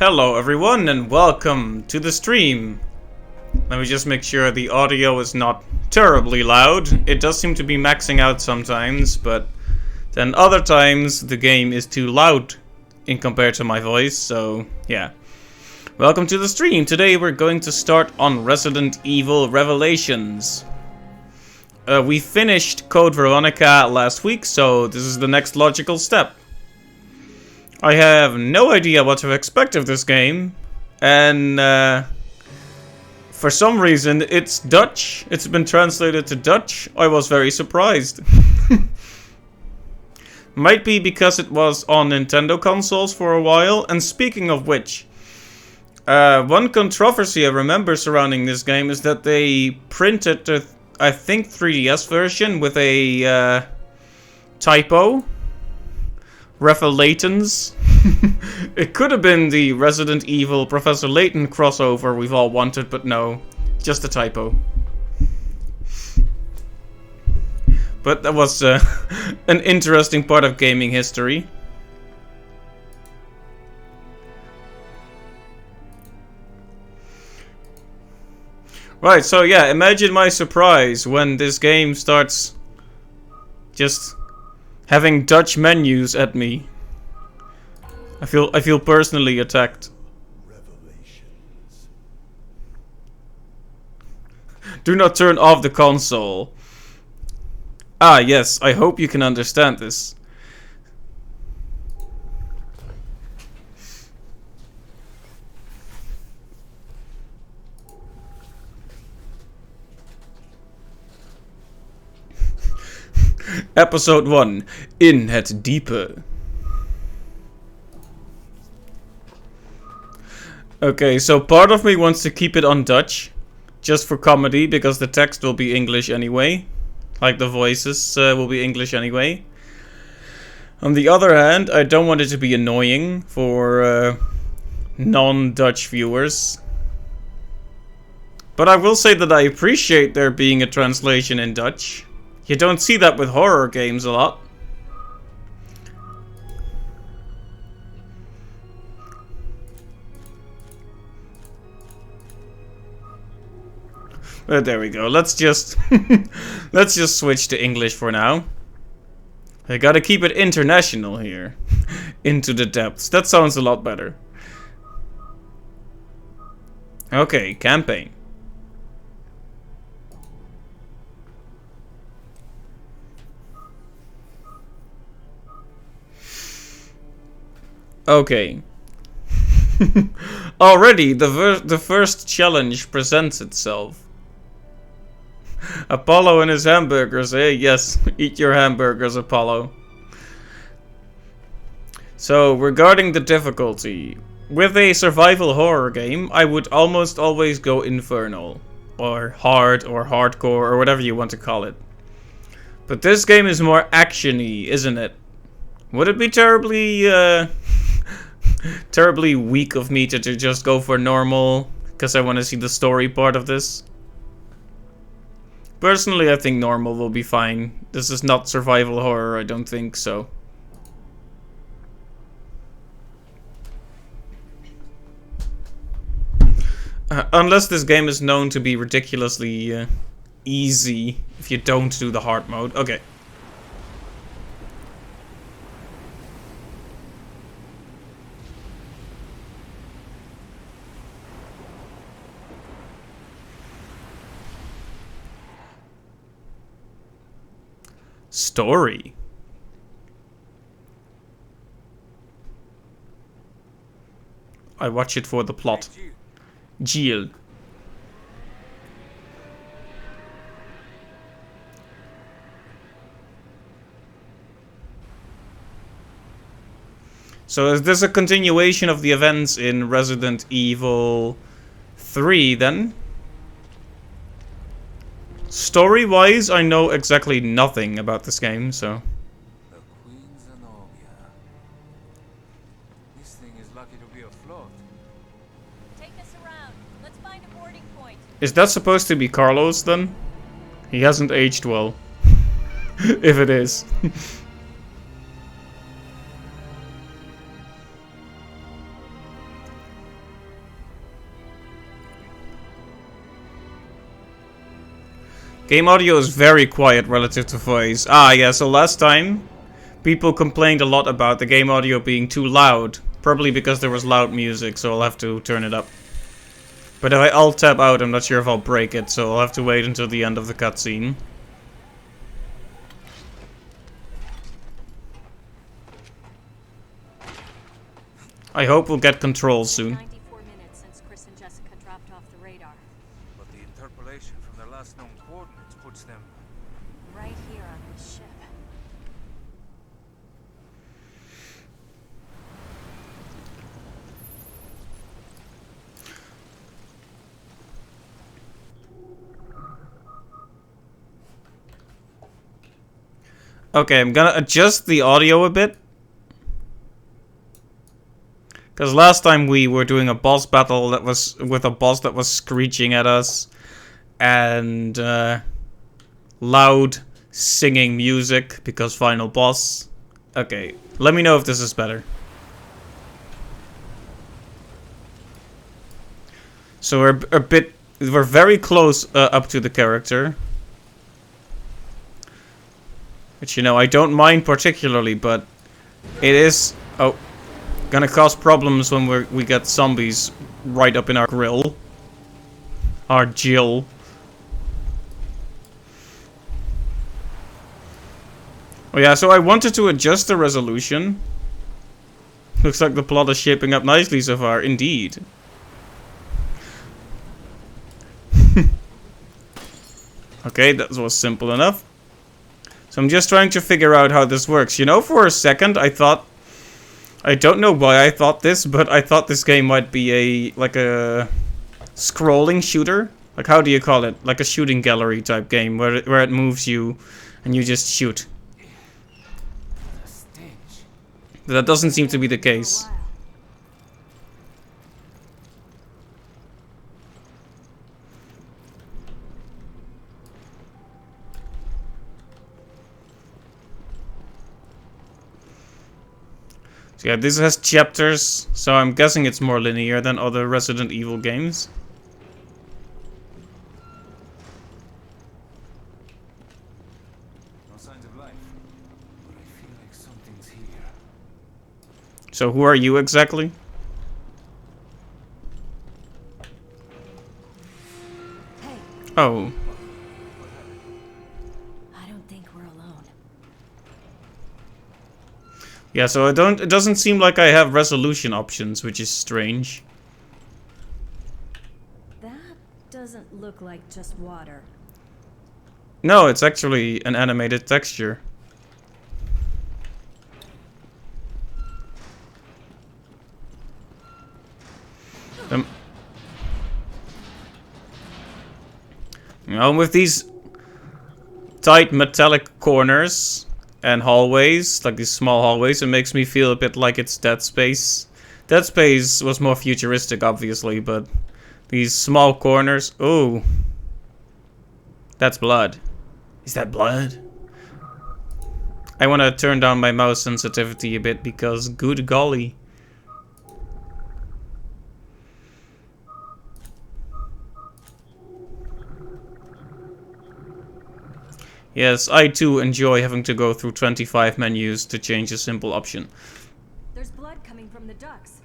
Hello everyone and welcome to the stream. Let me just make sure the audio is not terribly loud. It does seem to be maxing out sometimes, but then other times the game is too loud in compared to my voice, so yeah. Welcome to the stream. Today we're going to start on Resident Evil Revelations. We finished Code Veronica last week, so this is the next logical step. I have no idea what to expect of this game, and for some reason it's Dutch. It's been translated to Dutch. I was very surprised. Might be because it was on Nintendo consoles for a while. And speaking of which, one controversy I remember surrounding this game is that they printed the, I think, 3DS version with a typo. Revelations. It could have been the Resident Evil Professor Layton crossover we've all wanted, but no, just a typo. But that was an interesting part of gaming history. Right, so yeah, imagine my surprise when this game starts just having Dutch menus at me. I feel personally attacked. Revelations. Do not turn off the console. Ah, yes, I hope you can understand this. Episode 1. In het diepe. Okay, so part of me wants to keep it on Dutch. Just for comedy, because the text will be English anyway. Like the voices will be English anyway. On the other hand, I don't want it to be annoying for non-Dutch viewers. But I will say that I appreciate there being a translation in Dutch. You don't see that with horror games a lot. But there we go. Let's just let's just switch to English for now. I gotta keep it international here. Into the depths. That sounds a lot better. Okay, campaign. Okay. Already, the first challenge presents itself. Apollo and his hamburgers, eh? Yes, eat your hamburgers, Apollo. So, regarding the difficulty, with a survival horror game, I would almost always go infernal, or hard, or hardcore, or whatever you want to call it. But this game is more action-y, isn't it? Would it be terribly, terribly weak of me to just go for normal, because I want to see the story part of this? Personally, I think normal will be fine. This is not survival horror, I don't think so. Unless this game is known to be ridiculously easy if you don't do the hard mode. Okay. Story. I watch it for the plot. Jill. So is this a continuation of the events in Resident Evil 3 then? Story-wise, I know exactly nothing about this game, so... The Queen Zenobia. This thing is lucky to be afloat. Take us around. Let's find a boarding point. Is that supposed to be Carlos, then? He hasn't aged well. If it is. Game audio is very quiet relative to voice. Ah, yeah, so last time, people complained a lot about the game audio being too loud. Probably because there was loud music, so I'll have to turn it up. But if I alt-tab out, I'm not sure if I'll break it, so I'll have to wait until the end of the cutscene. I hope we'll get control soon. 94 minutes since Chris and Jessica dropped off the radar. But the interpolation from their last known coordinates puts them... Right here on this ship. Okay, I'm gonna adjust the audio a bit. Because last time we were doing a boss battle that was with a boss that was screeching at us. And loud singing music because final boss. Okay, let me know if this is better. So we're very close up to the character. Which, you know, I don't mind particularly, but it is gonna cause problems when we get zombies right up in our grill. Our Jill. Oh yeah, so I wanted to adjust the resolution. Looks like the plot is shaping up nicely so far, indeed. Okay, that was simple enough. So I'm just trying to figure out how this works. You know, for a second I thought... I don't know why I thought this, but I thought this game might be like a scrolling shooter. Like, how do you call it? Like a shooting gallery type game where it moves you and you just shoot. But that doesn't seem to be the case. So yeah, this has chapters, so I'm guessing it's more linear than other Resident Evil games. No signs of life. But I feel like something's here. So who are you exactly? Hey, Oh. I don't think we're alone. Yeah, so it doesn't seem like I have resolution options, which is strange. That doesn't look like just water. No, it's actually an animated texture. You know, with these tight metallic corners and hallways, like these small hallways, it makes me feel a bit like it's Dead Space. Dead Space was more futuristic, obviously, but these small corners... Ooh. That's blood. Is that blood? I want to turn down my mouse sensitivity a bit because good golly. Yes, I too enjoy having to go through 25 menus to change a simple option. There's blood coming from the ducts.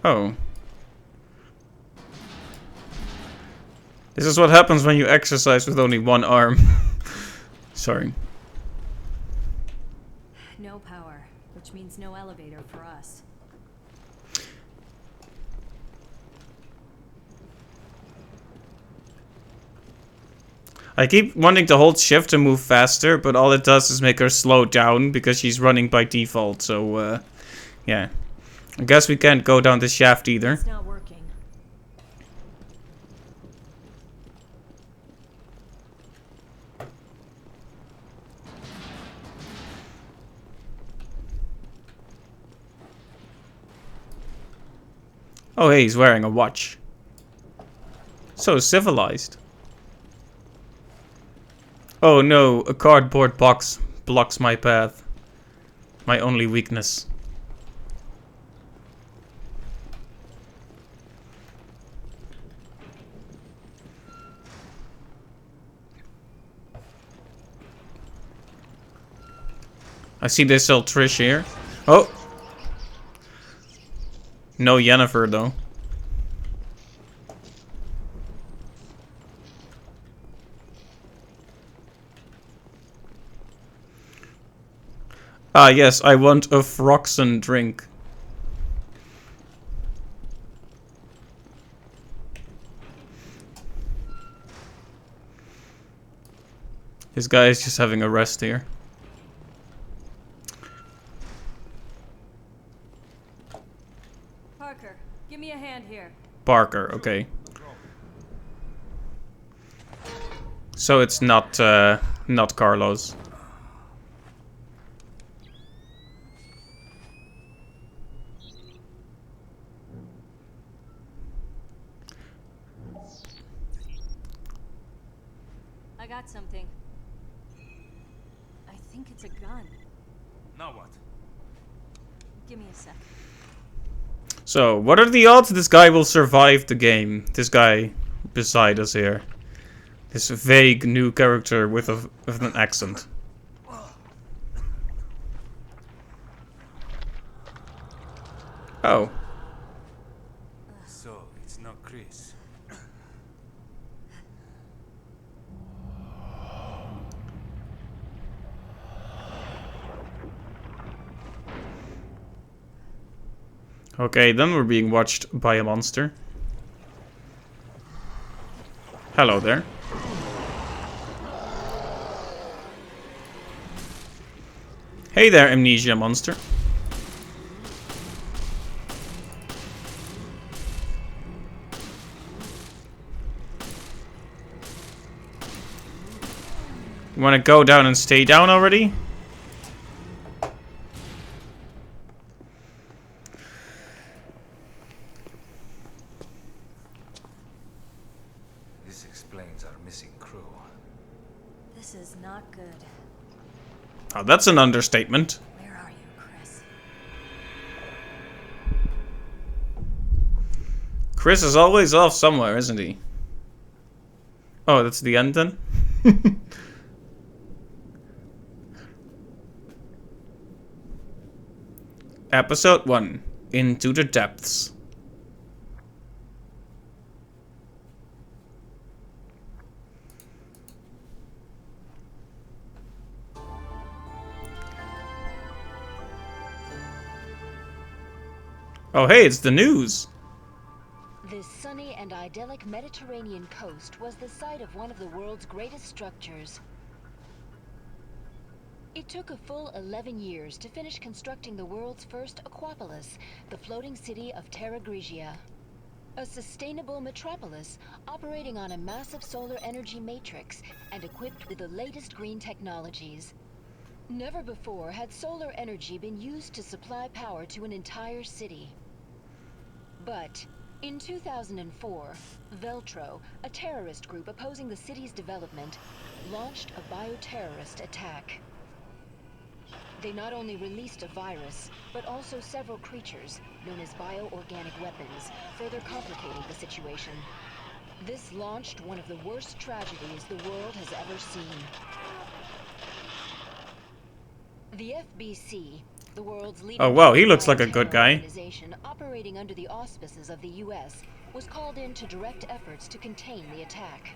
Oh. This is what happens when you exercise with only one arm. Sorry. No power, which means no elevator for us. I keep wanting to hold shift to move faster, but all it does is make her slow down because she's running by default, so yeah. I guess we can't go down the shaft either. It's not working. Oh hey, he's wearing a watch. So civilized. Oh no, a cardboard box blocks my path. My only weakness. I see they sell Trish here. Oh! No Yennefer though. Ah yes, I want a Froxen drink. This guy is just having a rest here. Parker, give me a hand here. Parker, okay. So it's not Carlos. I got something. I think it's a gun. Now what? Give me a sec. So, what are the odds this guy will survive the game? This guy beside us here. This vague new character with an accent. Oh. So, it's not Chris. Okay, then we're being watched by a monster. Hello there. Hey there, amnesia monster. You wanna go down and stay down already? This explains our missing crew. This is not good. Oh, that's an understatement. Where are you, Chris? Chris is always off somewhere, isn't he? Oh, that's the end then? Episode 1. Into the Depths. Oh hey, it's the news! This sunny and idyllic Mediterranean coast was the site of one of the world's greatest structures. It took a full 11 years to finish constructing the world's first Aquapolis, the floating city of Terra Grigia. A sustainable metropolis operating on a massive solar energy matrix and equipped with the latest green technologies. Never before had solar energy been used to supply power to an entire city. But in 2004, Veltro, a terrorist group opposing the city's development, launched a bioterrorist attack. They not only released a virus, but also several creatures, known as bioorganic weapons, further complicating the situation. This launched one of the worst tragedies the world has ever seen. The FBC, the world's leading Oh wow, he looks like a good guy. organization operating under the auspices of the US, was called in to direct efforts to contain the attack.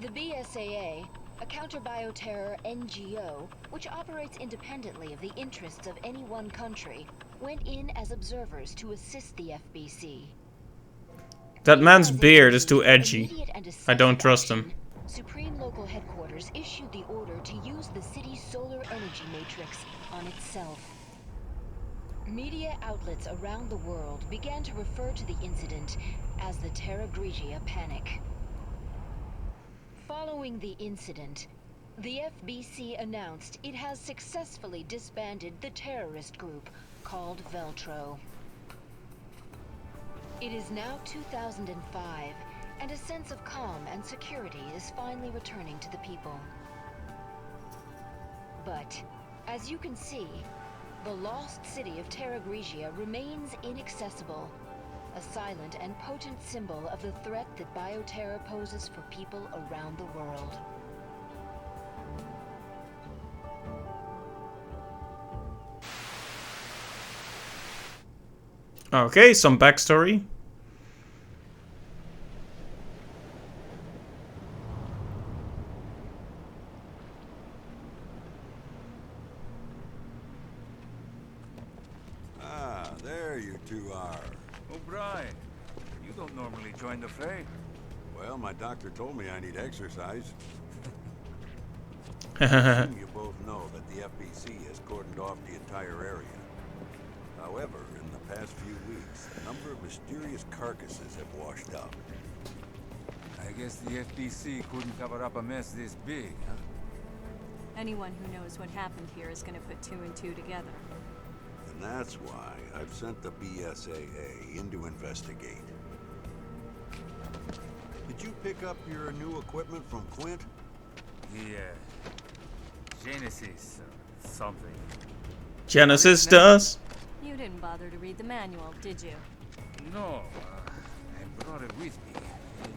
The BSAA, a counter-bioterror NGO, which operates independently of the interests of any one country, went in as observers to assist the FBC. That man's beard is too edgy. I don't trust him. Supreme Local Headquarters issued the order to use the city's solar energy matrix on itself. Media outlets around the world began to refer to the incident as the Terra Grigia Panic. Following the incident, the FBC announced it has successfully disbanded the terrorist group called Veltro. It is now 2005, and a sense of calm and security is finally returning to the people. But, as you can see, the lost city of Terra Grigia remains inaccessible, a silent and potent symbol of the threat that bioterror poses for people around the world. Okay, some backstory. Ah, there you two are. O'Brien, you don't normally join the fray. Well, my doctor told me I need exercise. I assume you both know that the FBC has cordoned off the entire area. However, in the past few weeks, a number of mysterious carcasses have washed up. I guess the FBC couldn't cover up a mess this big, huh? Anyone who knows what happened here is going to put two and two together. And that's why I've sent the BSAA in to investigate. Did you pick up your new equipment from Quint? Yeah. Genesis, something. Genesis does. You didn't bother to read the manual, did you? No, I brought it with me,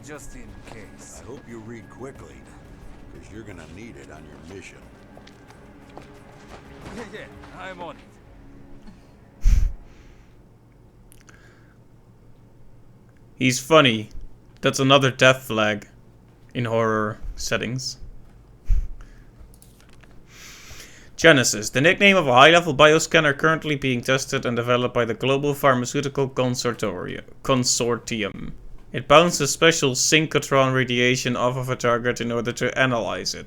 just in case. I hope you read quickly, because you're gonna need it on your mission. Yeah, I'm on it. He's funny. That's another death flag in horror settings. Genesis, the nickname of a high-level bioscanner currently being tested and developed by the Global Pharmaceutical Consortium. It bounces special synchrotron radiation off of a target in order to analyze it.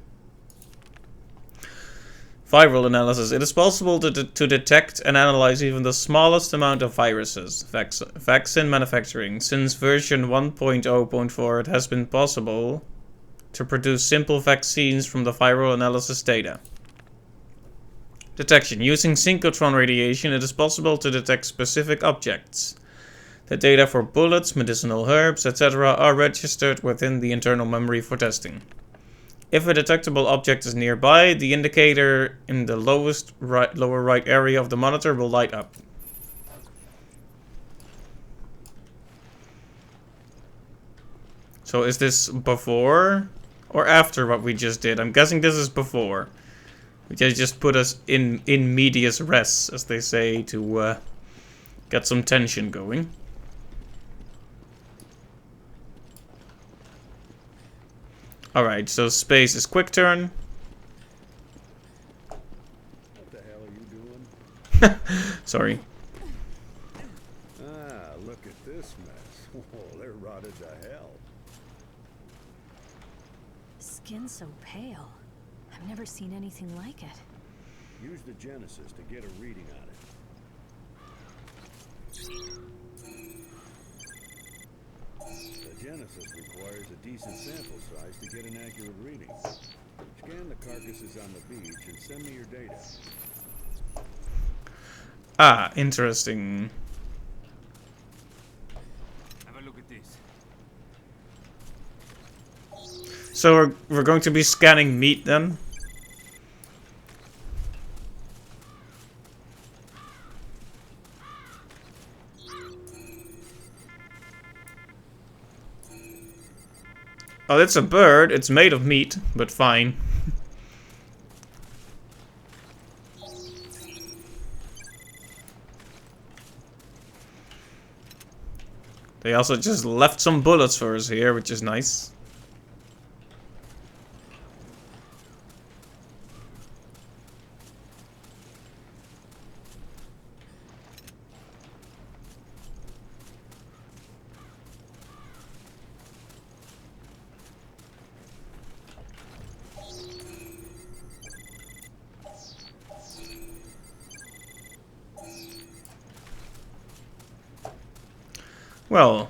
Viral analysis. It is possible to detect and analyze even the smallest amount of viruses. Vaccine manufacturing. Since version 1.0.4, it has been possible to produce simple vaccines from the viral analysis data. Detection. Using synchrotron radiation, it is possible to detect specific objects. The data for bullets, medicinal herbs, etc. are registered within the internal memory for testing. If a detectable object is nearby, the indicator in the lower right area of the monitor will light up. So is this before or after what we just did? I'm guessing this is before. They just put us in medias res, as they say, to get some tension going. Alright, so space is quick turn. What the hell are you doing? Sorry. Ah, look at this mess. Oh, they're rotted to hell. Skin so pale. I've never seen anything like it. Use the Genesis to get a reading on it. The Genesis requires a decent sample size to get an accurate reading. Scan the carcasses on the beach and send me your data. Ah, interesting. Have a look at this. So we're going to be scanning meat then? Oh, it's a bird. It's made of meat, but fine. They also just left some bullets for us here, which is nice. Well,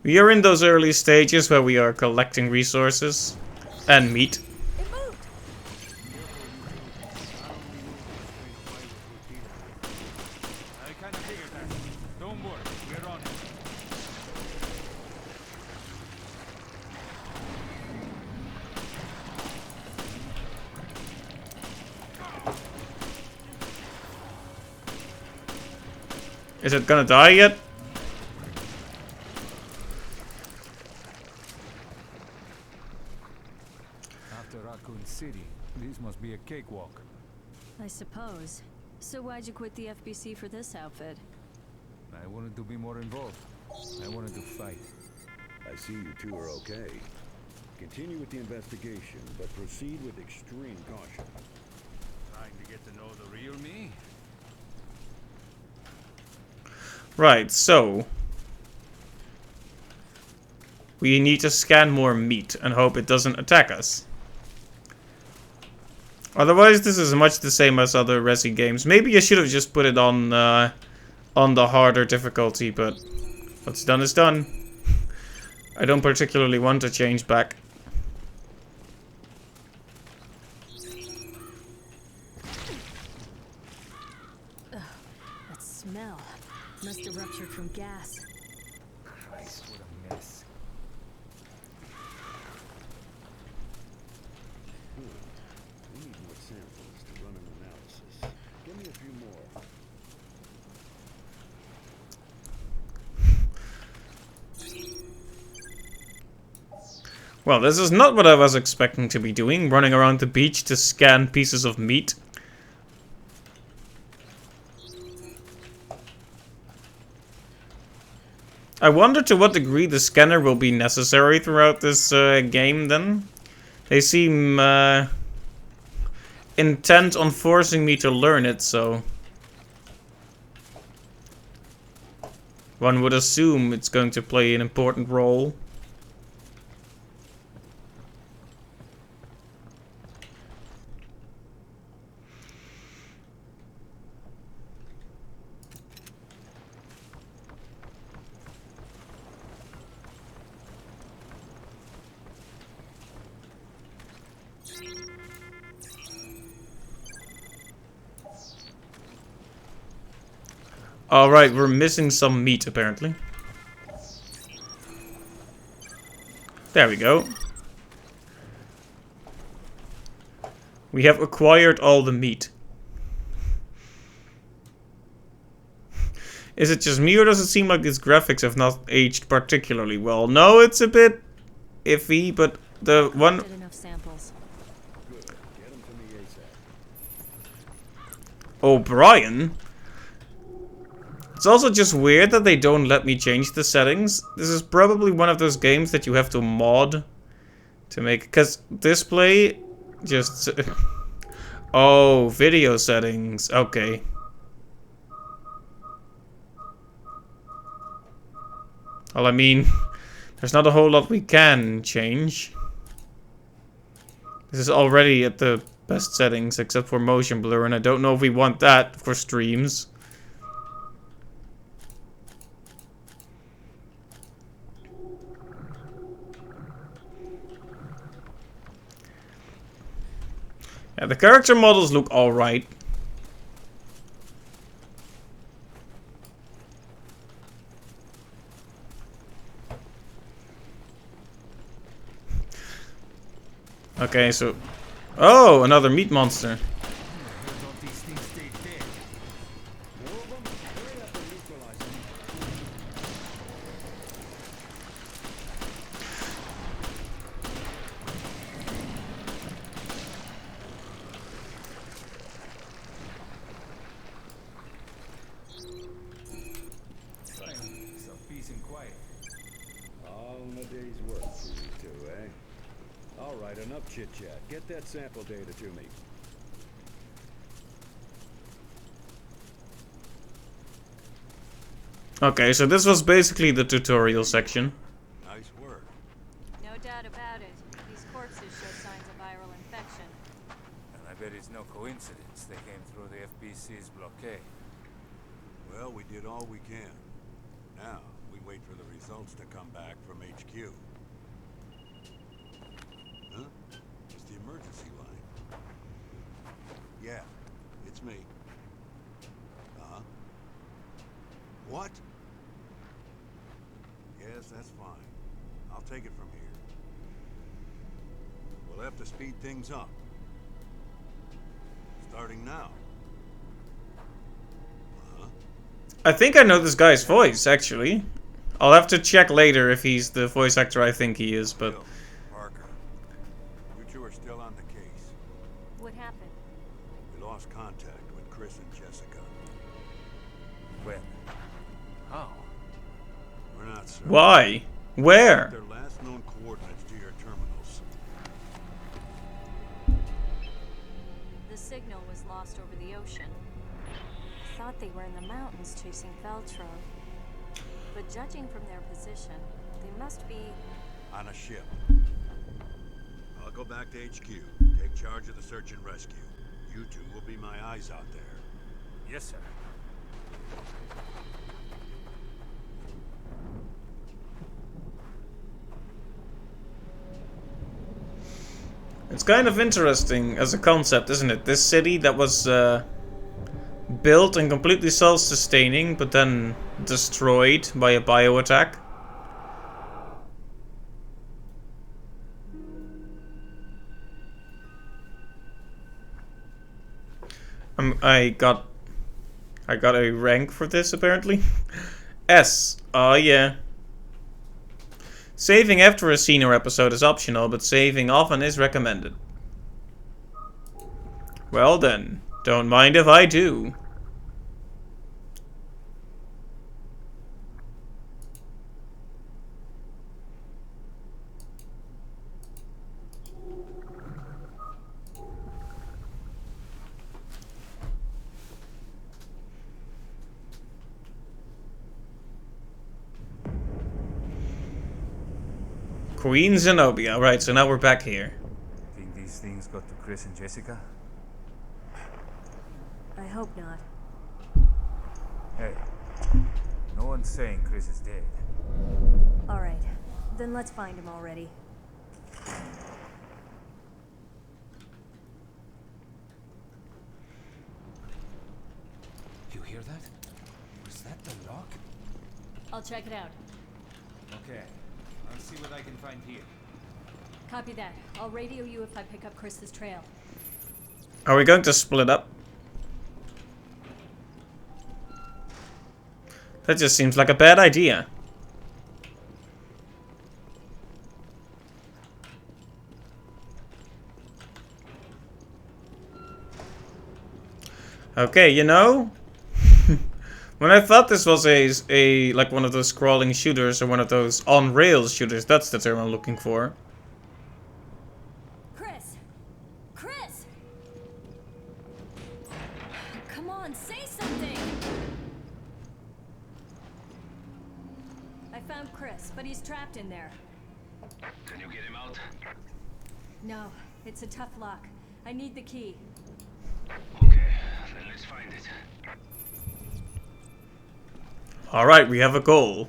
we are in those early stages where we are collecting resources and meat. It moved! I kind of figured that. Don't worry, we're on it. Is it gonna die yet? After Raccoon City, this must be a cakewalk. I suppose. So why'd you quit the FBC for this outfit? I wanted to be more involved. I wanted to fight. I see you two are okay. Continue with the investigation, but proceed with extreme caution. Trying to get to know the real me? Right, so we need to scan more meat and hope it doesn't attack us. Otherwise, this is much the same as other Resi games. Maybe I should have just put it on the harder difficulty, but what's done is done. I don't particularly want to change back. That smell must have ruptured from gas. Christ, what a mess. We need more samples to run an analysis. Give me a few more. Well, this is not what I was expecting to be doing, running around the beach to scan pieces of meat. I wonder to what degree the scanner will be necessary throughout this game then. They seem intent on forcing me to learn it, so one would assume it's going to play an important role. Alright, we're missing some meat apparently. There we go. We have acquired all the meat. Is it just me or does it seem like these graphics have not aged particularly well? No, it's a bit iffy, but the one... Good enough samples. Good. Get them to me ASAP. O'Brien? It's also just weird that they don't let me change the settings. This is probably one of those games that you have to mod to make... Because display just... Oh, video settings. Okay. Well, I mean, there's not a whole lot we can change. This is already at the best settings except for motion blur, and I don't know if we want that for streams. Yeah, the character models look alright. Okay, so... Oh, another meat monster. Don't these things stay dead? More of them? Hurry up and neutralize them. Some peace and quiet. All in a day's work for you two, eh? All right, enough chit-chat. Get that sample data to me. Okay, so this was basically the tutorial section. Nice work. No doubt about it. These corpses show signs of viral infection. And I bet it's no coincidence they came through the FBC's blockade. Well, we did all we can. Now, we wait for the results to come back from HQ. Huh? It's the emergency line. Yeah, it's me. Uh-huh. What? Yes, that's fine. I'll take it from here. We'll have to speed things up. Starting now. Uh-huh. I think I know this guy's voice, actually. I'll have to check later if he's the voice actor I think he is, but... Bill, Parker, you two are still on the case. What happened? We lost contact with Chris and Jessica. When? How? We're not certain. Why? Where? Their last known coordinates to your terminals. The signal was lost over the ocean. I thought they were in the mountains chasing Veltro. But judging from their position, they must be... On a ship. I'll go back to HQ. Take charge of the search and rescue. You two will be my eyes out there. Yes, sir. It's kind of interesting as a concept, isn't it? This city that was built and completely self-sustaining, but then destroyed by a bio attack. I got a rank for this apparently. S. Oh yeah. Saving after a scene or episode is optional, but saving often is recommended. Well then, don't mind if I do. Queen Zenobia. Right, so now we're back here. Think these things got to Chris and Jessica? I hope not. Hey, no one's saying Chris is dead. Alright, then let's find him already. You hear that? Was that the lock? I'll check it out. Okay, I'll see what I can find here. Copy that. I'll radio you if I pick up Chris's trail. Are we going to split up? That just seems like a bad idea. Okay, you know, when I thought this was a like one of those scrolling shooters or one of those on rails shooters, that's the term I'm looking for. Chris! Chris! Come on, say something! I found Chris, but he's trapped in there. Can you get him out? No, it's a tough lock. I need the key. Okay, then let's find it. Alright, we have a goal.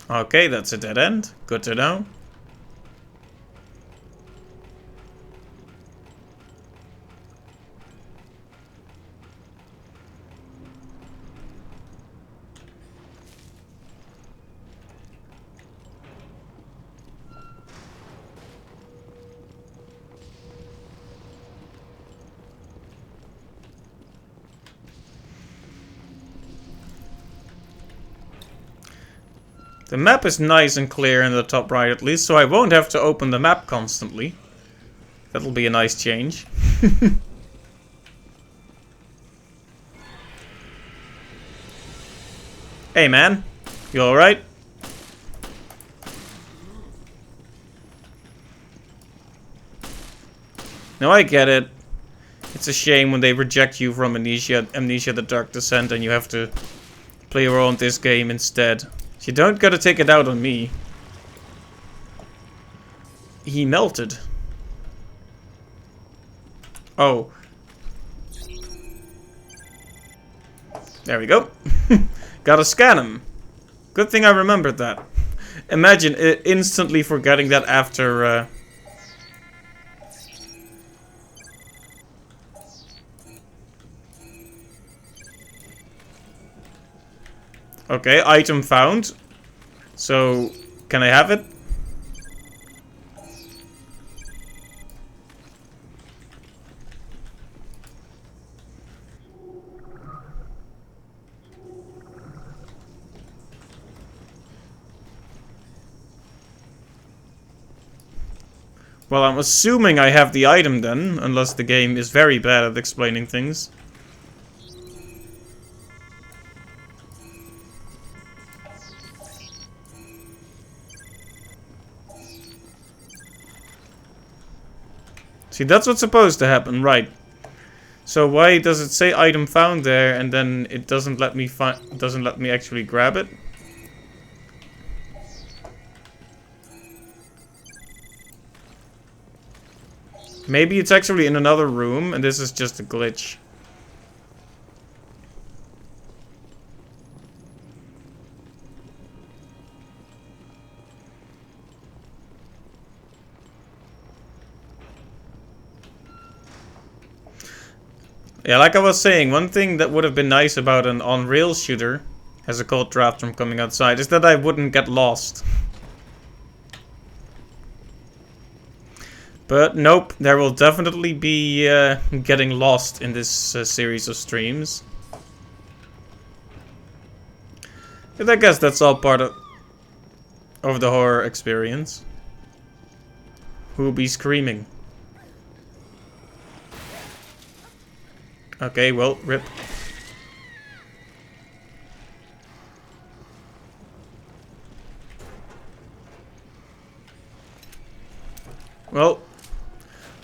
Okay, that's a dead end. Good to know. The map is nice and clear in the top right at least, so I won't have to open the map constantly. That'll be a nice change. Hey man, you alright? No, I get it. It's a shame when they reject you from Amnesia the Dark Descent and you have to play around this game instead. You don't gotta take it out on me. He melted. Oh. There we go. Gotta scan him. Good thing I remembered that. Imagine instantly forgetting that after... Okay, item found. So, can I have it? Well, I'm assuming I have the item then, unless the game is very bad at explaining things. See, that's what's supposed to happen, right? So why does it say item found there and then it doesn't let me actually grab it? Maybe it's actually in another room and this is just a glitch. Yeah, like I was saying, one thing that would have been nice about an on-rail shooter as a cold draft from coming outside is that I wouldn't get lost. But nope, there will definitely be getting lost in this series of streams. But I guess that's all part of the horror experience. Who'll be screaming? Okay, well, rip. Well,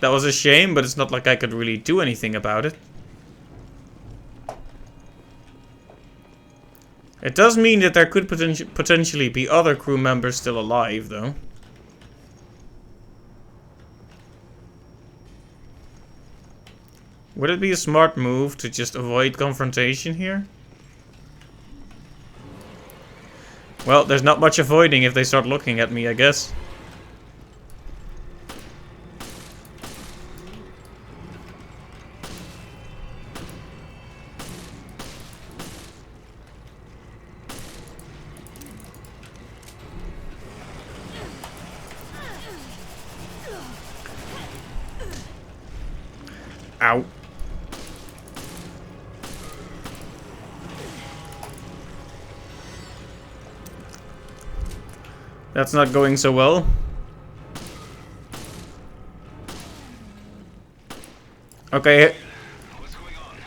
that was a shame, but it's not like I could really do anything about it. It does mean that there could potentially be other crew members still alive, though. Would it be a smart move to just avoid confrontation here? Well, there's not much avoiding if they start looking at me, I guess. Ow. That's not going so well. Okay. What's going on?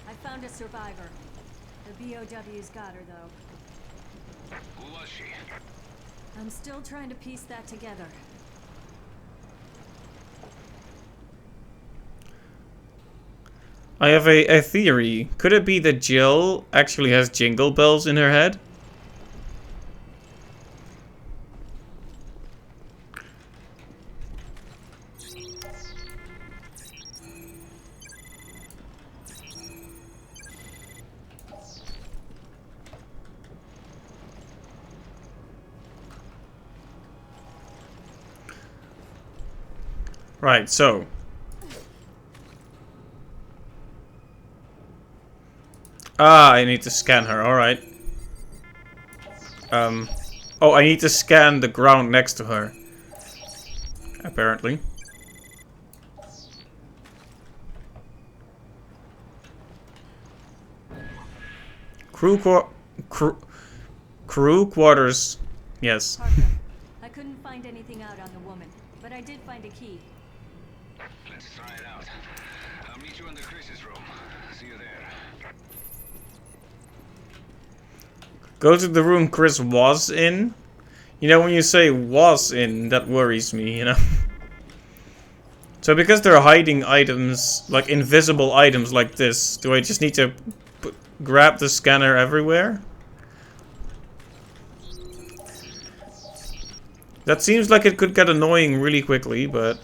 I found a survivor. The BOW's got her, though. Who was she? I'm still trying to piece that together. I have a theory. Could it be that Jill actually has jingle bells in her head? Right, so I need to scan her, alright. Oh, I need to scan the ground next to her. Apparently. Crew quarters. Yes. Parker, I couldn't find anything out on the woman, but I did find a key. Let's try it out. I'll meet you in the Chris's room. See you there. Go to the room Chris was in. You know, when you say was in, that worries me, you know. So because they're hiding items, like invisible items like this, do I just need to grab the scanner everywhere? That seems like it could get annoying really quickly, but...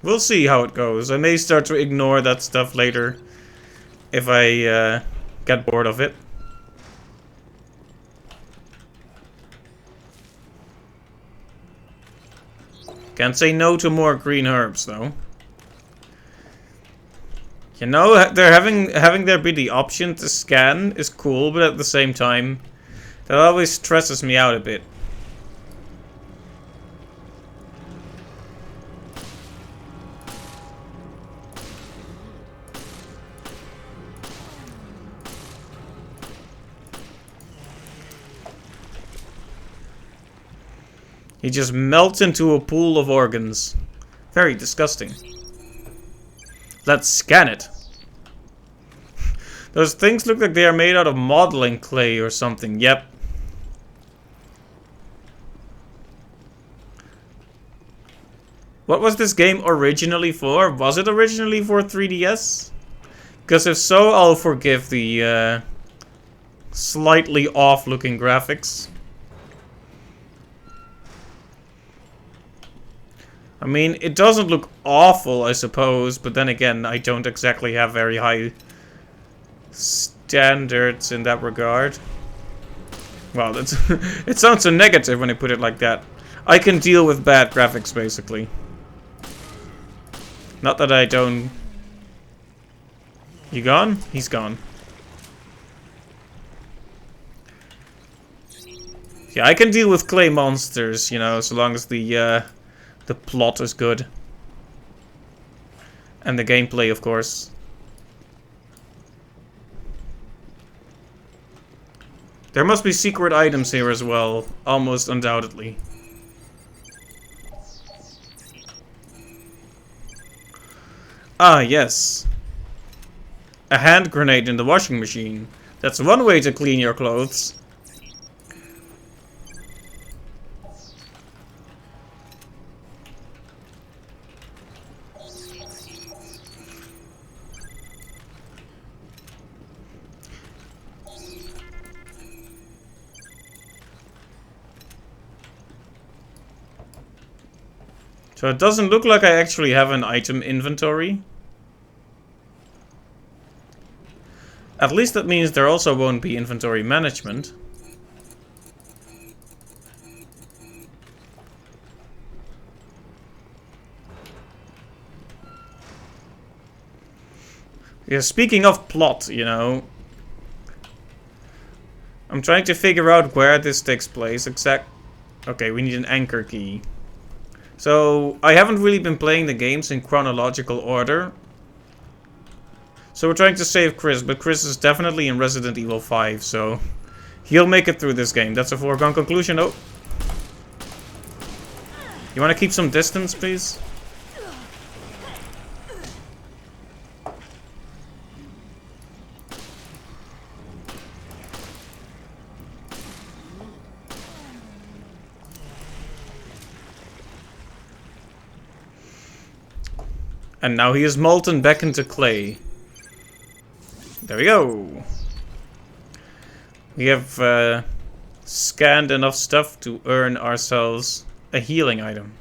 we'll see how it goes. I may start to ignore that stuff later if I get bored of it. Can't say no to more green herbs, though. You know, they're having there be the option to scan is cool, but at the same time, that always stresses me out a bit. He just melts into a pool of organs. Very disgusting. Let's scan it. Those things look like they are made out of modeling clay or something. Yep. What was this game originally for? Was it originally for 3DS? Because if so, I'll forgive the slightly off-looking graphics. I mean, it doesn't look awful, I suppose, but then again, I don't exactly have very high standards in that regard. Well, that's it sounds so negative when I put it like that. I can deal with bad graphics, basically. Not that I don't... You gone? He's gone. Yeah, I can deal with clay monsters, you know, so long as the plot is good. And the gameplay, of course. There must be secret items here as well, almost undoubtedly. Ah, yes. A hand grenade in the washing machine. That's one way to clean your clothes. So it doesn't look like I actually have an item inventory. At least that means there also won't be inventory management. Yeah, speaking of plot, you know, I'm trying to figure out where this takes place. Okay, we need an anchor key. So, I haven't really been playing the games in chronological order. So we're trying to save Chris, but Chris is definitely in Resident Evil 5, so he'll make it through this game. That's a foregone conclusion. Oh. You want to keep some distance, please? And now he is molten back into clay. There we go. We have scanned enough stuff to earn ourselves a healing item.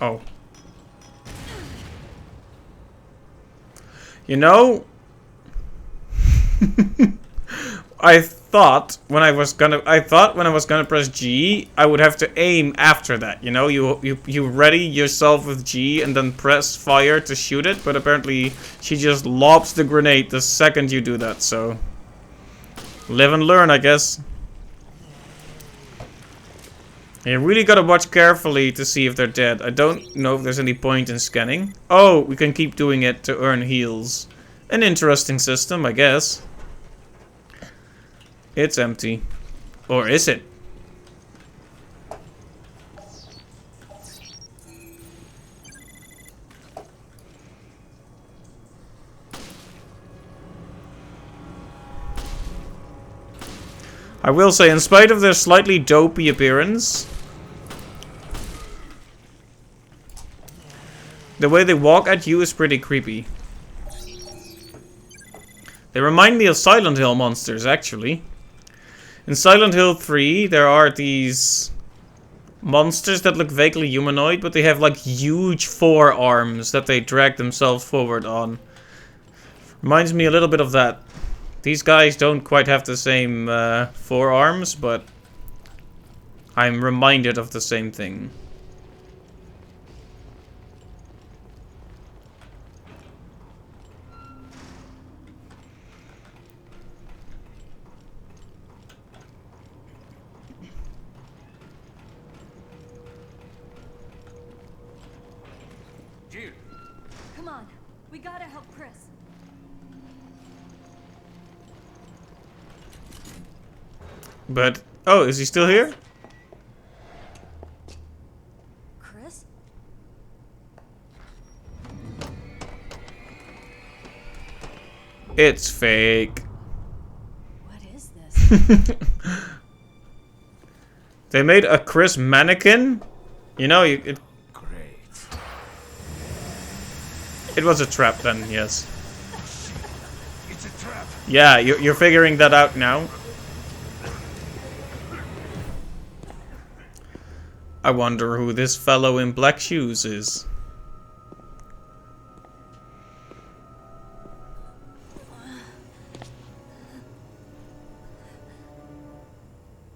Oh. You know... I thought when I was gonna press G, I would have to aim after that. You know, you ready yourself with G and then press fire to shoot it, but apparently she just lobs the grenade the second you do that. So live and learn, I guess. You really gotta watch carefully to see if they're dead. I don't know if there's any point in scanning. Oh, we can keep doing it to earn heals. An interesting system, I guess. It's empty. Or is it? I will say, in spite of their slightly dopey appearance, the way they walk at you is pretty creepy. They remind me of Silent Hill monsters, actually. In Silent Hill 3, there are these monsters that look vaguely humanoid, but they have like huge forearms that they drag themselves forward on. Reminds me a little bit of that. These guys don't quite have the same forearms, but I'm reminded of the same thing. We gotta help Chris. But, oh, is he still here? Chris? It's fake. What is this? They made a Chris mannequin? You know, it Great. was a trap then, yes. It's a trap. Yeah, you're figuring that out now. I wonder who this fellow in black shoes is.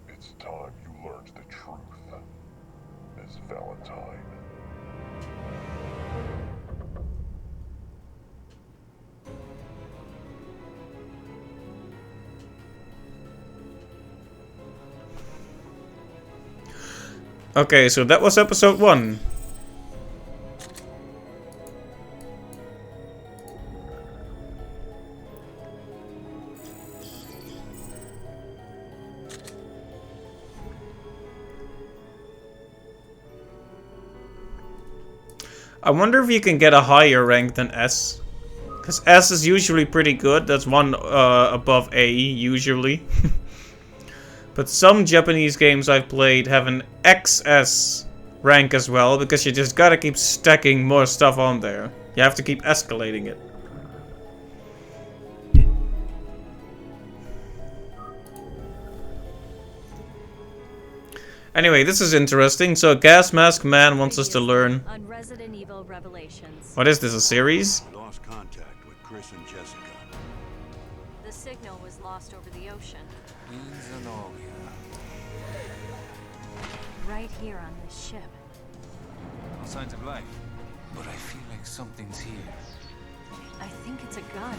It's time you learned the truth, Miss Valentine. Okay, so that was episode 1. I wonder if you can get a higher rank than S. Because S is usually pretty good. That's one above A, usually. But some Japanese games I've played have an XS rank as well, because you just gotta keep stacking more stuff on there. You have to keep escalating it. Anyway, this is interesting. So, Gas Mask Man wants us to learn. On Resident Evil Revelations. What is this, a series? Lost contact with Chris and Jessica. The signal was lost over the ocean. In Zenolia. Right here on this ship. No signs of life. But I feel like something's here. I think it's a gun.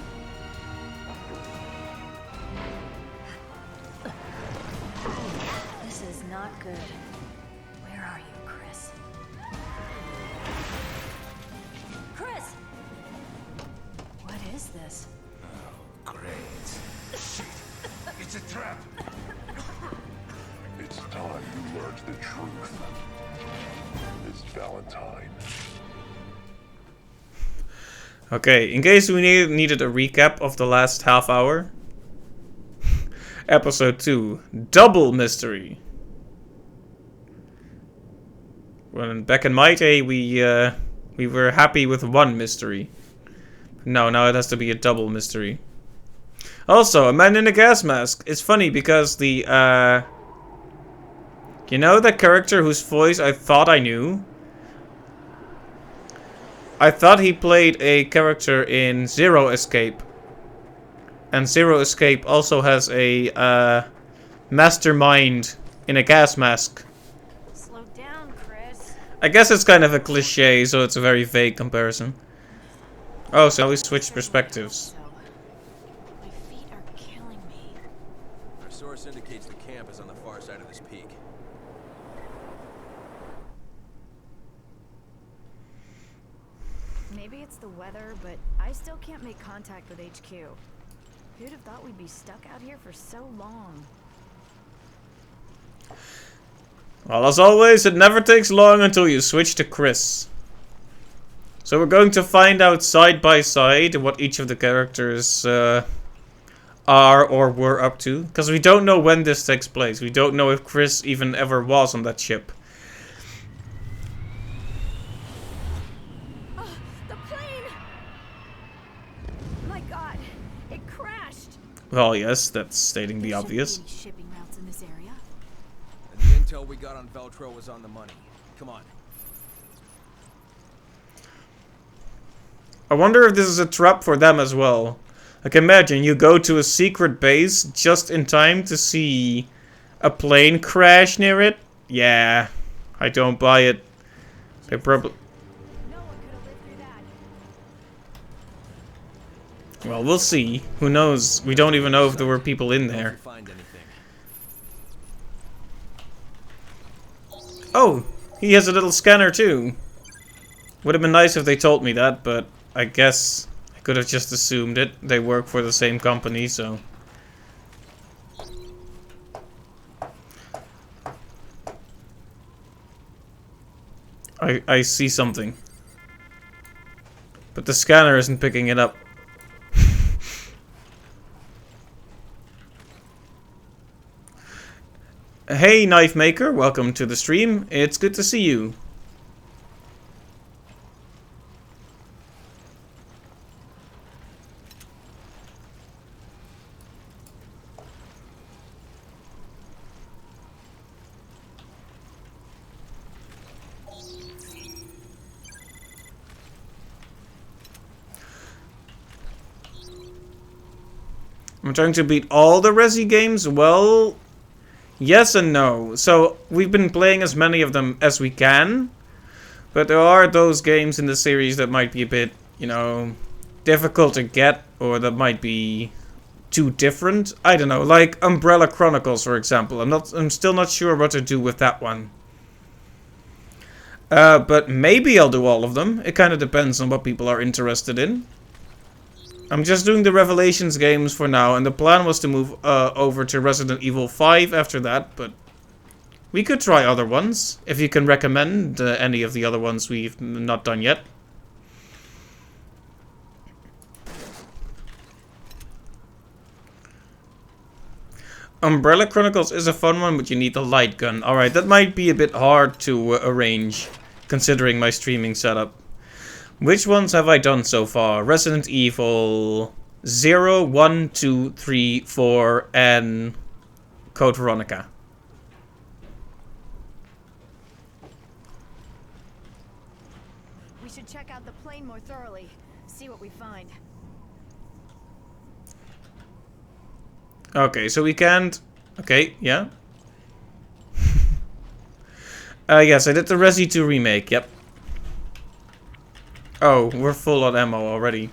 This is not good. Where are you, Chris? Chris! What is this? Oh, great. Shit. It's a trap. It's time you learned the truth, Miss Valentine. Okay, in case we needed a recap of the last half hour. Episode 2, Double Mystery. When back in my day, we were happy with one mystery. No, now it has to be a double mystery. Also, a man in a gas mask. It's funny because the, you know the character whose voice I thought I knew? I thought he played a character in Zero Escape. And Zero Escape also has a mastermind in a gas mask. Slow down, Chris. I guess it's kind of a cliche, so it's a very vague comparison. Oh, so we switched perspectives. My feet are killing me. Our source indicates the camp is on the far side of this peak. Maybe it's the weather, but I still can't make contact with HQ. Who'd have thought we'd be stuck out here for so long? Well, as always, it never takes long until you switch to Chris. So we're going to find out side by side what each of the characters are or were up to. Because we don't know when this takes place. We don't know if Chris even ever was on that ship. The plane! My god, it crashed! Well, yes, that's stating the obvious. Shouldn't be any shipping routes in this area. And the intel we got on Veltro was on the money. Come on. I wonder if this is a trap for them as well. Like, imagine you go to a secret base just in time to see a plane crash near it. Yeah, I don't buy it. They probably... No one could have lived through that. Well, we'll see. Who knows? We don't even know if there were people in Don't there. find anything. Oh, he has a little scanner too. Would have been nice if they told me that, but I guess could have just assumed it. They work for the same company, so... I see something. But the scanner isn't picking it up. Hey, Knife Maker, welcome to the stream. It's good to see you. I'm trying to beat all the Resi games. Well, yes and no. So, we've been playing as many of them as we can. But there are those games in the series that might be a bit, you know, difficult to get. Or that might be too different. I don't know, like Umbrella Chronicles, for example. I'm still not sure what to do with that one. But maybe I'll do all of them. It kind of depends on what people are interested in. I'm just doing the Revelations games for now, and the plan was to move over to Resident Evil 5 after that, but we could try other ones, if you can recommend any of the other ones we've not done yet. Umbrella Chronicles is a fun one, but you need the light gun. Alright, that might be a bit hard to arrange, considering my streaming setup. Which ones have I done so far? Resident Evil 0, 1, 2, 3, 4, and Code Veronica. We should check out the plane more thoroughly. See what we find. Okay, so we can't... Okay, yeah. Yes, I did the Resi 2 remake, yep. Oh, we're full on ammo already.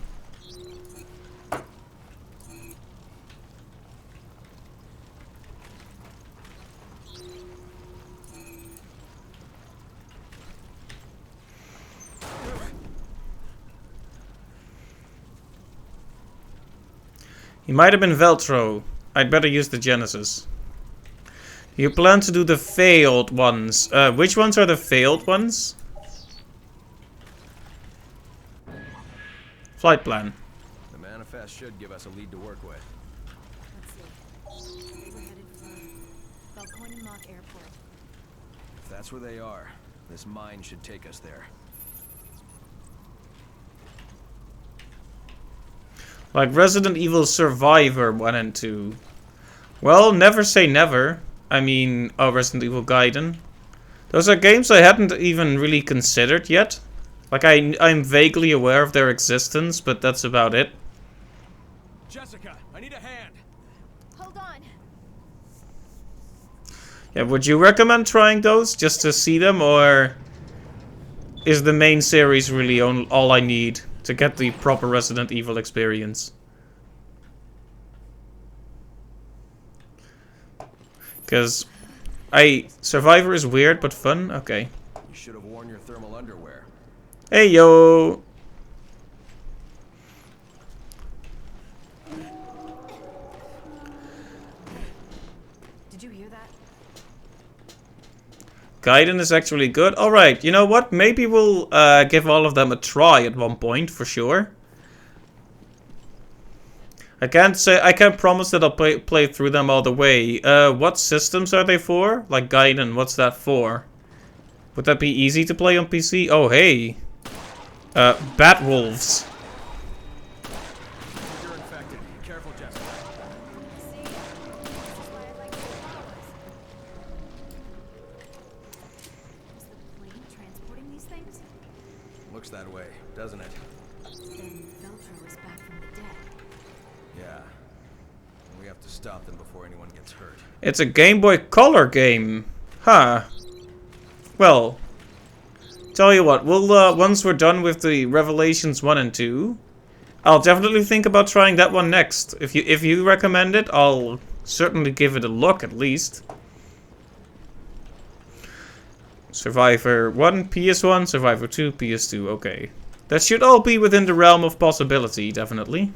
He might have been Veltro. I'd better use the Genesis. You plan to do the failed ones. Which ones are the failed ones? Flight plan. The manifest should give us a lead to work with. Let's see. They were headed for Valcoin Mock Airport. If that's where they are, this mine should take us there. Like Resident Evil Survivor 1 and 2. Well, never say never. I mean, Resident Evil Gaiden. Those are games I hadn't even really considered yet. Like, I'm vaguely aware of their existence, but that's about it. Jessica, I need a hand. Hold on. Yeah, would you recommend trying those just to see them, or is the main series really all I need to get the proper Resident Evil experience? Because Survivor is weird but fun. Okay. You should have worn your thermal underwear. Hey yo. Did you hear that? Gaiden is actually good. Alright, you know what? Maybe we'll give all of them a try at one point, for sure. I can't promise that I'll play through them all the way. What systems are they for? Like Gaiden, what's that for? Would that be easy to play on PC? Oh, hey. Batwolves. You're infected. Careful, Jessica. See? This is why I like the powers. Is the plane transporting these things? Looks that way, doesn't it? Then Veltro is back from the dead. Yeah. We have to stop them before anyone gets hurt. It's a Game Boy Color game. Huh. Well, tell you what, we'll once we're done with the Revelations 1 and 2, I'll definitely think about trying that one next. If you recommend it, I'll certainly give it a look at least. Survivor 1, PS1, Survivor 2, PS2, okay. That should all be within the realm of possibility, definitely.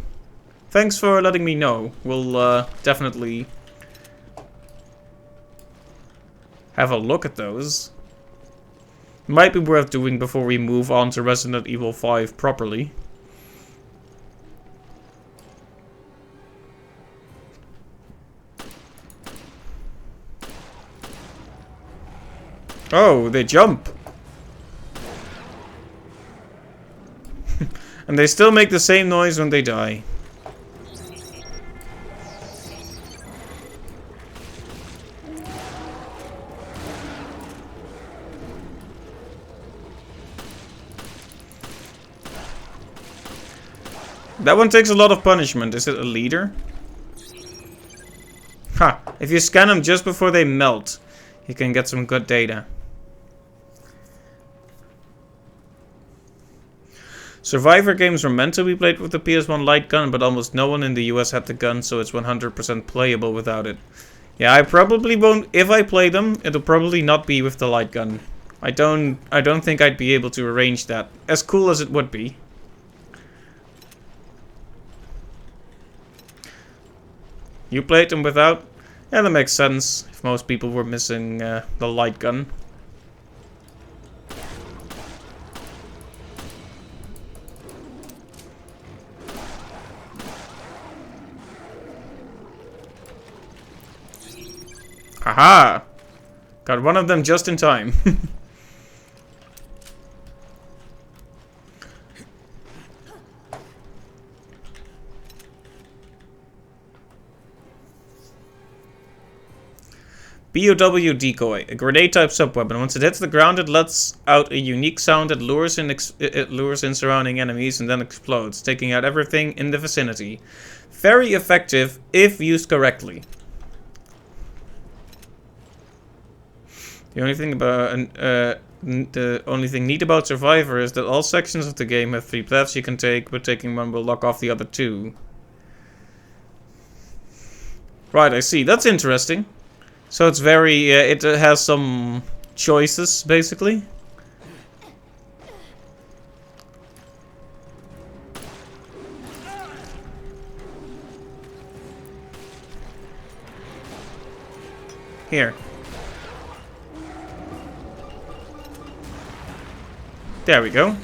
Thanks for letting me know. We'll definitely have a look at those. Might be worth doing before we move on to Resident Evil 5 properly. Oh, they jump! And they still make the same noise when they die. That one takes a lot of punishment. Is it a leader? Ha! If you scan them just before they melt, you can get some good data. Survivor games were meant to be played with the PS1 light gun, but almost no one in the US had the gun, so it's 100% playable without it. Yeah, I probably won't. If I play them, it'll probably not be with the light gun. I don't think I'd be able to arrange that. As cool as it would be. You played them without? Yeah, that makes sense. If most people were missing the light gun. Haha! Got one of them just in time. BOW decoy, a grenade-type sub-weapon. Once it hits the ground, it lets out a unique sound that lures in surrounding enemies and then explodes, taking out everything in the vicinity. Very effective if used correctly. The only thing neat about Survivor is that all sections of the game have 3 paths you can take, but taking one will lock off the other 2. Right, I see. That's interesting. So it's very, it has some choices, basically. Here. There we go.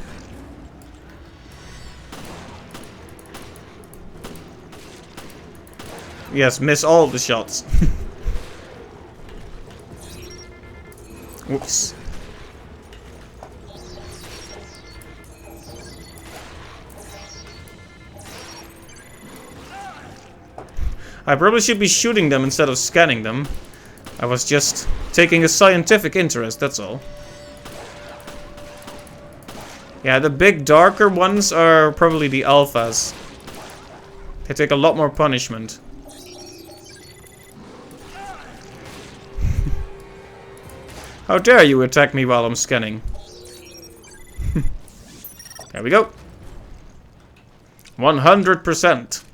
Yes, miss all the shots. Whoops. I probably should be shooting them instead of scanning them. I was just taking a scientific interest, that's all. Yeah, the big darker ones are probably the alphas. They take a lot more punishment. How dare you attack me while I'm scanning? There we go. 100%.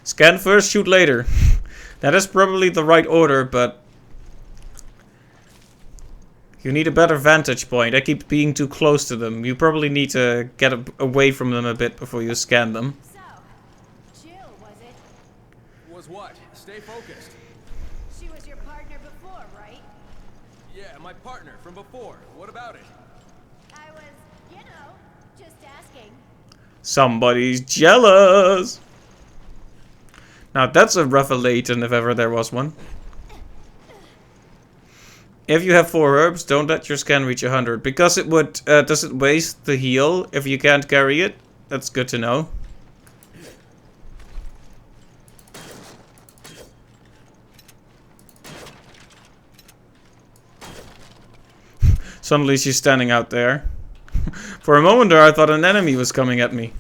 Scan first, shoot later. That is probably the right order, but you need a better vantage point. I keep being too close to them. You probably need to get away from them a bit before you scan them. So, Jill, was it? Was what? Stay focused. She was your partner before, right? Yeah, my partner from before. What about it? I was, you know, just asking. Somebody's jealous. Now that's a revelation if ever there was one. If you have 4 herbs, don't let your scan reach 100. Because it would, does it waste the heal if you can't carry it? That's good to know. Suddenly she's standing out there. For a moment there I thought an enemy was coming at me.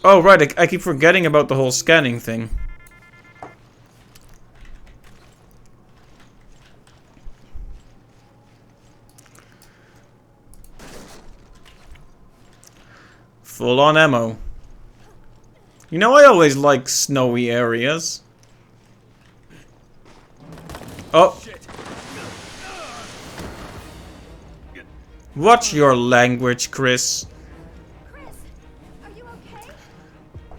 Oh right, I keep forgetting about the whole scanning thing. Full on ammo. You know I always like snowy areas. Oh. Watch your language, Chris. Chris, are you okay?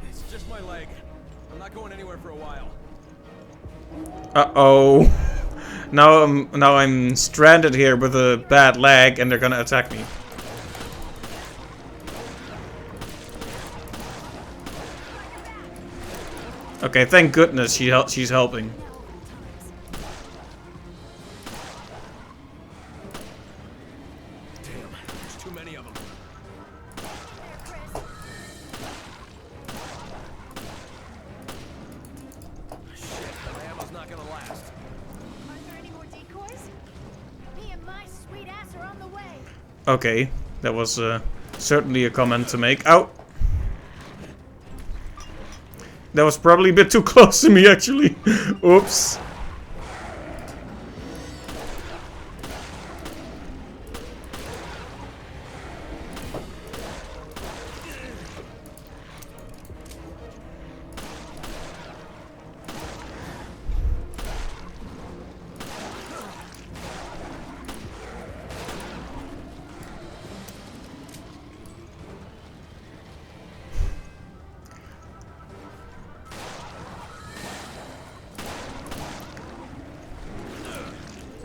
It's just my leg. I'm not going anywhere for a while. Uh-oh. Now I'm stranded here with a bad leg and they're gonna attack me. Okay, thank goodness she's helping. Damn, there's too many of them. Shit, my ammo's not gonna last. Are there any more decoys? Me and my sweet ass are on the way. Okay, that was certainly a comment to make. Ow! That was probably a bit too close to me, actually. Oops.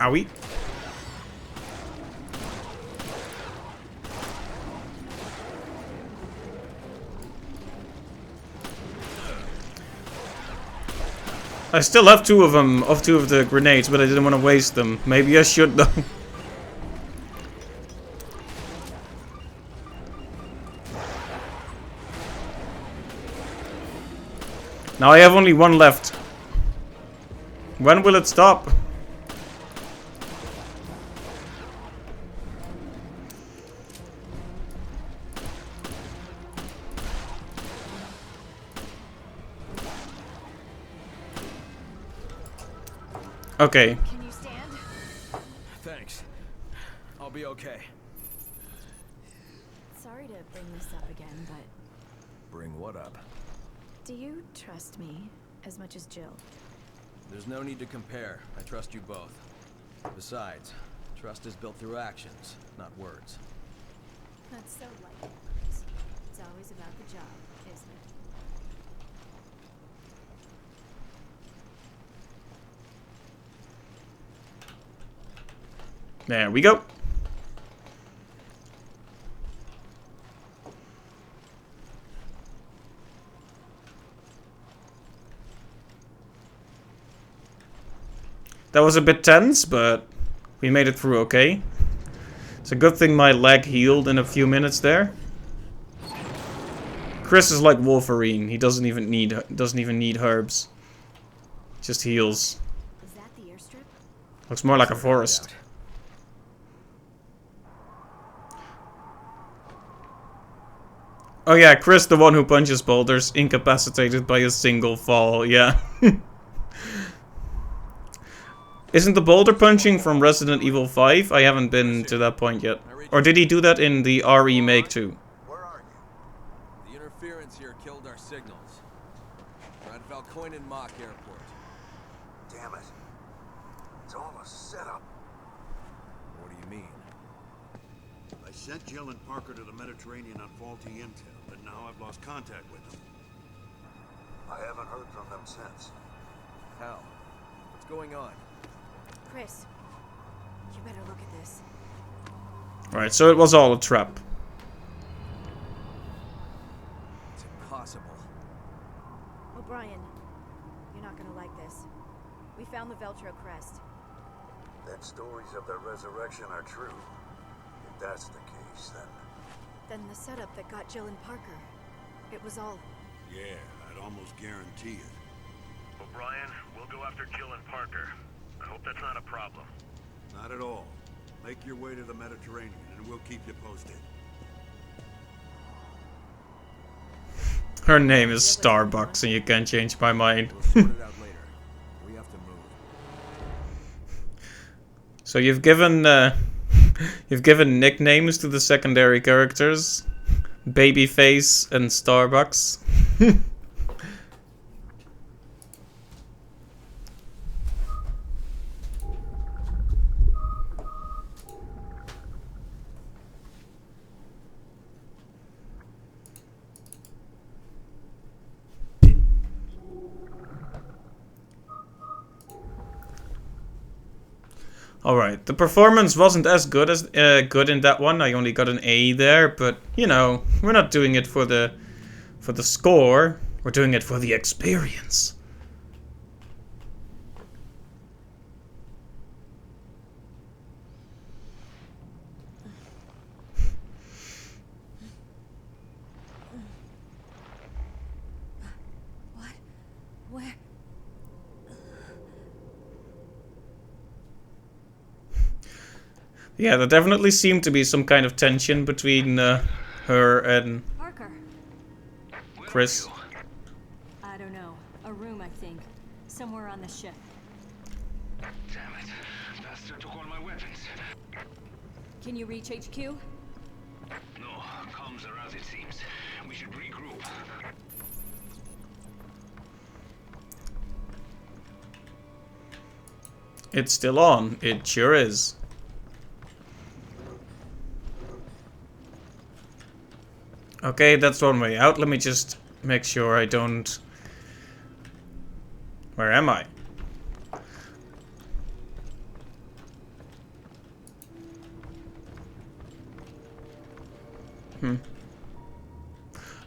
Owie. I still have two of the grenades, but I didn't want to waste them. Maybe I should though. Now I have only one left. When will it stop? Okay. Can you stand? Thanks. I'll be okay. Sorry to bring this up again, but Bring what up? do you trust me as much as Jill? There's no need to compare. I trust you both. Besides, trust is built through actions, not words. That's so like Chris. It's always about the job, isn't it? There we go. That was a bit tense, but we made it through okay. It's a good thing my leg healed in a few minutes there. Chris is like Wolverine. He doesn't even need herbs. Just heals. Is that the airstrip? Looks more like a forest. Oh yeah, Chris, the one who punches boulders, incapacitated by a single fall. Yeah. Isn't the boulder punching from Resident Evil 5? I haven't been to that point yet. Or did he do that in the RE Make too? Where are you? The interference here killed our signals. We're at Valkoinen Mock Airport. Damn it. It's all a setup. What do you mean? I sent Jill and Parker to the Mediterranean on faulty intel, but now I've lost contact with them. I haven't heard from them since. How? What's going on? Chris, you better look at this. Right, so it was all a trap. It's impossible. O'Brien, you're not gonna like this. We found the Veltro crest. Then stories of their resurrection are true. If that's the case, Then the setup that got Jill and Parker. It was all... yeah, I'd almost guarantee it. O'Brien, we'll go after Jill and Parker. I hope that's not a problem. Not at all. Make your way to the Mediterranean, and we'll keep you posted. Her name is Starbucks, and you can't change my mind. We'll sort it out later. We have to move. So you've given nicknames to the secondary characters, Babyface and Starbucks. Alright, the performance wasn't as good as good in that one. I only got an A there, but you know, we're not doing it for the score. We're doing it for the experience. What? Where? Yeah, there definitely seemed to be some kind of tension between her and Parker. Chris. I don't know. A room, I think. Somewhere on the ship. Damn it. Bastard took all my weapons. Can you reach HQ? No, comms are out, it seems. We should regroup. It's still on. It sure is. Okay, that's one way out. Let me just make sure I don't... Where am I?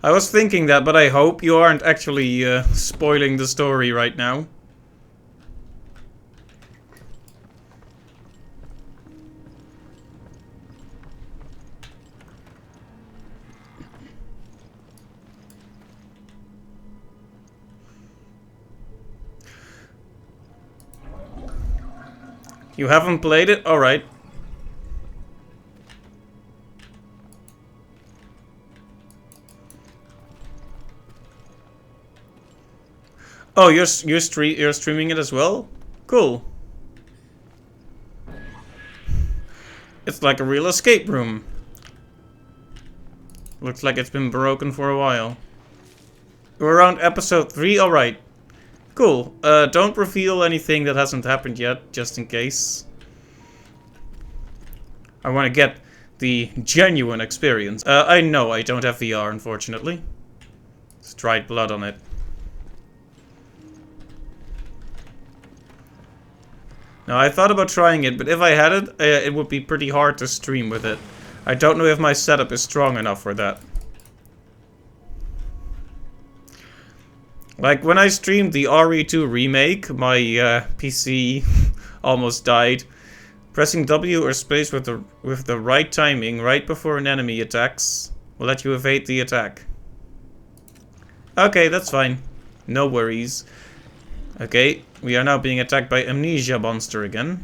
I was thinking that, but I hope you aren't actually spoiling the story right now. You haven't played it? Alright. Oh, you're streaming it as well? Cool. It's like a real escape room. Looks like it's been broken for a while. We're around episode 3? Alright. Cool. Don't reveal anything that hasn't happened yet, just in case. I want to get the genuine experience. I know I don't have VR, unfortunately. It's dried blood on it. Now, I thought about trying it, but if I had it, it would be pretty hard to stream with it. I don't know if my setup is strong enough for that. Like, when I streamed the RE2 remake, my PC almost died. Pressing W or space with the right timing right before an enemy attacks will let you evade the attack. Okay, that's fine. No worries. Okay, we are now being attacked by Amnesia Monster again.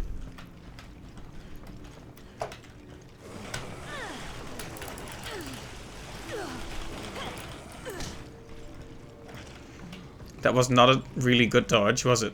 That was not a really good dodge, was it?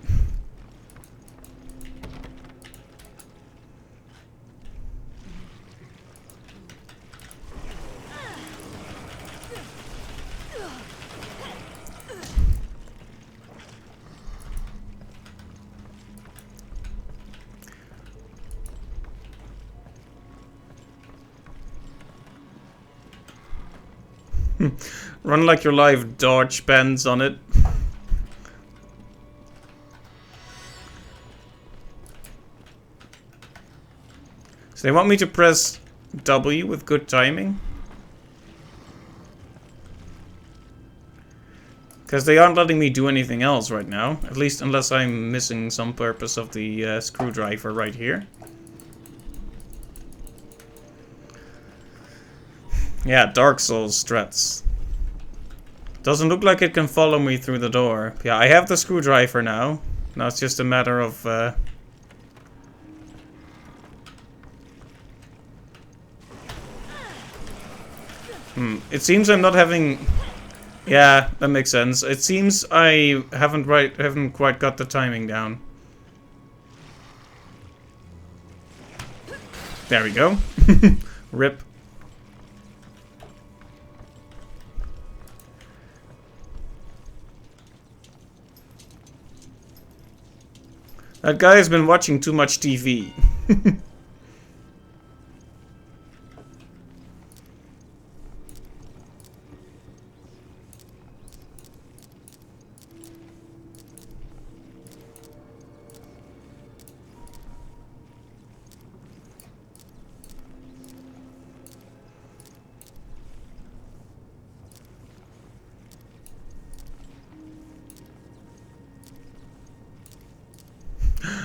Run like your life dodge depends on it. So they want me to press W with good timing? Because they aren't letting me do anything else right now. At least unless I'm missing some purpose of the screwdriver right here. Yeah, Dark Souls strats. Doesn't look like it can follow me through the door. Yeah, I have the screwdriver now. Now it's just a matter of... It seems I'm not having... Yeah, that makes sense. It seems I haven't quite got the timing down. There we go. Rip. That guy has been watching too much TV.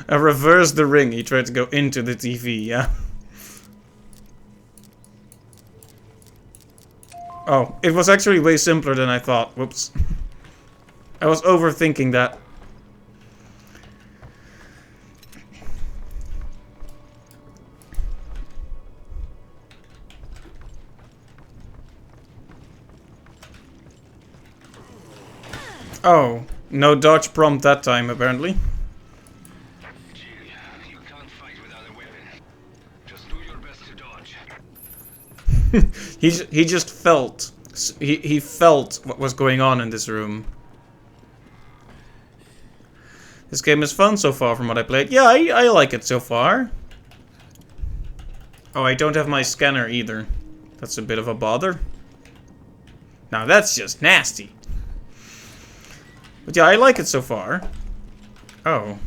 reverse the ring. He tried to go into the TV, yeah. Oh, it was actually way simpler than I thought. Whoops. I was overthinking that. Oh, no dodge prompt that time, apparently. Jill, you can't fight without a weapon. Just do your best to dodge. He just felt. He felt what was going on in this room. This game is fun so far from what I played. Yeah, I like it so far. Oh, I don't have my scanner either. That's a bit of a bother. Now that's just nasty. But yeah, I like it so far. Oh.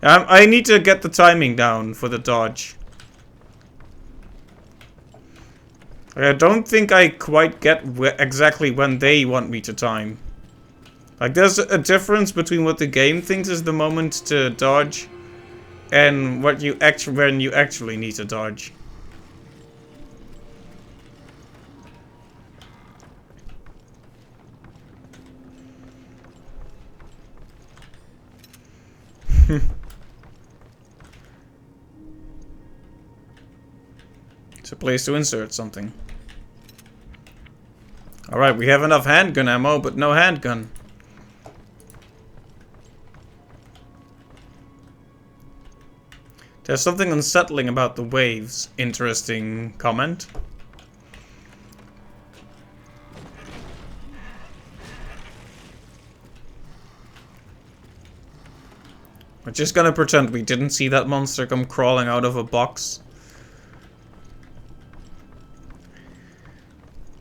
I need to get the timing down for the dodge. I don't think I quite get exactly when they want me to time. Like, there's a difference between what the game thinks is the moment to dodge and what you when you actually need to dodge. It's a place to insert something. Alright, we have enough handgun ammo, but no handgun. There's something unsettling about the waves. Interesting comment. We're just gonna pretend we didn't see that monster come crawling out of a box.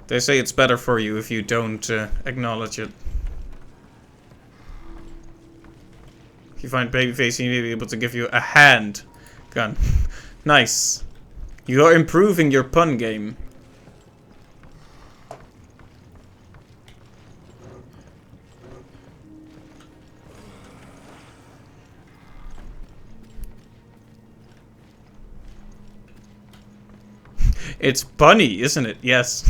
They say it's better for you if you don't acknowledge it. If you find Babyface, he may be able to give you a hand gun. Nice. You are improving your pun game. It's punny, isn't it? Yes.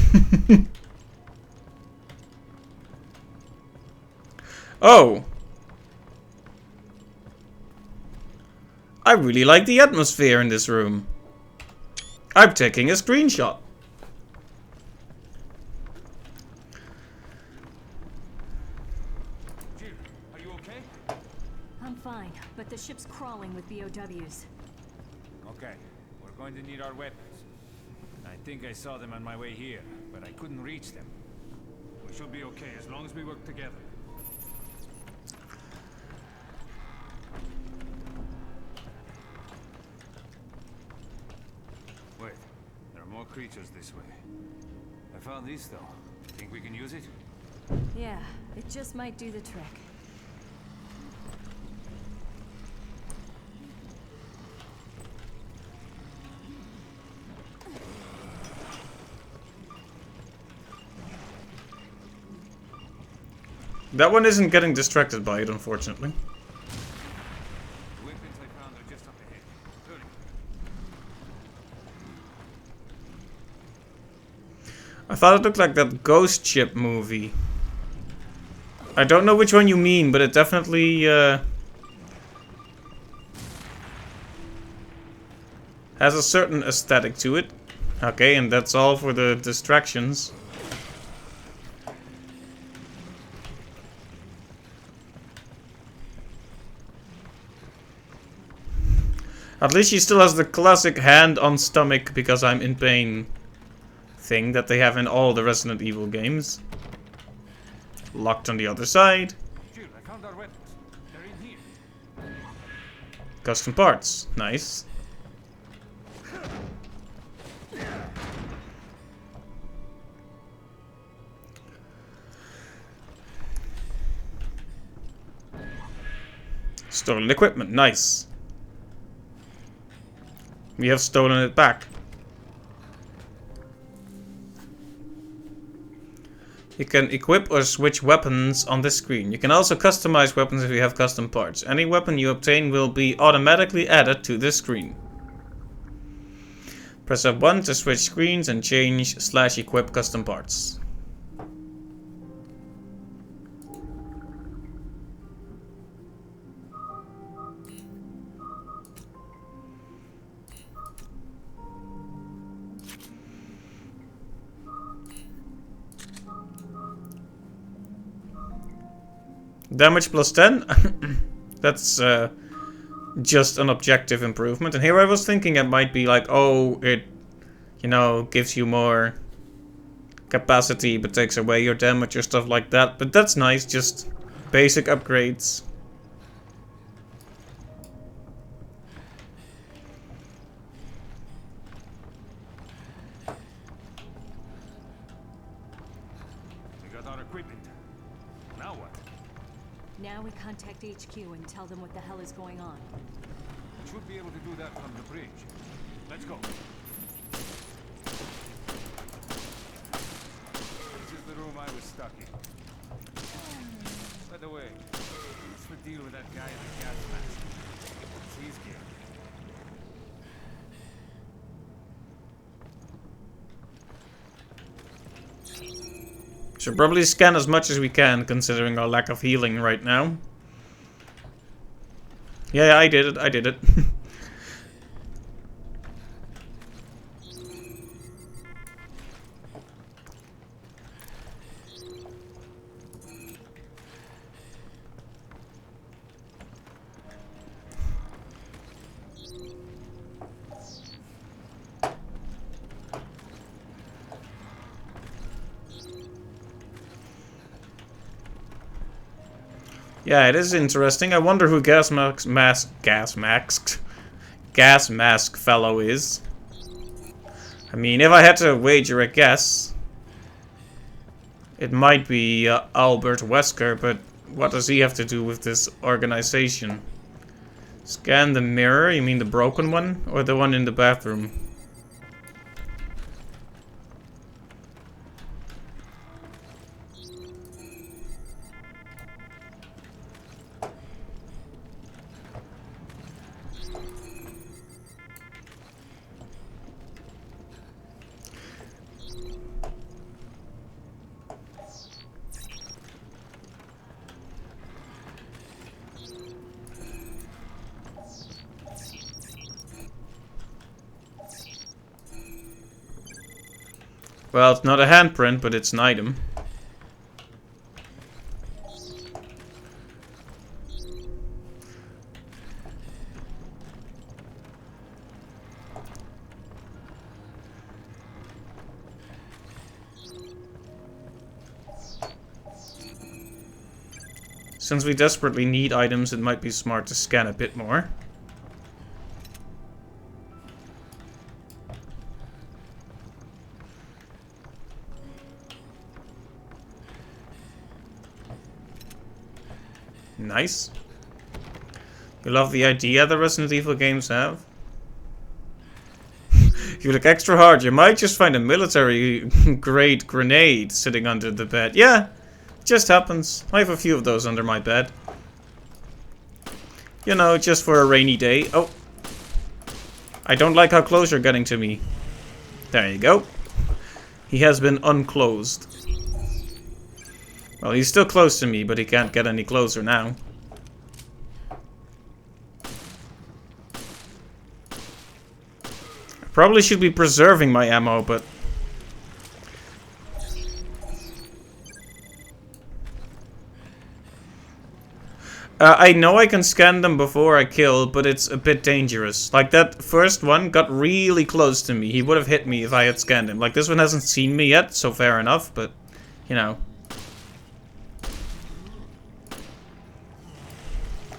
Oh. I really like the atmosphere in this room. I'm taking a screenshot. Jill, are you okay? I'm fine, but the ship's crawling with BOWs. Okay, we're going to need our weapons. I think I saw them on my way here, but I couldn't reach them. We should be okay as long as we work together. Wait, there are more creatures this way. I found this though. Think we can use it? Yeah, it just might do the trick. That one isn't getting distracted by it, unfortunately. The weapons I found are just up ahead. Hurry. I thought it looked like that Ghost Ship movie. I don't know which one you mean, but it definitely has a certain aesthetic to it. Okay, and that's all for the distractions. At least she still has the classic hand on stomach because I'm in pain thing that they have in all the Resident Evil games. Locked on the other side. Jill, I found our weapons. They're in here. Custom parts. Nice. Stolen equipment. Nice. We have stolen it back. You can equip or switch weapons on this screen. You can also customize weapons if you have custom parts. Any weapon you obtain will be automatically added to this screen. Press F1 to switch screens and change/equip custom parts. Damage plus 10? That's just an objective improvement. And here I was thinking it might be like, oh, it, you know, gives you more capacity but takes away your damage or stuff like that. But that's nice, just basic upgrades. We got our equipment. Now what? Now we contact HQ and tell them what the hell is going on. We should be able to do that from the bridge. Let's go. This is the room I was stuck in. By the way, what's the deal with that guy in the gas mask? What's his game? Should probably scan as much as we can, considering our lack of healing right now. Yeah, I did it. I did it. Yeah, it is interesting. I wonder who gas mask fellow is. I mean, if I had to wager a guess, it might be Albert Wesker, but what does he have to do with this organization? Scan the mirror, you mean the broken one? Or the one in the bathroom? Well, it's not a handprint, but it's an item. Since we desperately need items, it might be smart to scan a bit more. Nice. You love the idea the Resident Evil games have? If you look extra hard, you might just find a military-grade grenade sitting under the bed. Yeah, just happens. I have a few of those under my bed. You know, just for a rainy day. Oh. I don't like how close you're getting to me. There you go. He has been unclosed. Well, he's still close to me, but he can't get any closer now. I probably should be preserving my ammo, but... I know I can scan them before I kill, but it's a bit dangerous. Like, that first one got really close to me. He would have hit me if I had scanned him. Like, this one hasn't seen me yet, so fair enough, but, you know.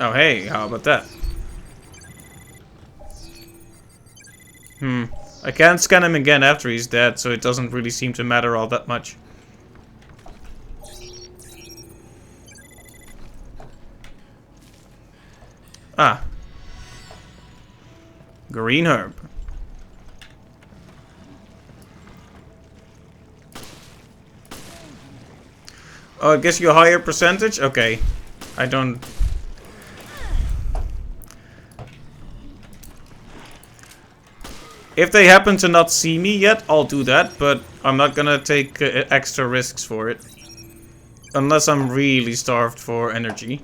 Oh, hey, how about that? I can't scan him again after he's dead, so it doesn't really seem to matter all that much. Ah. Green herb. Oh, it gives you a higher percentage? Okay. I don't... If they happen to not see me yet, I'll do that, but I'm not gonna take extra risks for it. Unless I'm really starved for energy.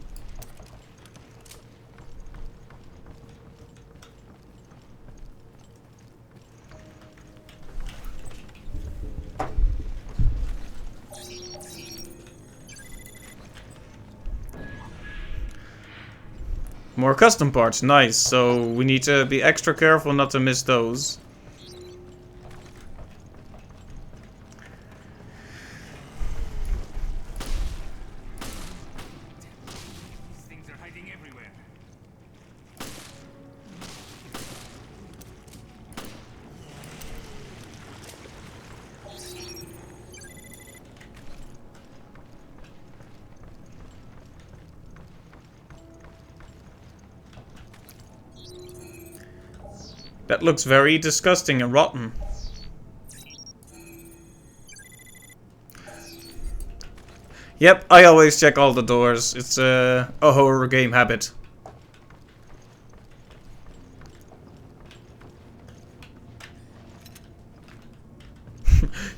More custom parts, nice. So we need to be extra careful not to miss those. These things are hiding everywhere. That looks very disgusting and rotten. Yep, I always check all the doors. It's a horror game habit.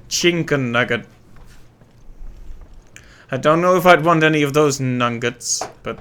Chicken nugget. I don't know if I'd want any of those nuggets, but...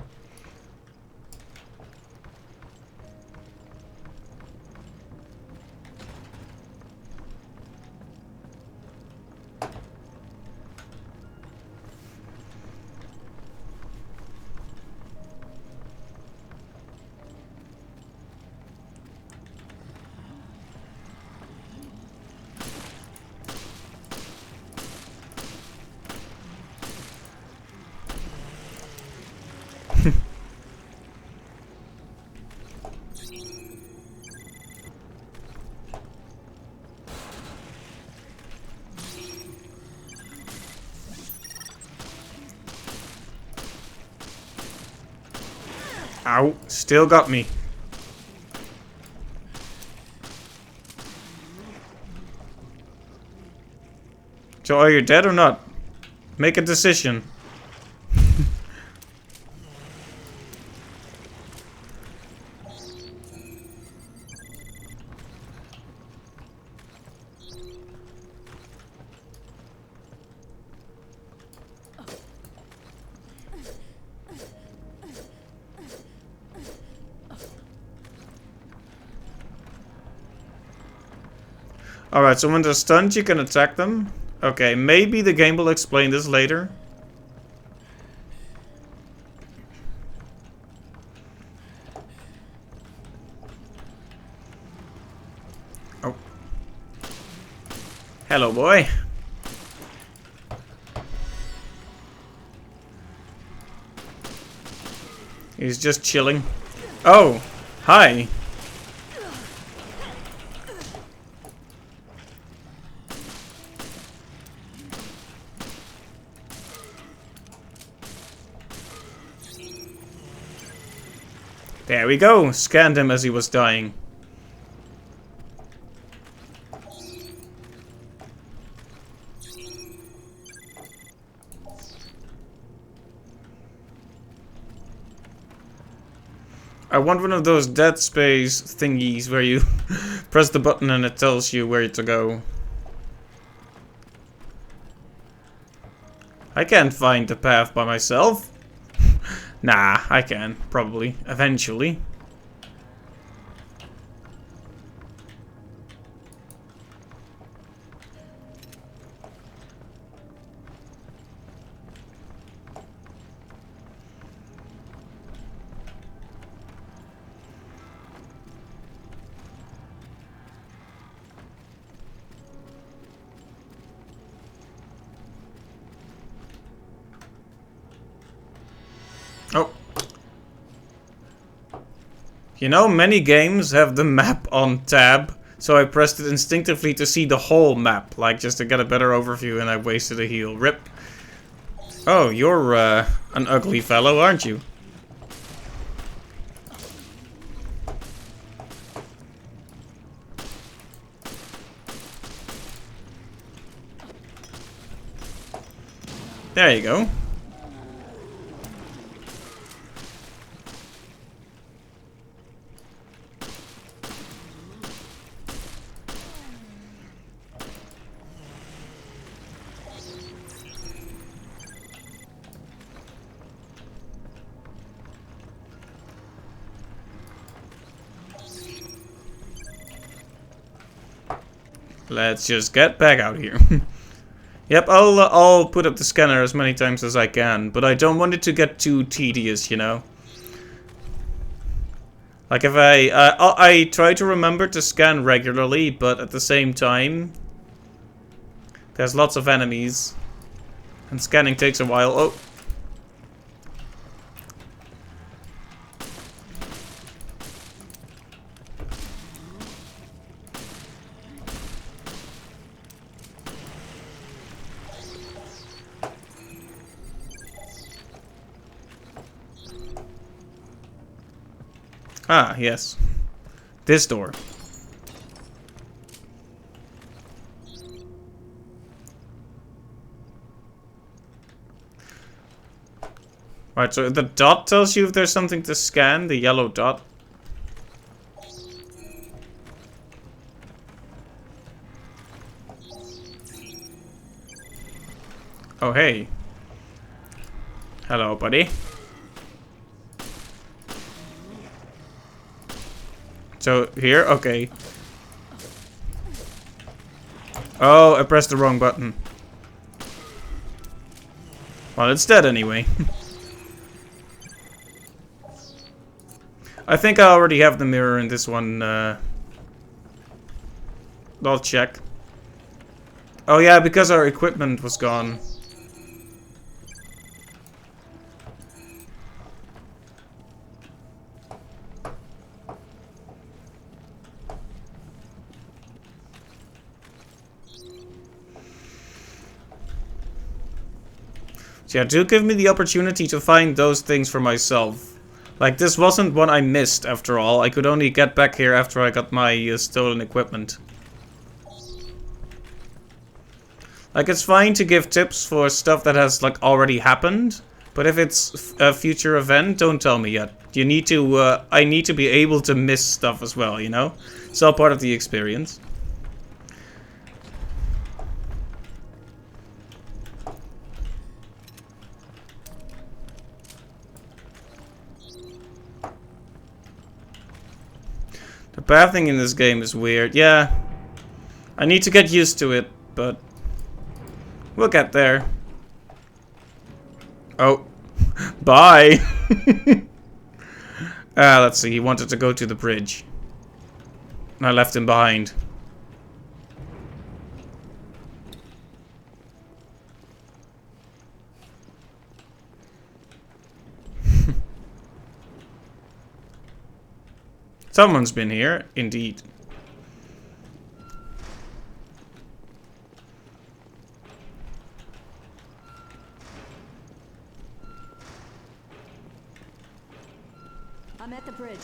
Ow, still got me. So are you dead or not? Make a decision. Alright, so when they're stunned, you can attack them. Okay, maybe the game will explain this later. Oh. Hello, boy. He's just chilling. Oh, hi. There we go. Scanned him as he was dying. I want one of those Dead Space thingies where you press the button and it tells you where to go. I can't find the path by myself. Nah, I can, probably, eventually. Oh. You know, many games have the map on tab, so I pressed it instinctively to see the whole map, like just to get a better overview, and I wasted a heal. Rip. Oh, you're an ugly fellow, aren't you? There you go. Let's just get back out here. Yep, I'll put up the scanner as many times as I can, but I don't want it to get too tedious, you know. Like if I try to remember to scan regularly, but at the same time, there's lots of enemies, and scanning takes a while. Oh. Ah, yes. This door. Right, so the dot tells you if there's something to scan, the yellow dot. Oh, hey. Hello, buddy. So, here? Okay. Oh, I pressed the wrong button. Well, it's dead anyway. I think I already have the mirror in this one. I'll check. Oh yeah, because our equipment was gone. So yeah, do give me the opportunity to find those things for myself. Like, this wasn't one I missed, after all. I could only get back here after I got my stolen equipment. Like, it's fine to give tips for stuff that has, like, already happened. But if it's a future event, don't tell me yet. You need to, I need to be able to miss stuff as well, you know? It's all part of the experience. The pathing in this game is weird. Yeah, I need to get used to it, but we'll get there. Oh, bye. Let's see. He wanted to go to the bridge. And I left him behind. Someone's been here, indeed. I'm at the bridge.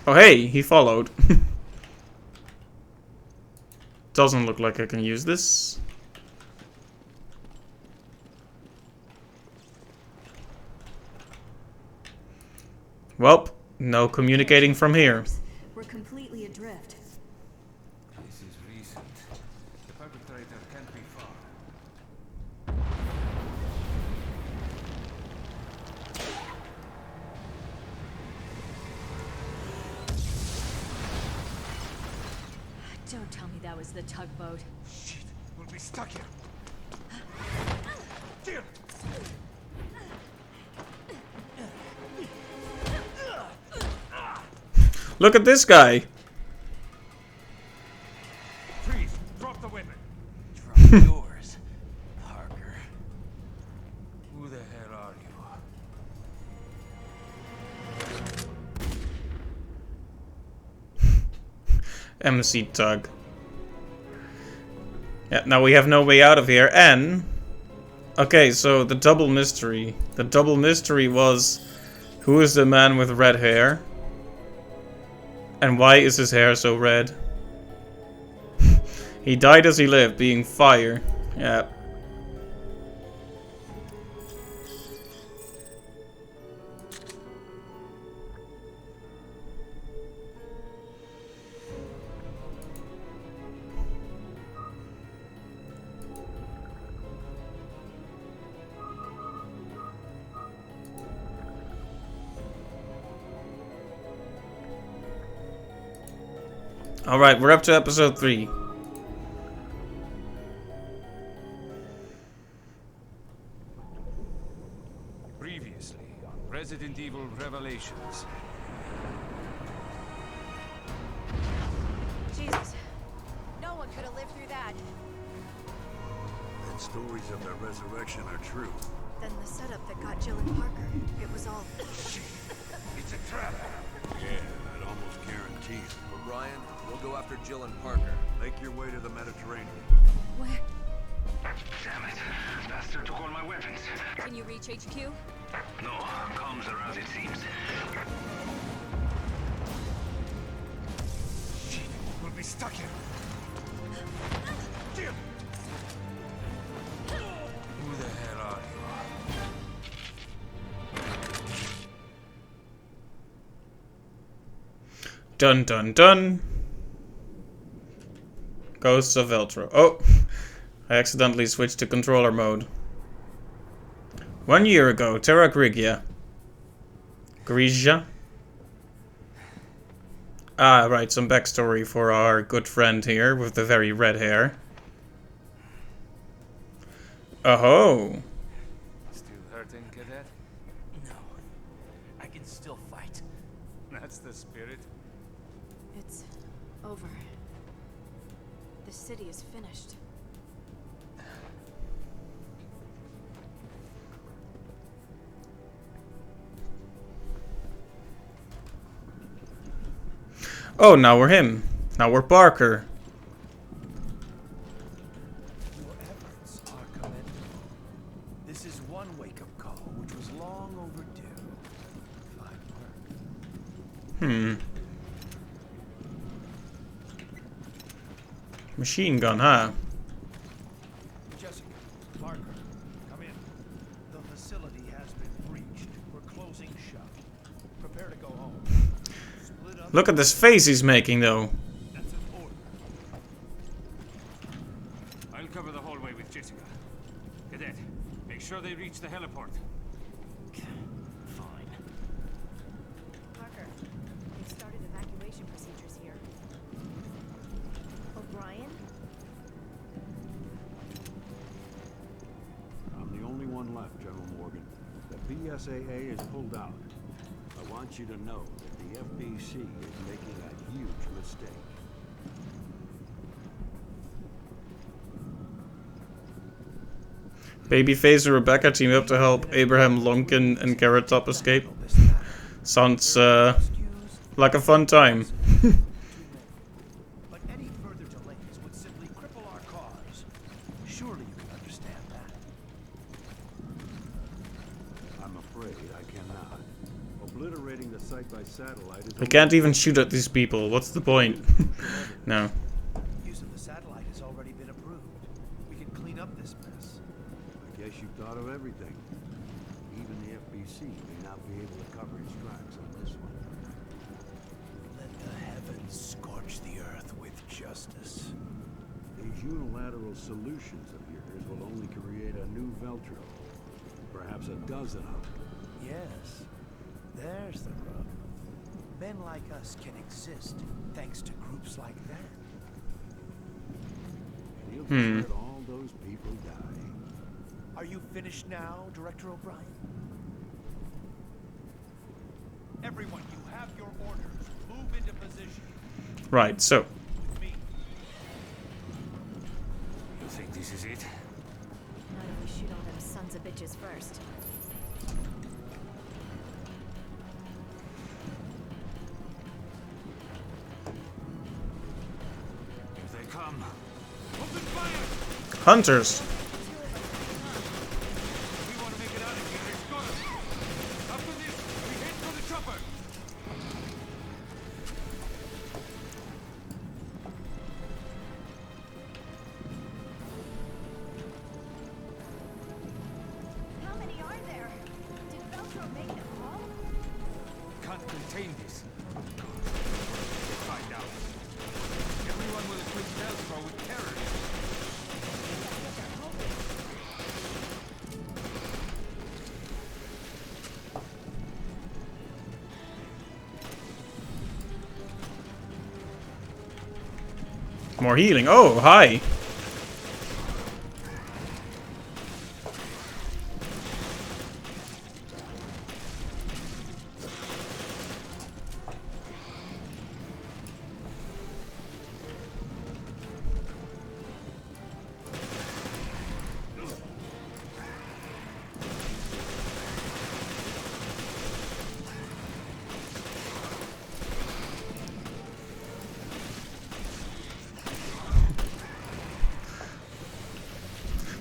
Oh hey, he followed. Doesn't look like I can use this. Well, no communicating from here. We're completely adrift. This is recent. The perpetrator can't be far. Don't tell me that was the tugboat. Shit, we'll be stuck here. Here. Look at this guy. Freeze! Drop the weapon. Drop yours, Parker. Who the hell are you? MC Tug. Yeah, now we have no way out of here, and... Okay, so the double mystery. The double mystery was... Who is the man with red hair? And why is his hair so red? He died as he lived, being fire. Yeah. Alright, we're up to episode 3. Previously on Resident Evil Revelations. Jesus. No one could have lived through that. And stories of their resurrection are true. Then the setup that got Jill and Parker. It was all... It's a trap. Yeah, I'd almost guarantee it. O'Brien, we'll go after Jill and Parker. Make your way to the Mediterranean. Where? Damn it. Bastard took all my weapons. Can you reach HQ? No, comms are out, it seems. Shit, we'll be stuck here. Jim! Who the hell are you? Dun dun dun. Ghosts of Veltro. Oh, I accidentally switched to controller mode. 1 year ago, Terra Grigia. Ah, right, some backstory for our good friend here with the very red hair. Oh. Still hurting, Cadet? No. I can still fight. That's the spirit. It's over. The city is finished. Oh, now we're him. Now we're Parker. Your efforts are commendable. This is one wake-up call, which was long overdue. Fine work. Machine gun, huh? Jessica, Parker, come in. The facility has been breached. We're closing shop. Prepare to go home. Split up. Look at this face he's making, though. That's an order. I'll cover the hallway with Jessica. Cadet, make sure they reach the heliport. Fine. Parker, they've started evacuation procedures here. O'Brien? I'm the only one left, General Morgan. The BSAA is pulled out. I want you to know that the FBC is making a huge mistake. Babyface and Rebecca team up to help Abraham Lincoln and Carrot Top escape. Sounds like a fun time. But any further delays would simply cripple our cause. Surely you can understand that. I'm afraid I cannot. Obliterating the site by satellite is... I can't even shoot at these people. What's the point? No. Use of the satellite has already been approved. We can clean up this mess. I guess you've thought of everything. Even the FBC may not be able to cover its tracks on this one. Let the heavens scorch the earth with justice. These unilateral solutions of yours will only create a new Veltro. Perhaps a dozen of them. Yes, there's the rub. Men like us can exist thanks to groups like that. And you'll just let all those people die. Are you finished now, Director O'Brien? Everyone, you have your orders. Move into position. Right, so. With me. You think this is it? Not if we shoot all them sons of bitches first. If they come, open fire! Hunters. We want to make it out of here. It's got us. After this, we head for the chopper. How many are there? Did Veltro make them all? Can't contain this. We'll find out. Everyone will equip Velcro with terrorists. More healing. Oh, hi.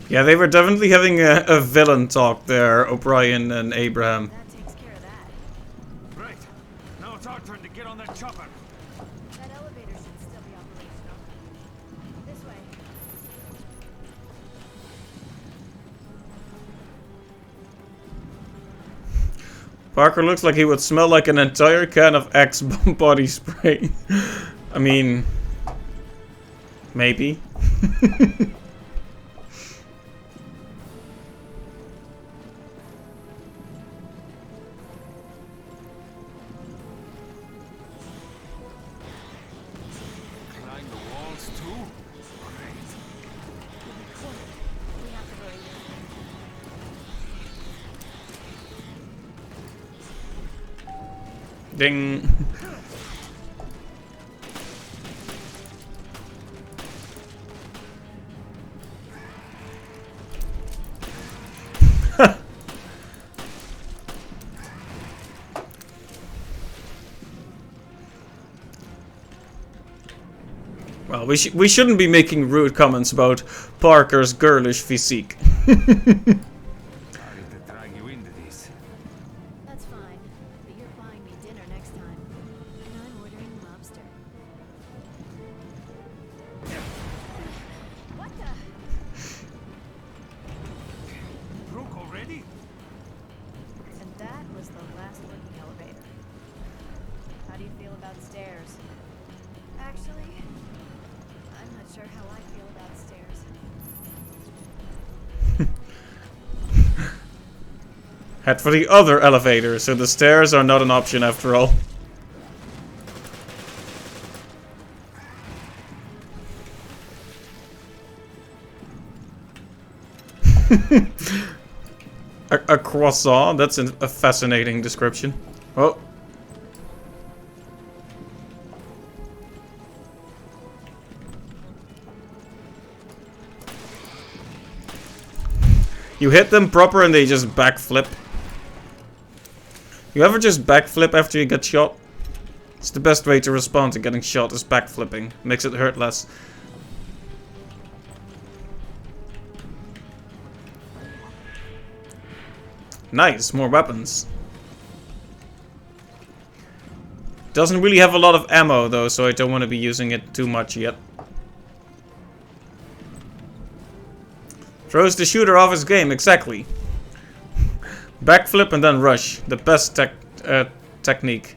Yeah, they were definitely having a villain talk there, O'Brien and Abraham. That takes care of that. Right. Now it's our turn to get on that chopper. That elevator should still be operational. This way. Parker looks like he would smell like an entire can of Axe body spray. I mean, maybe. Climb the walls too? Great. We have to hurry. Ding. Well, we shouldn't be making rude comments about Parker's girlish physique. Sorry to drag you into this. That's fine. But you're buying me dinner next time. And I'm ordering lobster. What the? Broke already? And that was the last working elevator. How do you feel about stairs? Actually, I'm not sure how I feel about stairs. Head for the other elevator, so the stairs are not an option after all. A croissant? That's a fascinating description. Oh. You hit them proper and they just backflip. You ever just backflip after you get shot? It's the best way to respond to getting shot is backflipping. Makes it hurt less. Nice, more weapons. Doesn't really have a lot of ammo though, so I don't want to be using it too much yet. Throws the shooter off his game, exactly. Backflip and then rush. The best technique.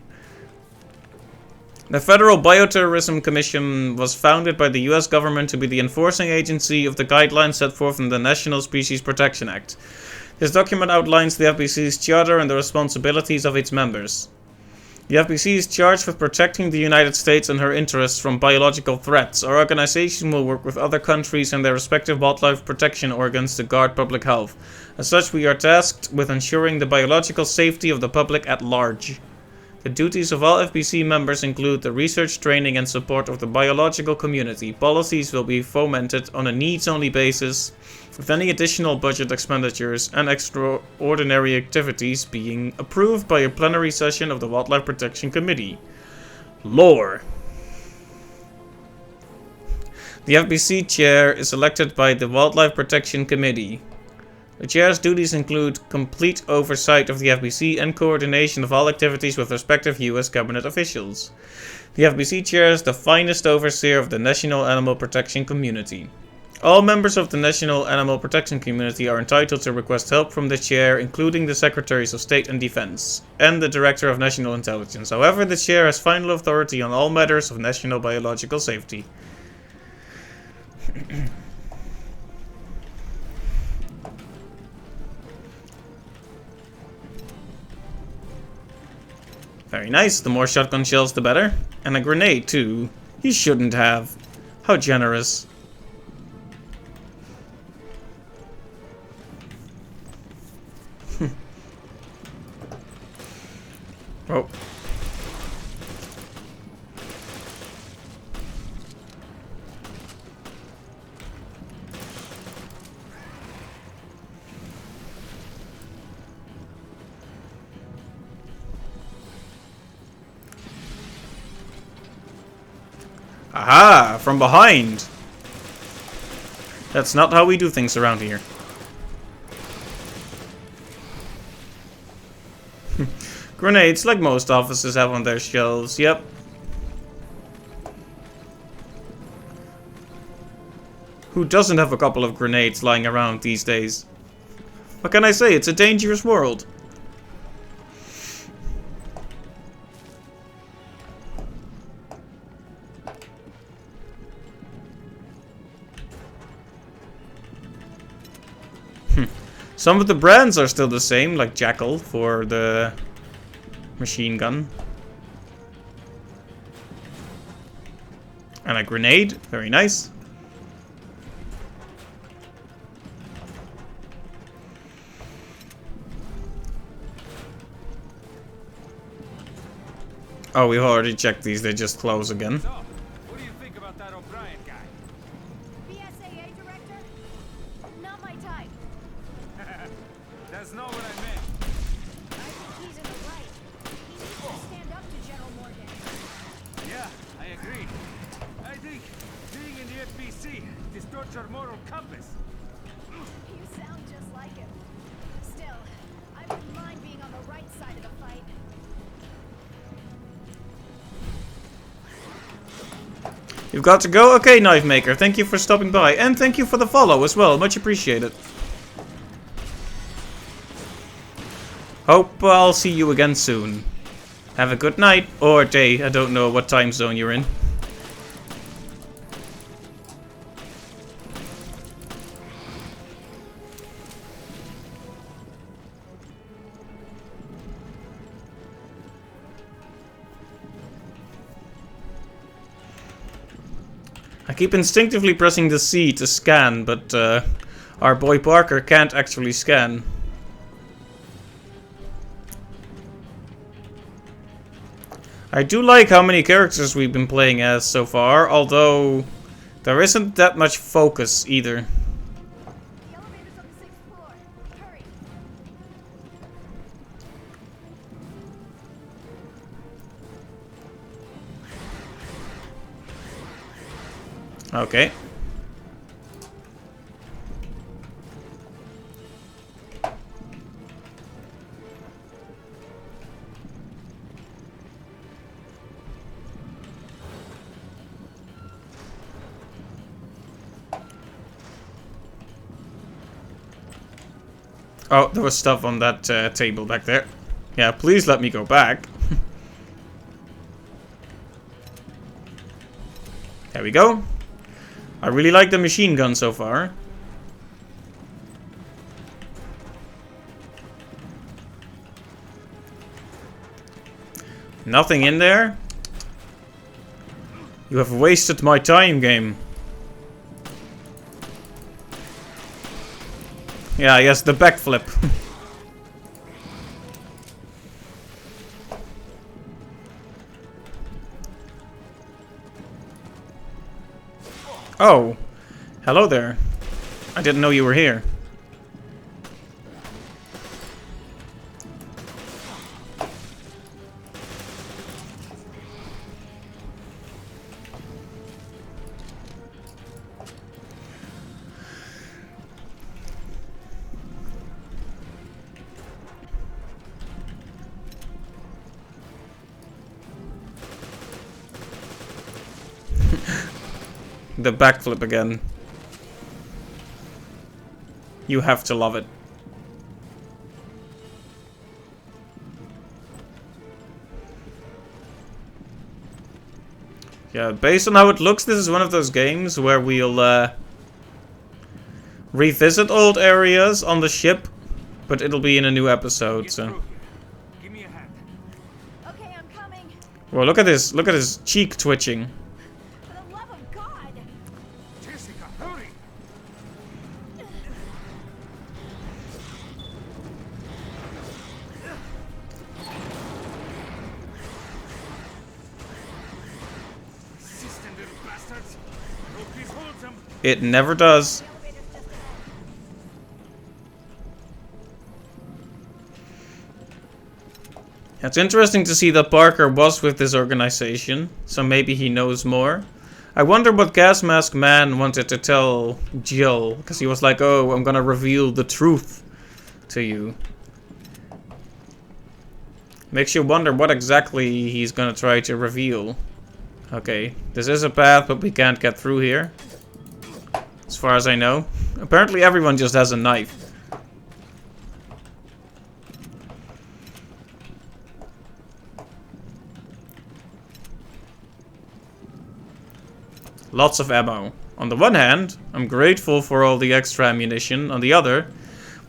The Federal Bioterrorism Commission was founded by the US government to be the enforcing agency of the guidelines set forth in the National Species Protection Act. This document outlines the FBC's charter and the responsibilities of its members. The FBC is charged with protecting the United States and her interests from biological threats. Our organization will work with other countries and their respective wildlife protection organs to guard public health. As such, we are tasked with ensuring the biological safety of the public at large. The duties of all FBC members include the research, training, and support of the biological community. Policies will be fomented on a needs-only basis, with any additional budget expenditures and extraordinary activities being approved by a plenary session of the Wildlife Protection Committee. Lore. The FBC chair is elected by the Wildlife Protection Committee. The chair's duties include complete oversight of the FBC and coordination of all activities with respective US cabinet officials. The FBC chair is the finest overseer of the National Animal Protection Community. All members of the National Animal Protection Community are entitled to request help from the chair, including the Secretaries of State and Defense, and the Director of National Intelligence. However, the chair has final authority on all matters of national biological safety. Very nice, the more shotgun shells the better. And a grenade too. He shouldn't have. How generous. Oh. Aha! From behind! That's not how we do things around here. Grenades, like most offices have on their shelves, yep. Who doesn't have a couple of grenades lying around these days? What can I say? It's a dangerous world. Some of the brands are still the same, like Jackal for the machine gun. And a grenade, very nice. Oh, we've already checked these, they just close again. So, what do you think about that O'Brien guy? BSAA director? Not my type. That's not what I meant. I think he's in the right. He needs to stand up to General Morgan. Yeah, I agree. I think being in the FBC distorts your moral compass. You sound just like him. Still, I wouldn't mind being on the right side of the fight. You've got to go? Okay, Knife Maker, thank you for stopping by. And thank you for the follow as well, much appreciated. Hope I'll see you again soon. Have a good night, or day, I don't know what time zone you're in. I keep instinctively pressing the C to scan, but our boy Parker can't actually scan. I do like how many characters we've been playing as so far, although there isn't that much focus either. The elevator's on the 6th floor. Hurry. Okay. Oh, there was stuff on that table back there. Yeah, please let me go back. There we go. I really like the machine gun so far. Nothing in there? You have wasted my time, game. Yeah, yes, the backflip. Oh, hello there. I didn't know you were here. The backflip again. You have to love it. Yeah, based on how it looks, this is one of those games where we'll revisit old areas on the ship, but it'll be in a new episode, so. Give me a hand. Okay, I'm coming. Well, look at this. Look at his cheek twitching. For the love of God. It never does. It's interesting to see that Parker was with this organization, so maybe he knows more. I wonder what Gas Mask Man wanted to tell Jill, because he was like, oh, I'm gonna reveal the truth to you. Makes you wonder what exactly he's gonna try to reveal. Okay, this is a path, but we can't get through here. As far as I know. Apparently everyone just has a knife. Lots of ammo. On the one hand, I'm grateful for all the extra ammunition. On the other,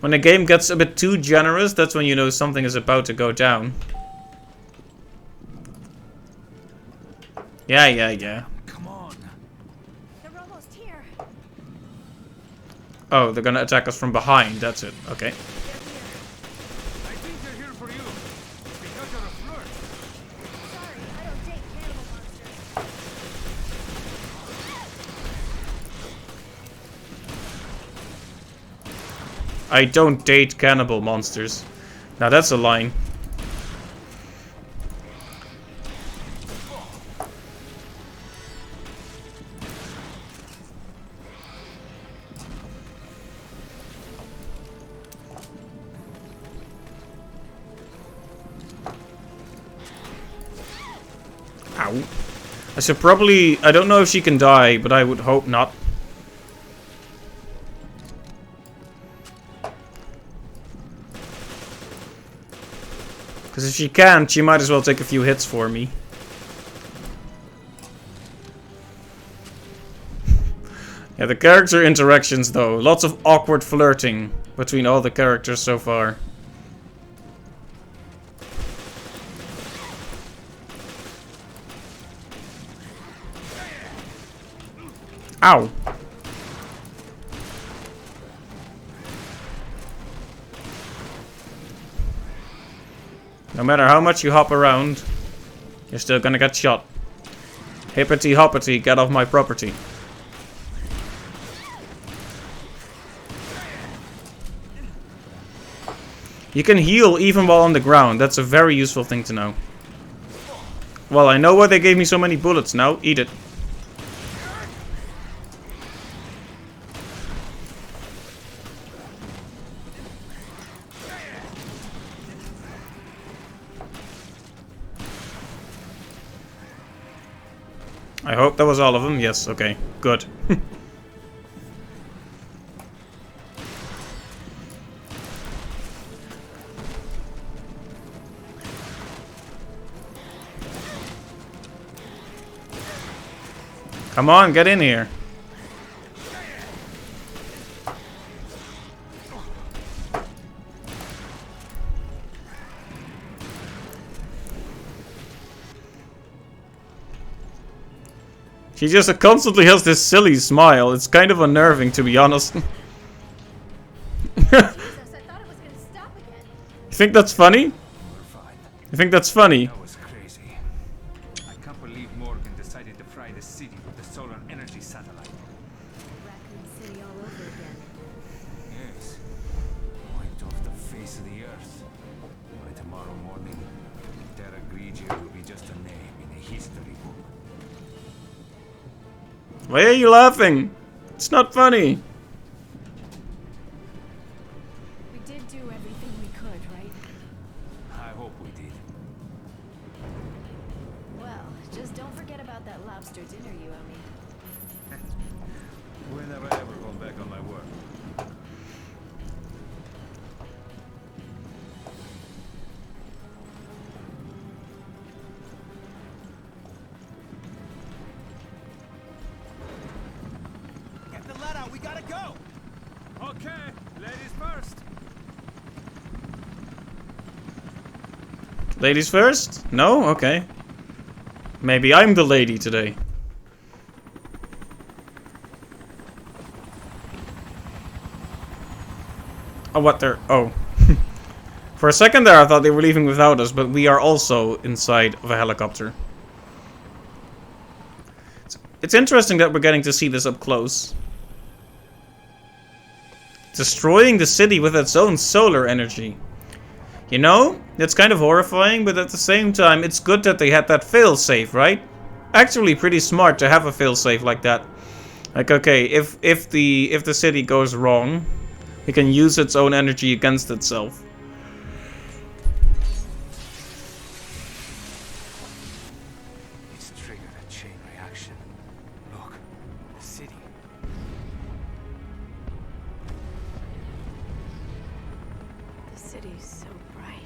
when the game gets a bit too generous, that's when you know something is about to go down. Yeah. Come on. They're almost here. Oh, they're gonna attack us from behind. That's it. Okay. I think they're here for you. Because you're a flirt. Sorry, I don't date cannibal monsters. I don't date cannibal monsters. Now that's a line. Ow. I should probably... I don't know if she can die, but I would hope not. Because if she can't, she might as well take a few hits for me. Yeah, the character interactions though. Lots of awkward flirting between all the characters so far. Ow. No matter how much you hop around, you're still gonna get shot. Hippity hoppity, get off my property. You can heal even while on the ground. That's a very useful thing to know. Well, I know why they gave me so many bullets now. Eat it. I hope that was all of them. Yes, okay. Good. Come on, get in here. She just constantly has this silly smile. It's kind of unnerving, to be honest. Jesus, I thought it was gonna stop again. You think that's funny? We're fine. You think that's funny? That was crazy. I can't believe Morgan decided to fry the city with the solar energy satellite. Raccoon City all over again. Yes. Wiped off the face of the earth. By tomorrow morning, Terra Grigia will be just a name in a history book. Why are you laughing? It's not funny. We did do everything we could, right? I hope we did. Well, just don't forget about that lobster dinner you owe me. When have I ever gone back on my word? Get the lead out, we gotta go! Okay, ladies first. Ladies first? No? Okay. Maybe I'm the lady today. Oh, what they're... Oh. For a second there I thought they were leaving without us, but we are also inside of a helicopter. It's interesting that we're getting to see this up close. destroying the city with its own solar energy. You know, it's kind of horrifying, but at the same time, it's good that they had that failsafe, right? Actually, pretty smart to have a failsafe like that. Like, okay, if the city goes wrong, it can use its own energy against itself. It's triggered a chain reaction. Look, the city. The city's so bright.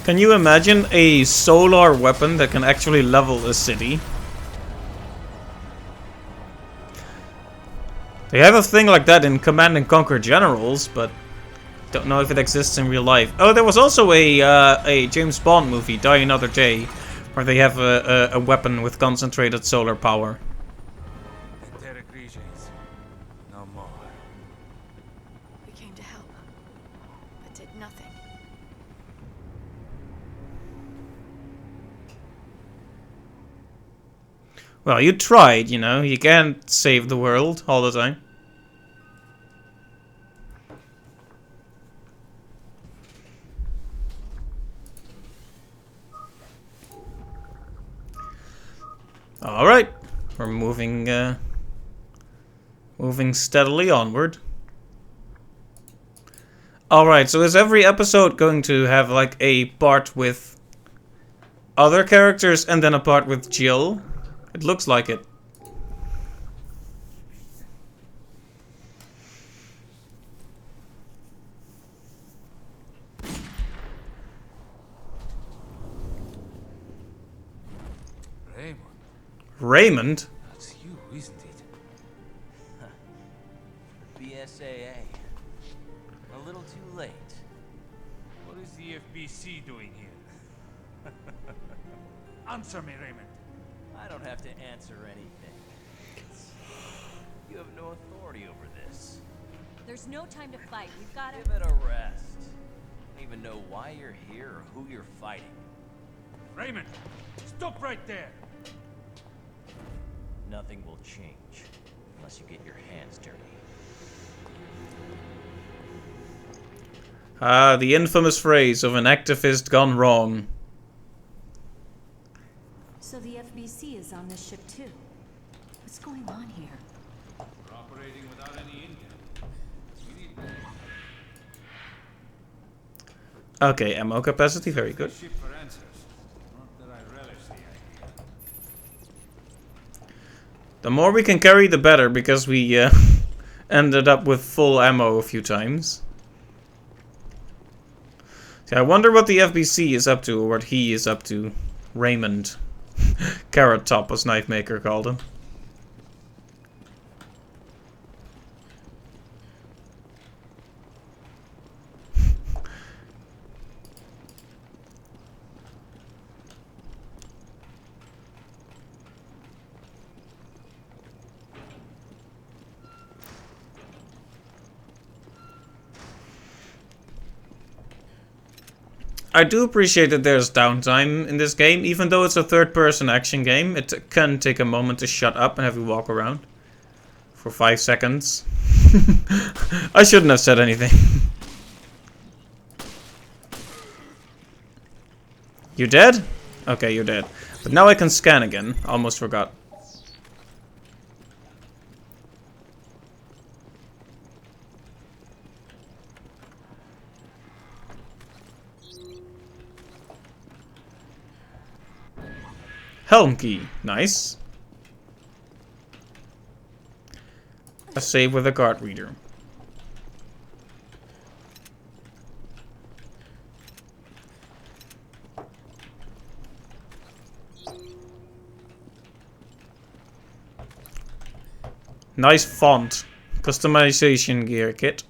Can you imagine a solar weapon that can actually level a city? They have a thing like that in Command and Conquer Generals, but don't know if it exists in real life. Oh, there was also a James Bond movie, Die Another Day, where they have a weapon with concentrated solar power. The Terra Grigians. No more. We came to help, but did nothing. Well, you tried, you know. You can't save the world all the time. All right, we're moving steadily onward. All right, so is every episode going to have like a part with other characters and then a part with Jill? It looks like it. Raymond, Raymond? that's you, isn't it? BSAA. A little too late. What is the FBC doing here? Answer me, Raymond. I don't have to answer anything. You have no authority over this. There's no time to fight. We've got to... Give it a rest. I don't even know why you're here or who you're fighting. Raymond, stop right there. Nothing will change unless you get your hands dirty. Ah, the infamous phrase of an activist gone wrong. So the FBC is on this ship too. What's going on here? We're operating without any intel. We need more. Okay, ammo capacity, very good. Ship for answers. Not that I relish the idea. The more we can carry, the better, because we ended up with full ammo a few times. See, I wonder what the FBC is up to, or what he is up to. Raymond. Carrot Top, as Knife Maker called him. I do appreciate that there's downtime in this game, even though it's a third-person action game. It can take a moment to shut up and have you walk around for 5 seconds. I shouldn't have said anything. You dead? Okay, you're dead. But now I can scan again. Almost forgot. Helm key. Nice. A save with a card reader. Nice font. Customization gear kit.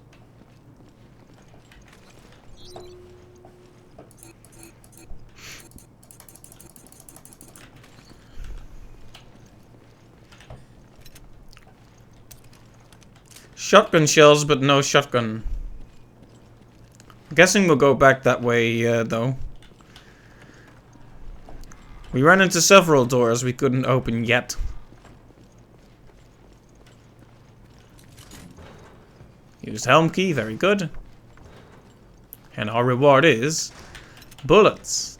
Shotgun shells, but no shotgun. I'm guessing we'll go back that way, though. We ran into several doors we couldn't open yet. Used helm key, very good. And our reward is bullets.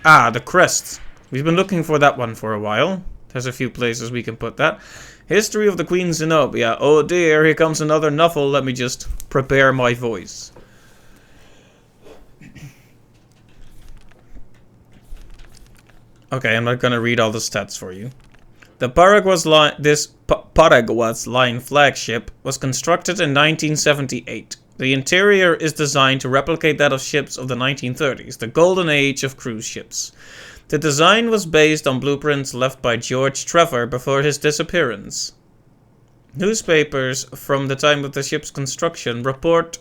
Ah, the crest. We've been looking for that one for a while. There's a few places we can put that. History of the Queen Zenobia. Oh dear, here comes another novel. Let me just prepare my voice. Okay, I'm not gonna read all the stats for you. The Paraguas Line flagship was constructed in 1978. The interior is designed to replicate that of ships of the 1930s, the golden age of cruise ships. The design was based on blueprints left by George Trevor before his disappearance. Newspapers from the time of the ship's construction report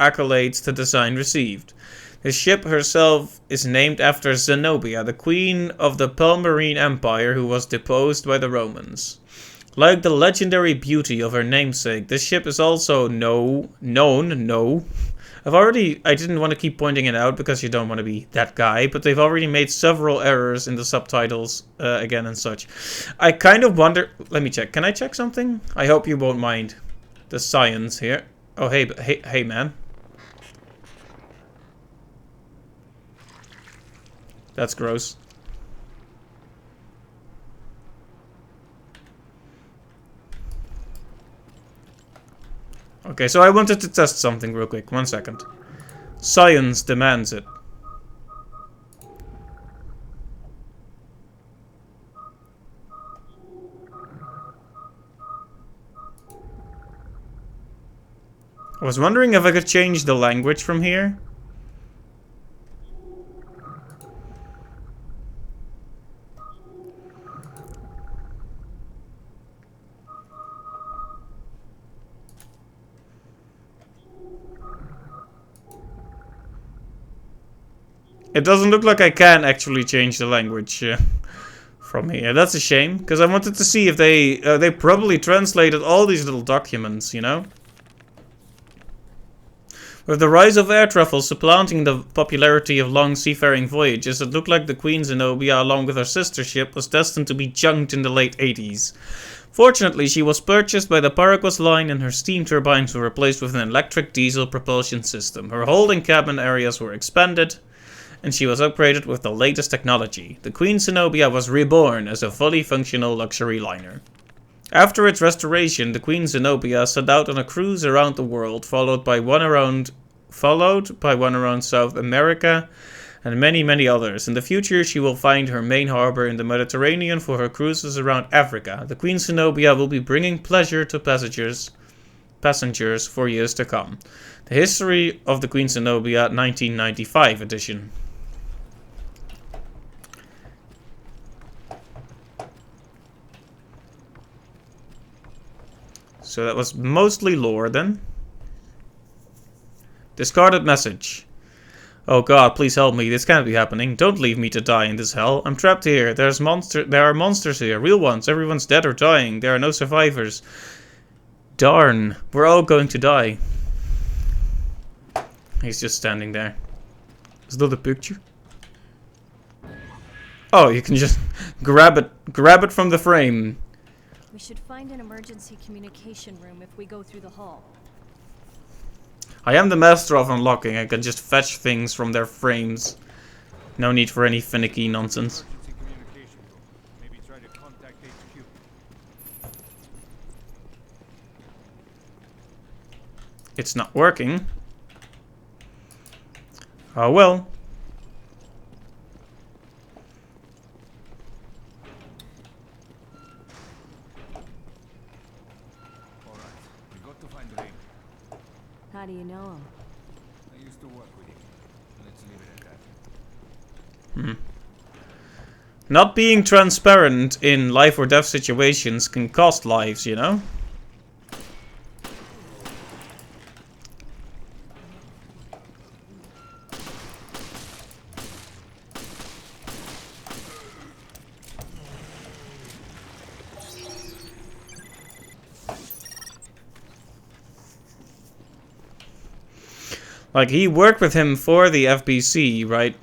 accolades the design received. The ship herself is named after Zenobia, the queen of the Palmyrene Empire who was deposed by the Romans. Like the legendary beauty of her namesake, this ship is also known. I didn't want to keep pointing it out because you don't want to be that guy, but they've already made several errors in the subtitles again and such. I kind of wonder, let me check. Can I check something? I hope you won't mind the science here. Oh, hey man. That's gross. Okay, so I wanted to test something real quick. 1 second. Science demands it. I was wondering if I could change the language from here. It doesn't look like I can actually change the language from here. That's a shame, because I wanted to see if they probably translated all these little documents, you know? With the rise of air travel supplanting the popularity of long seafaring voyages, it looked like the Queen Zenobia, along with her sister ship, was destined to be junked in the late 80s. Fortunately, she was purchased by the Paraguas Line and her steam turbines were replaced with an electric diesel propulsion system. Her hold and cabin areas were expanded, and she was upgraded with the latest technology. The Queen Zenobia was reborn as a fully functional luxury liner. After its restoration, the Queen Zenobia set out on a cruise around the world, followed by one around South America and many others. In the future, she will find her main harbor in the Mediterranean for her cruises around Africa. The Queen Zenobia will be bringing pleasure to passengers for years to come. The History of the Queen Zenobia 1995 edition. So that was mostly lore then. Discarded message. Oh god, please help me. This can't be happening. Don't leave me to die in this hell. I'm trapped here. There are monsters here. Real ones. Everyone's dead or dying. There are no survivors. Darn. We're all going to die. He's just standing there. Is that a picture? Oh, you can just grab it from the frame. We should find an emergency communication room if we go through the hall. I am the master of unlocking. I can just fetch things from their frames. No need for any finicky nonsense. Maybe try to contact HQ. It's not working. Oh well. How do you know him? I used to work with him. Let's leave it at that. Not being transparent in life or death situations can cost lives, you know? Like, he worked with him for the FBC, right?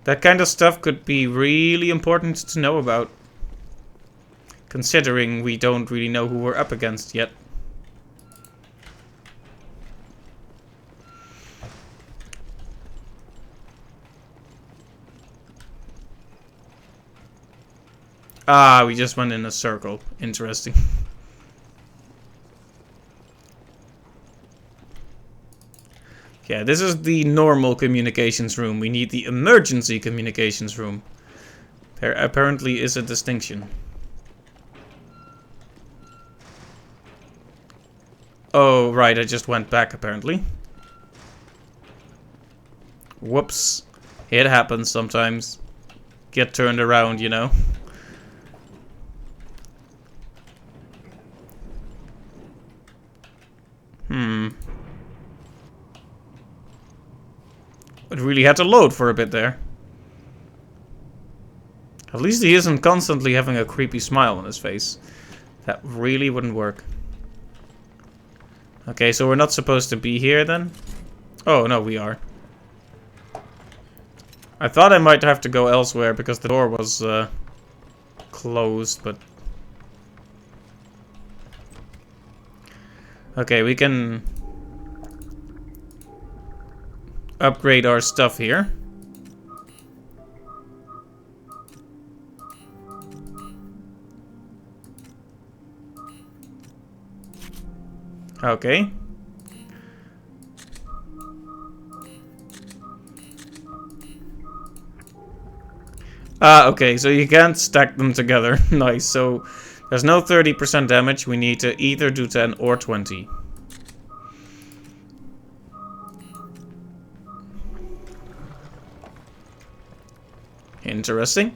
That kind of stuff could be really important to know about. Considering we don't really know who we're up against yet. Ah, we just went in a circle. Interesting. Yeah, this is the normal communications room. We need the emergency communications room. There apparently is a distinction. Oh, right, I just went back apparently. Whoops. It happens sometimes. Get turned around, you know. It really had to load for a bit there. At least he isn't constantly having a creepy smile on his face. That really wouldn't work. Okay, so we're not supposed to be here then? Oh, no, we are. I thought I might have to go elsewhere because the door was closed, but... Okay, we can upgrade our stuff here. Okay. Okay, so you can't stack them together. Nice, so there's no 30% damage. We need to either do 10 or 20. Interesting.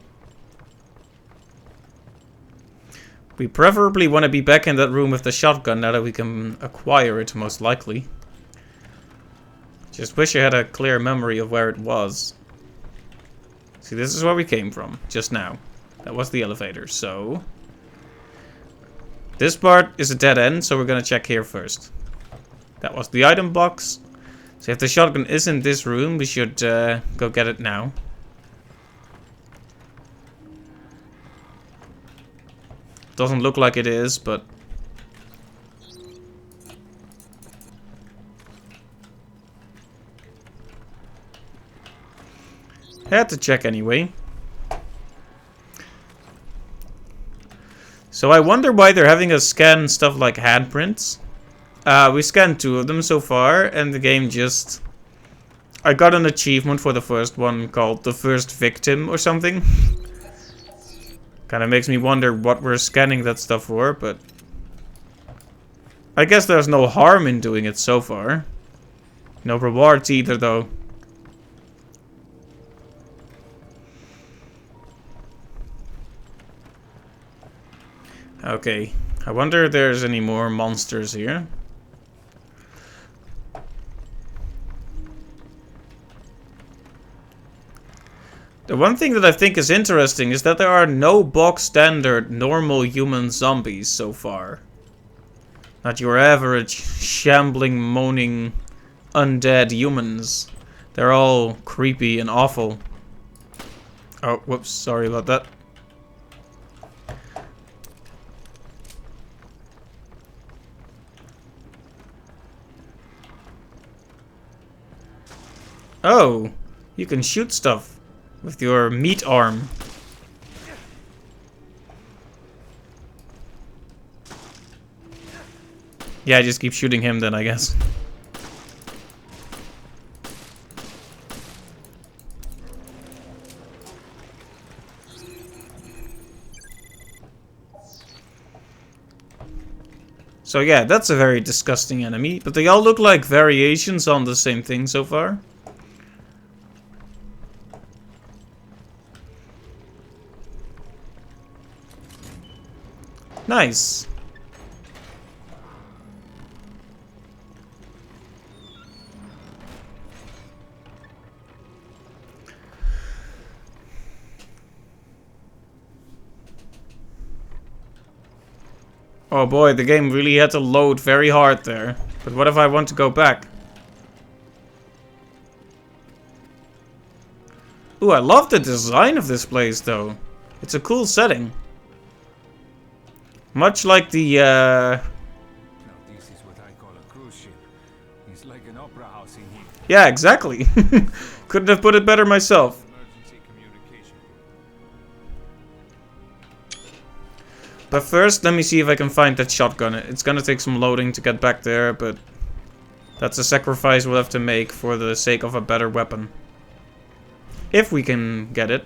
We preferably want to be back in that room with the shotgun now that we can acquire it, most likely. Just wish I had a clear memory of where it was. See, this is where we came from, just now. That was the elevator, so... This part is a dead end, so we're gonna check here first. That was the item box. So if the shotgun is in this room, we should go get it now. Doesn't look like it is, but... Had to check anyway. So I wonder why they're having us scan stuff like handprints. We scanned 2 of them so far, and the game just... I got an achievement for the first one called The First Victim or something. Kinda makes me wonder what we're scanning that stuff for, but... I guess there's no harm in doing it so far. No rewards either, though. Okay, I wonder if there's any more monsters here. The one thing that I think is interesting is that there are no box standard normal human zombies so far. Not your average shambling, moaning, undead humans. They're all creepy and awful. Oh, whoops, sorry about that. Oh, you can shoot stuff with your meat arm. Yeah, just keep shooting him then, I guess. So yeah, that's a very disgusting enemy, but they all look like variations on the same thing so far. Nice. Oh boy, the game really had to load very hard there. But what if I want to go back? Ooh, I love the design of this place, though. It's a cool setting. Much like the, Now this is what I call a cruise ship. It's like an opera house in here. Yeah, exactly. Couldn't have put it better myself. Emergency communication. But first, let me see if I can find that shotgun. It's gonna take some loading to get back there, but that's a sacrifice we'll have to make for the sake of a better weapon. If we can get it.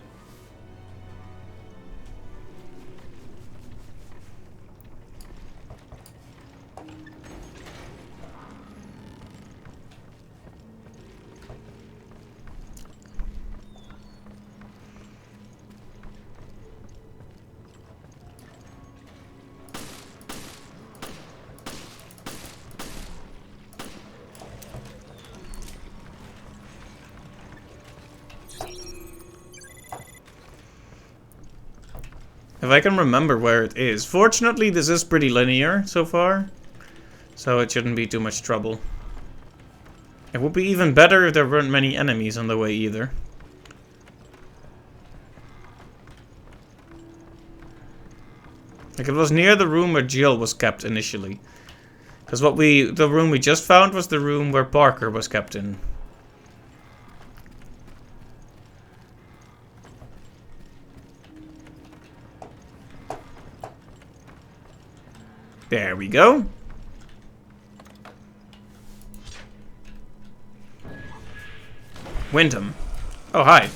If I can remember where it is. Fortunately, this is pretty linear so far, so it shouldn't be too much trouble. It would be even better if there weren't many enemies on the way either. Like, it was near the room where Jill was kept initially. Because the room we just found was the room where Parker was kept in. There we go. Wyndham. Oh, hi.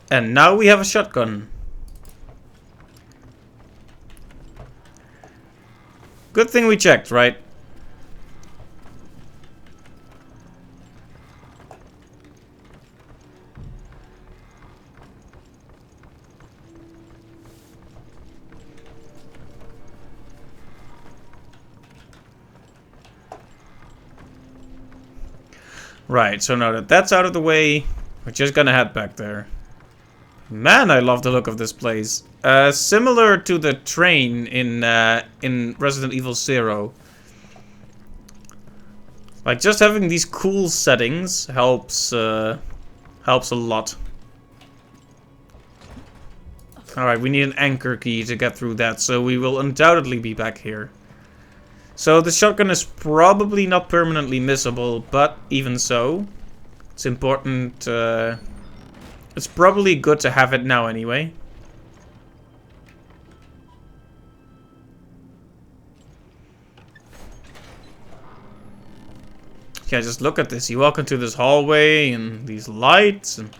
And now we have a shotgun. Good thing we checked, right? Right, so now that that's out of the way, we're just gonna head back there. Man, I love the look of this place. Similar to the train in Resident Evil 0. Like, just having these cool settings helps helps a lot. Alright, we need an anchor key to get through that, so we will undoubtedly be back here. So the shotgun is probably not permanently missable, but even so, it's important. It's probably good to have it now anyway. Yeah, just look at this. You walk into this hallway and these lights and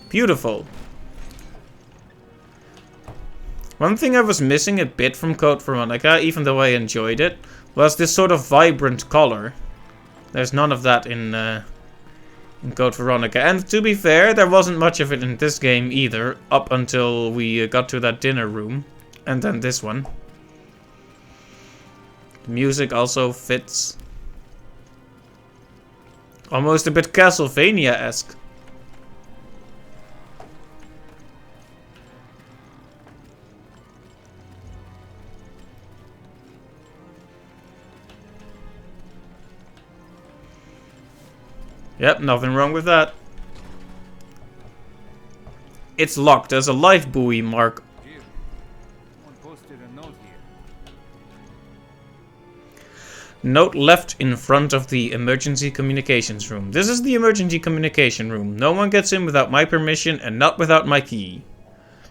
beautiful. One thing I was missing a bit from Code Veronica, even though I enjoyed it, was this sort of vibrant color. There's none of that in Code Veronica. And to be fair, there wasn't much of it in this game either, up until we got to that dinner room. And then this one. The music also fits. Almost a bit Castlevania-esque. Yep, nothing wrong with that. It's locked. There's a life buoy mark. Jill, someone posted a note here. Note left in front of the emergency communications room. This is the emergency communication room. No one gets in without my permission and not without my key.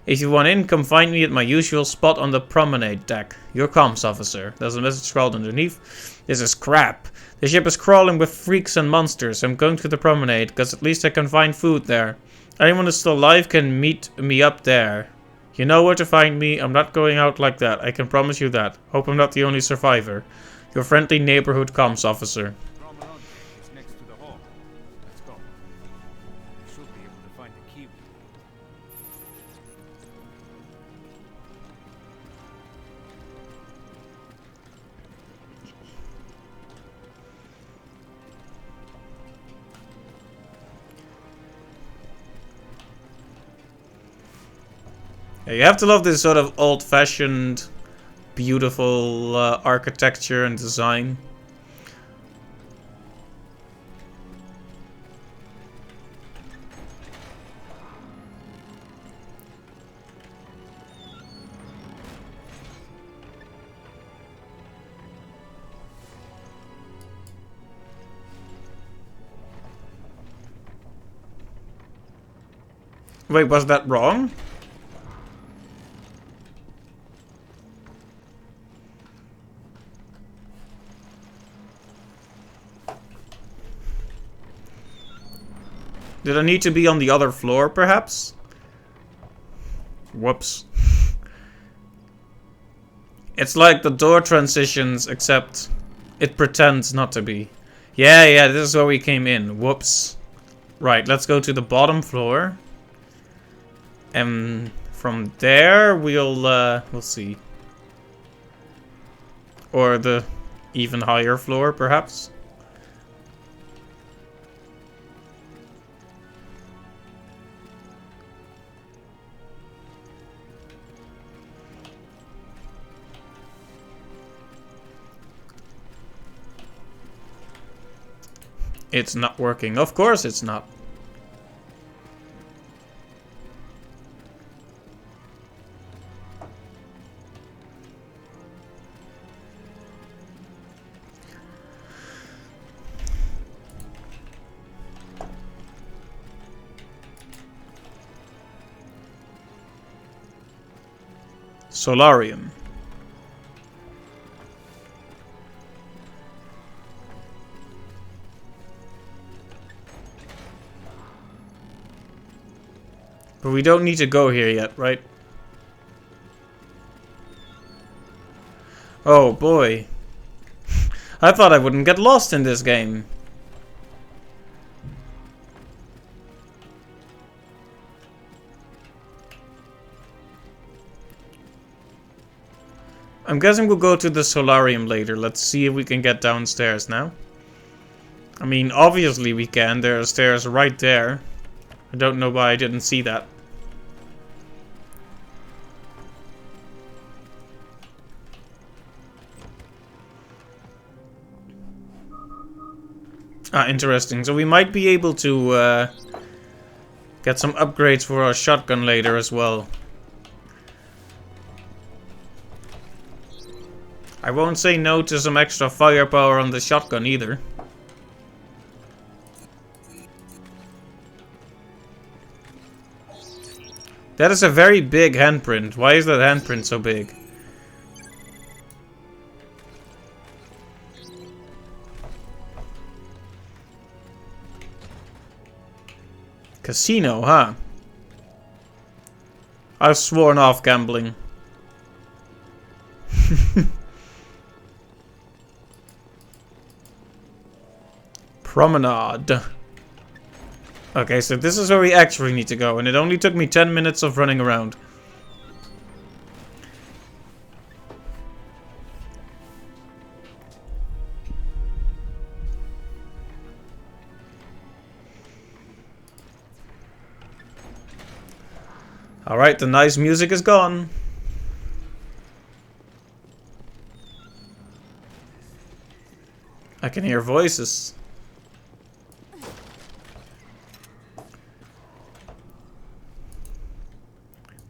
If you want in, come find me at my usual spot on the promenade deck. Your comms officer. There's a message scrawled underneath. This is crap. The ship is crawling with freaks and monsters. I'm going to the promenade, because at least I can find food there. Anyone who's still alive can meet me up there. You know where to find me. I'm not going out like that. I can promise you that. Hope I'm not the only survivor. Your friendly neighborhood comms officer. Promenade is next to the hall. Let's go. We should be able to find the key. Yeah, you have to love this sort of old-fashioned beautiful architecture and design. Wait, was that wrong? Did I need to be on the other floor, perhaps? Whoops. It's like the door transitions, except it pretends not to be. Yeah, this is where we came in. Whoops. Right, let's go to the bottom floor. And from there, we'll see. Or the even higher floor, perhaps. It's not working. Of course it's not. Solarium. But we don't need to go here yet, right? Oh boy. I thought I wouldn't get lost in this game. I'm guessing we'll go to the solarium later. Let's see if we can get downstairs now. I mean, obviously we can. There are stairs right there. I don't know why I didn't see that. Ah, interesting. So we might be able to get some upgrades for our shotgun later as well. I won't say no to some extra firepower on the shotgun either. That is a very big handprint. Why is that handprint so big? Casino, huh? I've sworn off gambling. Promenade. Okay, so this is where we actually need to go, and it only took me 10 minutes of running around. Alright, the nice music is gone. I can hear voices.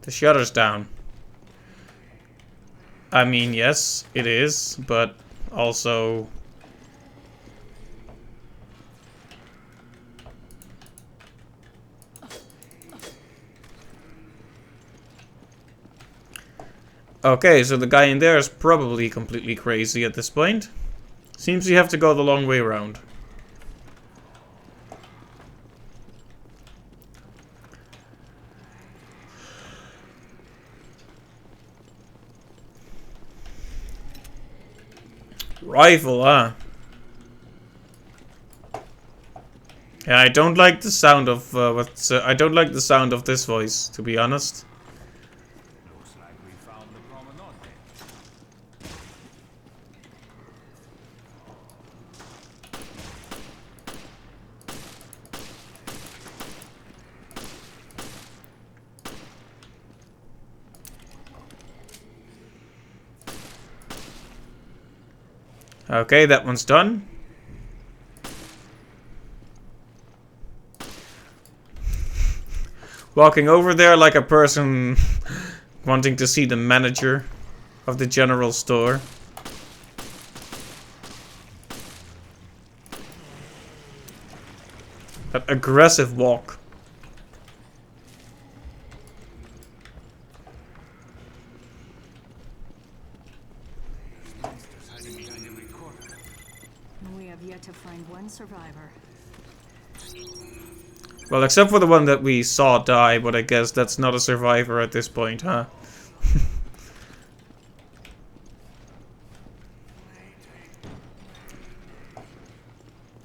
The shutter's down. I mean, yes, it is, but also... Okay, so the guy in there is probably completely crazy at this point. Seems you have to go the long way around. Rifle, huh? Yeah, I don't like the sound of I don't like the sound of this voice, to be honest. Looks like we found the promenade. Okay, that one's done. Walking over there like a person wanting to see the manager of the general store. That aggressive walk. We have yet to find one survivor. Well, except for the one that we saw die, but I guess that's not a survivor at this point, huh?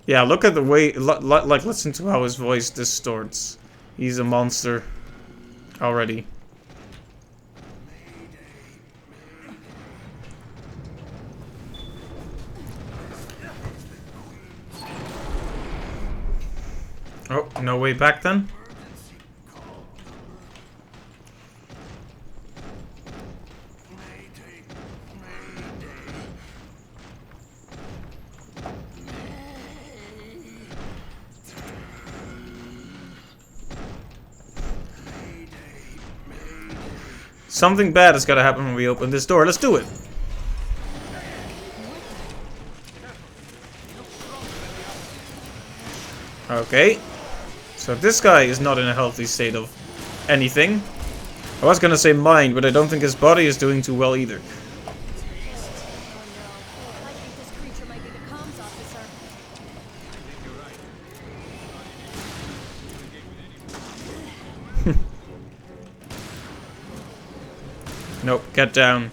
Yeah, look at the way, like, listen to how his voice distorts. He's a monster already. Oh, no way back then? Something bad has got to happen when we open this door. Let's do it. Okay. So this guy is not in a healthy state of anything. I was gonna say mind, but I don't think his body is doing too well either. Nope, get down.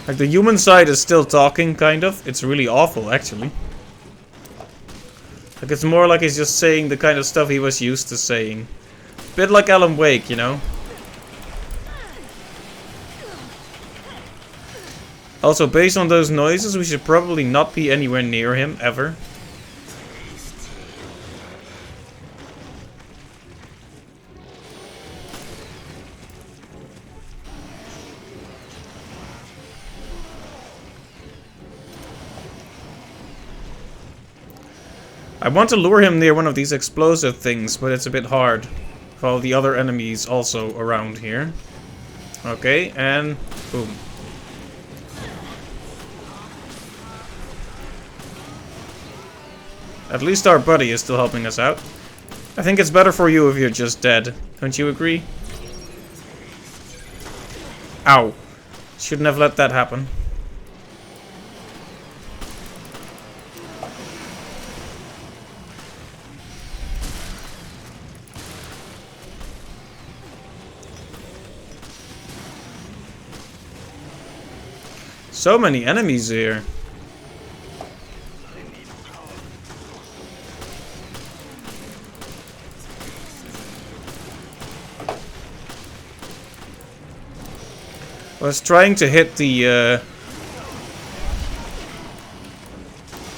Like, the human side is still talking, kind of. It's really awful, actually. Like, it's more like he's just saying the kind of stuff he was used to saying. Bit like Alan Wake, you know? Also, based on those noises, we should probably not be anywhere near him, ever. I want to lure him near one of these explosive things, but it's a bit hard. For all the other enemies also around here. Okay, and boom. At least our buddy is still helping us out. I think it's better for you if you're just dead. Don't you agree? Ow. Shouldn't have let that happen. So many enemies here. I was trying to hit the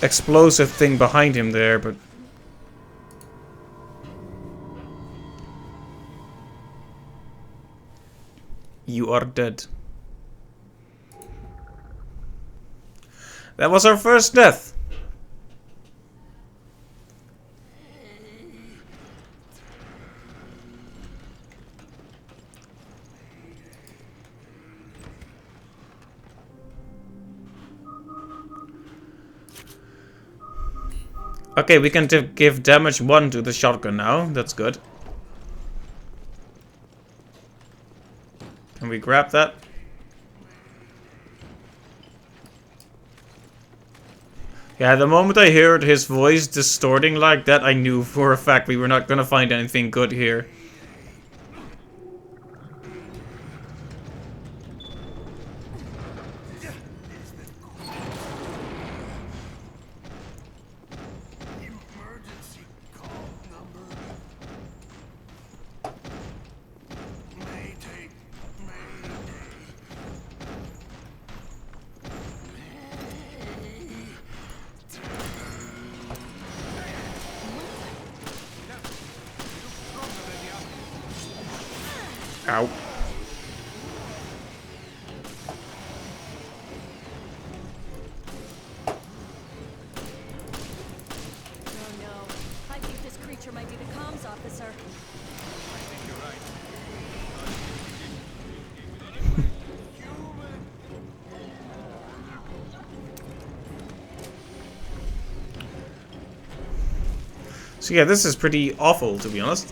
explosive thing behind him there, but you are dead. That was our first death. Okay, we can give damage 1 to the shotgun now. That's good. Can we grab that? Yeah, the moment I heard his voice distorting like that, I knew for a fact we were not gonna find anything good here. Ow. So yeah, this is pretty awful, to be honest.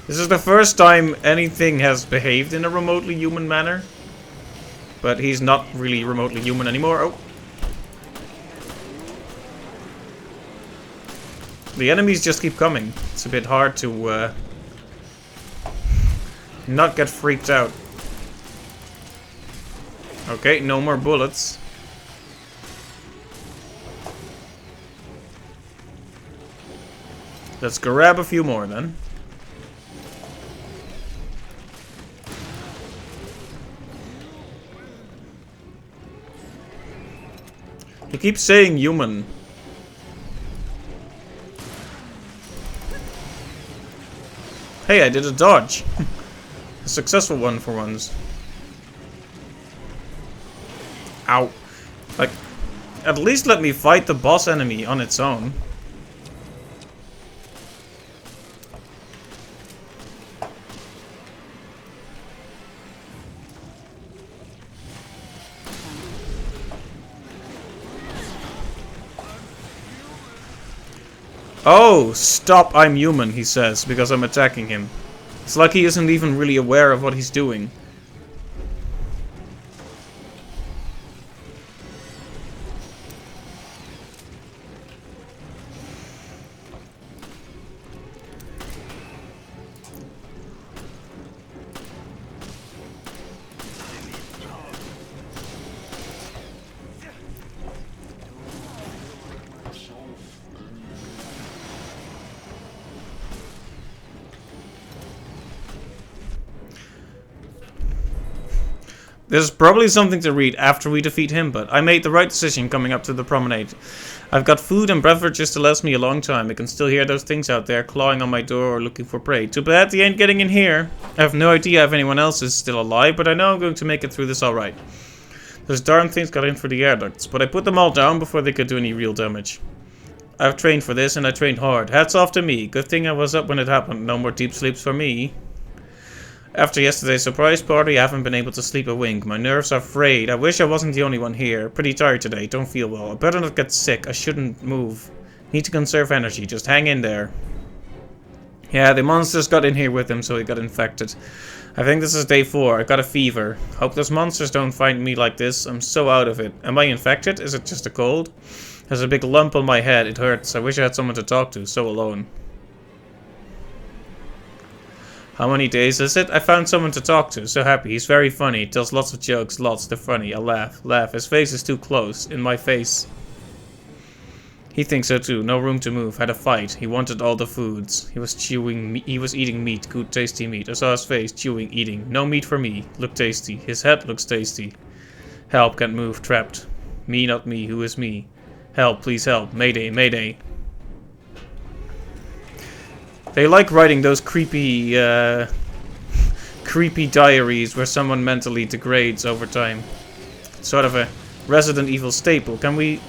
This is the first time anything has behaved in a remotely human manner. But he's not really remotely human anymore. Oh. The enemies just keep coming. It's a bit hard to not get freaked out. Okay, no more bullets. Let's grab a few more then. He keeps saying human. Hey, I did a dodge. A successful one for once. Ow. Like, at least let me fight the boss enemy on its own. Oh, stop, I'm human, he says, because I'm attacking him. It's like he isn't even really aware of what he's doing. There's probably something to read after we defeat him, but I made the right decision coming up to the promenade. I've got food and beverages to last me a long time. I can still hear those things out there clawing on my door or looking for prey. Too bad they ain't getting in here. I have no idea if anyone else is still alive, but I know I'm going to make it through this alright. Those darn things got in for the air ducts, but I put them all down before they could do any real damage. I've trained for this and I trained hard. Hats off to me. Good thing I was up when it happened. No more deep sleeps for me. After yesterday's surprise party, I haven't been able to sleep a wink. My nerves are frayed. I wish I wasn't the only one here. Pretty tired today. Don't feel well. I better not get sick. I shouldn't move. Need to conserve energy. Just hang in there. Yeah, the monsters got in here with him, so he got infected. I think this is day 4. I got a fever. Hope those monsters don't find me like this. I'm so out of it. Am I infected? Is it just a cold? There's a big lump on my head. It hurts. I wish I had someone to talk to. So alone. How many days is it? I found someone to talk to. So happy. He's very funny. Tells lots of jokes. Lots. They're funny. I laugh. Laugh. His face is too close. In my face. He thinks so too. No room to move. Had a fight. He wanted all the foods. He was chewing. He was eating meat. Good tasty meat. I saw his face. Chewing. Eating. No meat for me. Look tasty. His head looks tasty. Help. Can't move. Trapped. Me, not me. Who is me? Help. Please help. Mayday. Mayday. They like writing those creepy, creepy diaries where someone mentally degrades over time. It's sort of a Resident Evil staple. Can we...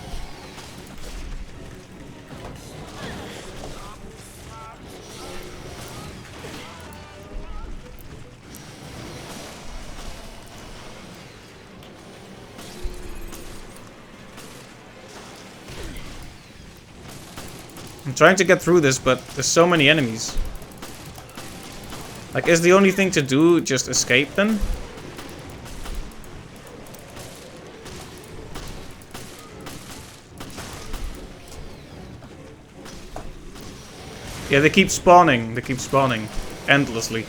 I'm trying to get through this, but there's so many enemies. Like, is the only thing to do just escape then? Yeah, they keep spawning. They keep spawning endlessly.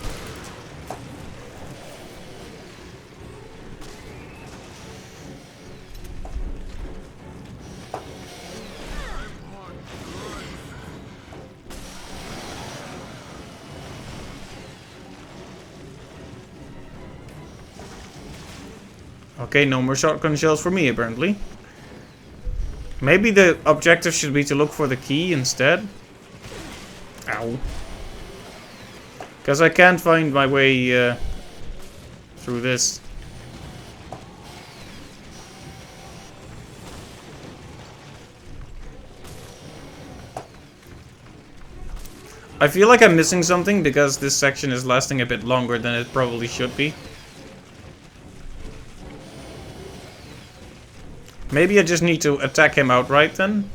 Okay, no more shotgun shells for me, apparently. Maybe the objective should be to look for the key instead. Ow. Because I can't find my way through this. I feel like I'm missing something because this section is lasting a bit longer than it probably should be. Maybe I just need to attack him outright then.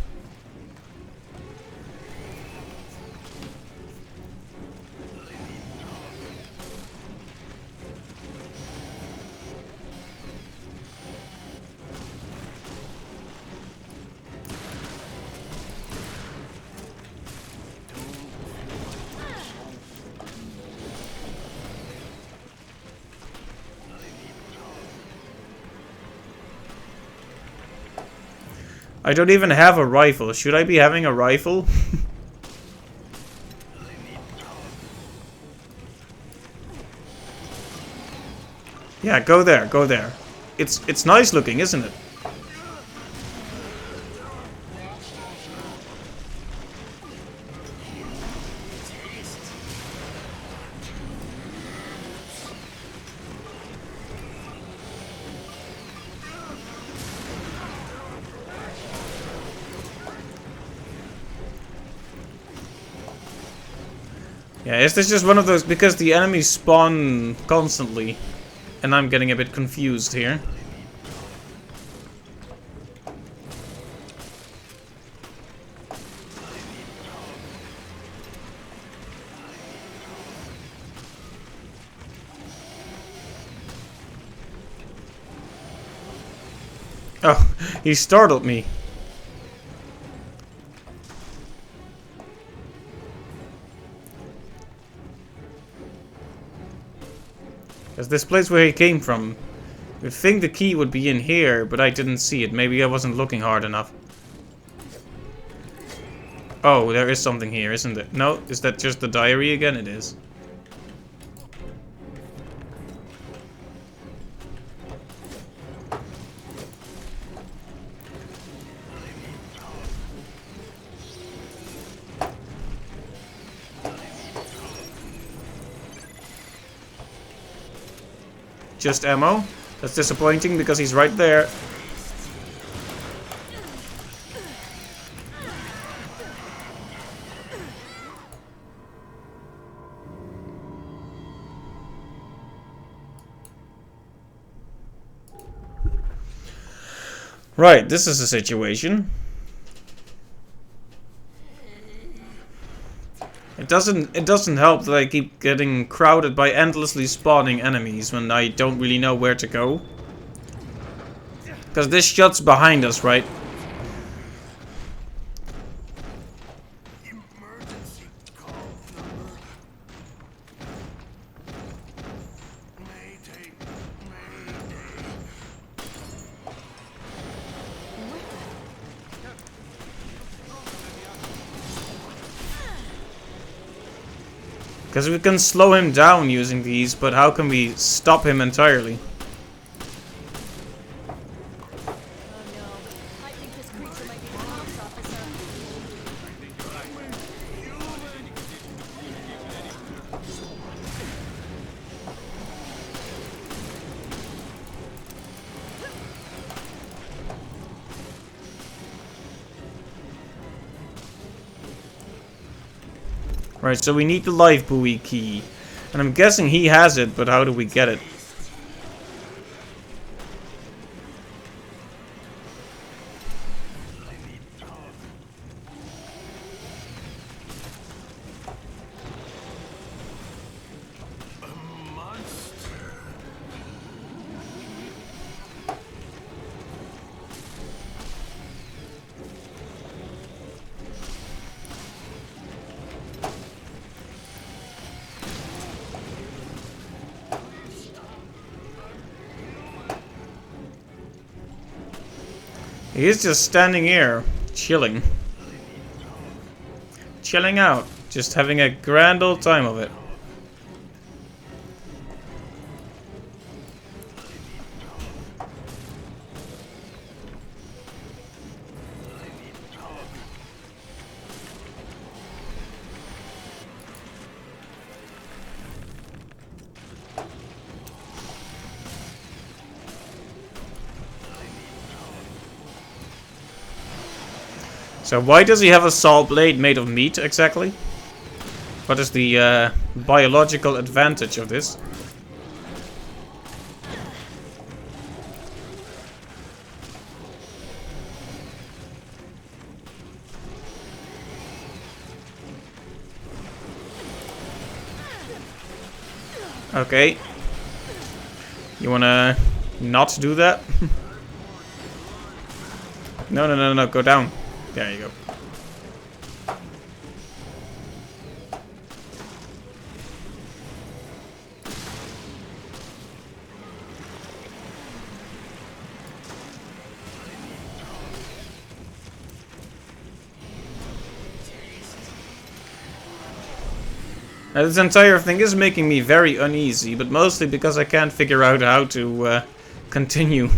I don't even have a rifle. Should I be having a rifle? Yeah, go there, go there. It's nice looking, isn't it? Yeah, is this just one of those because the enemies spawn constantly? And I'm getting a bit confused here. Oh, he startled me. Is this place where he came from? I think the key would be in here, but I didn't see it. Maybe I wasn't looking hard enough. Oh, there is something here, isn't it? No, is that just the diary again? It is. Just ammo? That's disappointing because he's right there. Right, this is the situation. It doesn't help that I keep getting crowded by endlessly spawning enemies when I don't really know where to go. Because this shot's behind us, right? Emergency call number. Mayday. Because we can slow him down using these, but how can we stop him entirely? Right, so we need the life buoy key. And I'm guessing he has it, but how do we get it? He's just standing here, chilling. Chilling out, just having a grand old time of it. So why does he have a saw blade made of meat, exactly? What is the biological advantage of this? Okay. You wanna not do that? No, go down. There you go. This entire thing is making me very uneasy, but mostly because I can't figure out how to continue.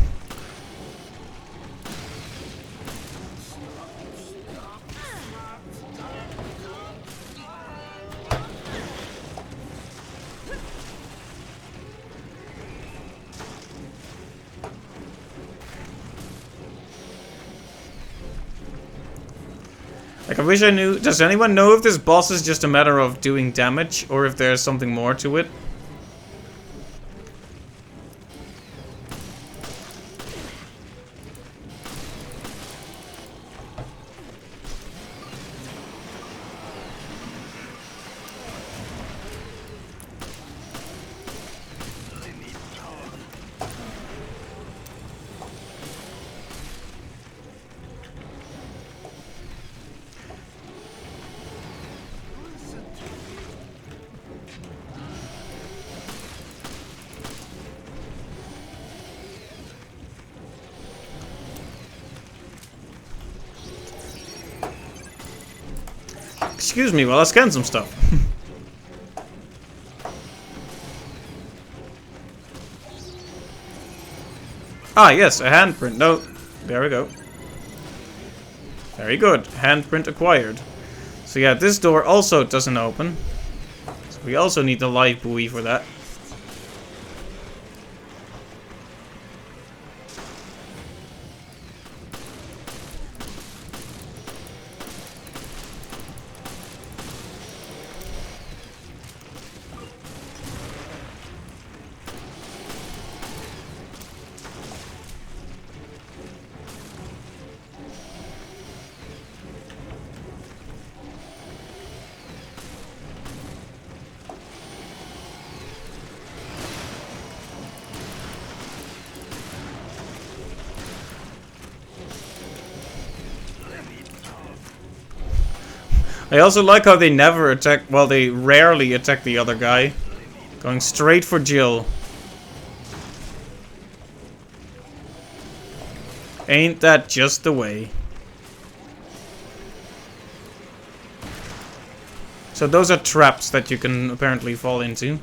Like, I wish I knew. Does anyone know if this boss is just a matter of doing damage, or if there's something more to it? Excuse me while I scan some stuff. Ah, yes, a handprint. No, there we go. Very good. Handprint acquired. So yeah, this door also doesn't open. So we also need the light buoy for that. I also like how they never attack, well, they rarely attack the other guy. Going straight for Jill. Ain't that just the way? So those are traps that you can apparently fall into.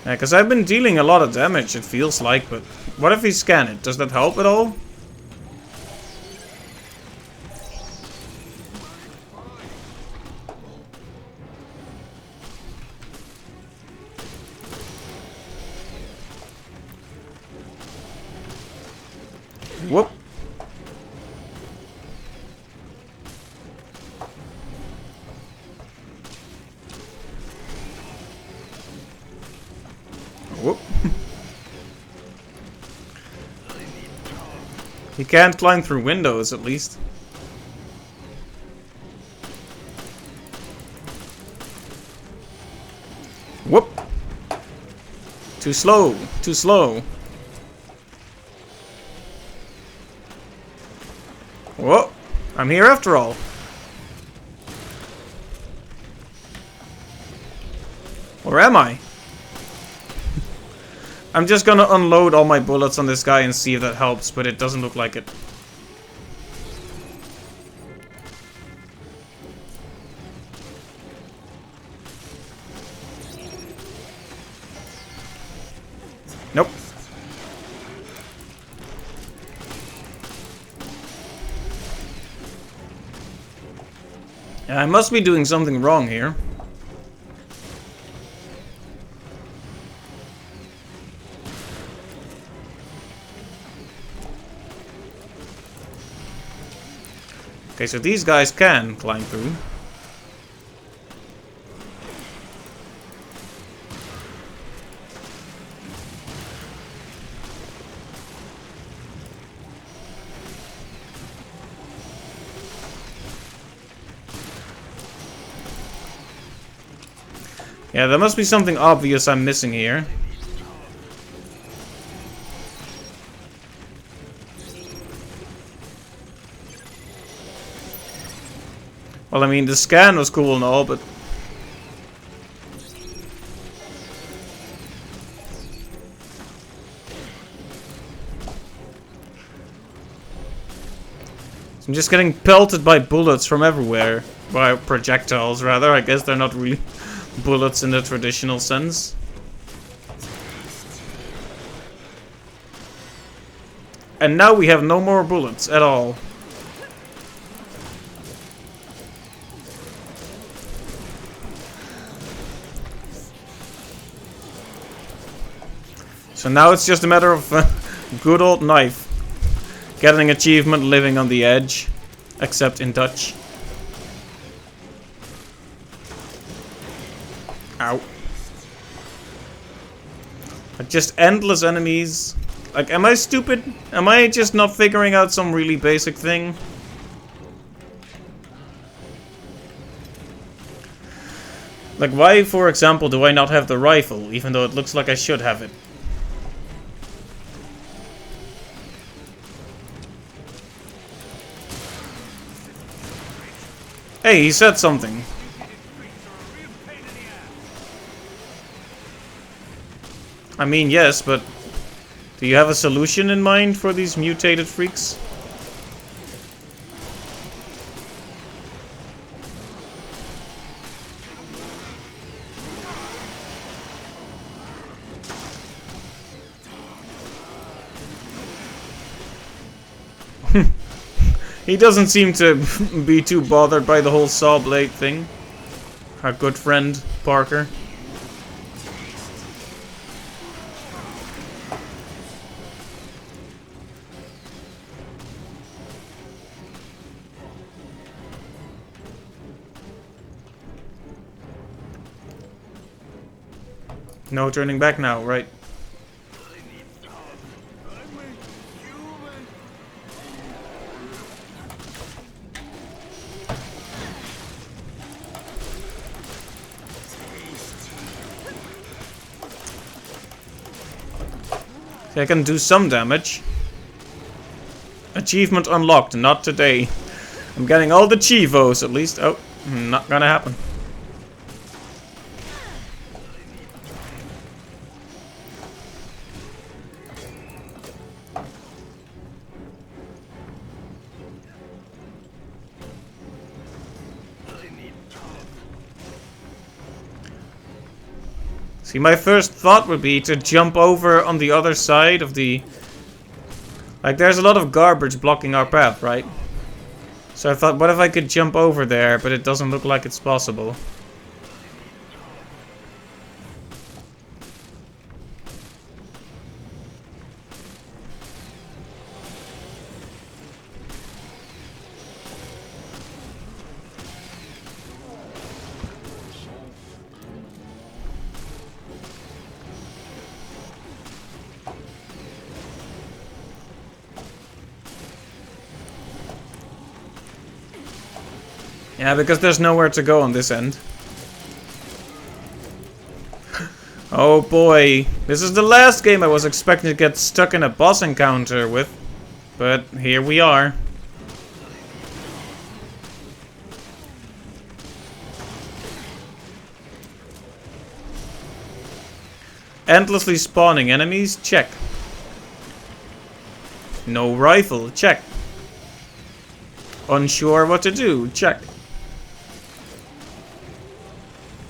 Yeah, because I've been dealing a lot of damage, it feels like, but what if we scan it? Does that help at all? Whoop. Whoop. He can't climb through windows, at least. Whoop. Too slow. Too slow. Whoa. I'm here after all. Where am I? I'm just gonna unload all my bullets on this guy and see if that helps, but it doesn't look like it. Nope. I must be doing something wrong here. Okay, so these guys can climb through. Yeah, there must be something obvious I'm missing here. Well, I mean, the scan was cool and all, but... I'm just getting pelted by bullets from everywhere. By projectiles, rather. I guess they're not really bullets in the traditional sense. And now we have no more bullets at all. So now it's just a matter of good old knife. Getting achievement living on the edge. Except in Dutch. Ow. Like just endless enemies. Like, am I stupid? Am I just not figuring out some really basic thing? Like, why, for example, do I not have the rifle, even though it looks like I should have it? Hey, he said something. I mean, yes, but do you have a solution in mind for these mutated freaks? He doesn't seem to be too bothered by the whole saw blade thing. Our good friend, Parker. No turning back now, right? I can do some damage. Achievement unlocked, not today. I'm getting all the Chivos at least. Oh, not gonna happen. See, my first thought would be to jump over on the other side of the... Like, there's a lot of garbage blocking our path, right? So I thought, what if I could jump over there, but it doesn't look like it's possible. Yeah, because there's nowhere to go on this end. Oh boy, this is the last game I was expecting to get stuck in a boss encounter with. But here we are. Endlessly spawning enemies? Check. No rifle? Check. Unsure what to do? Check.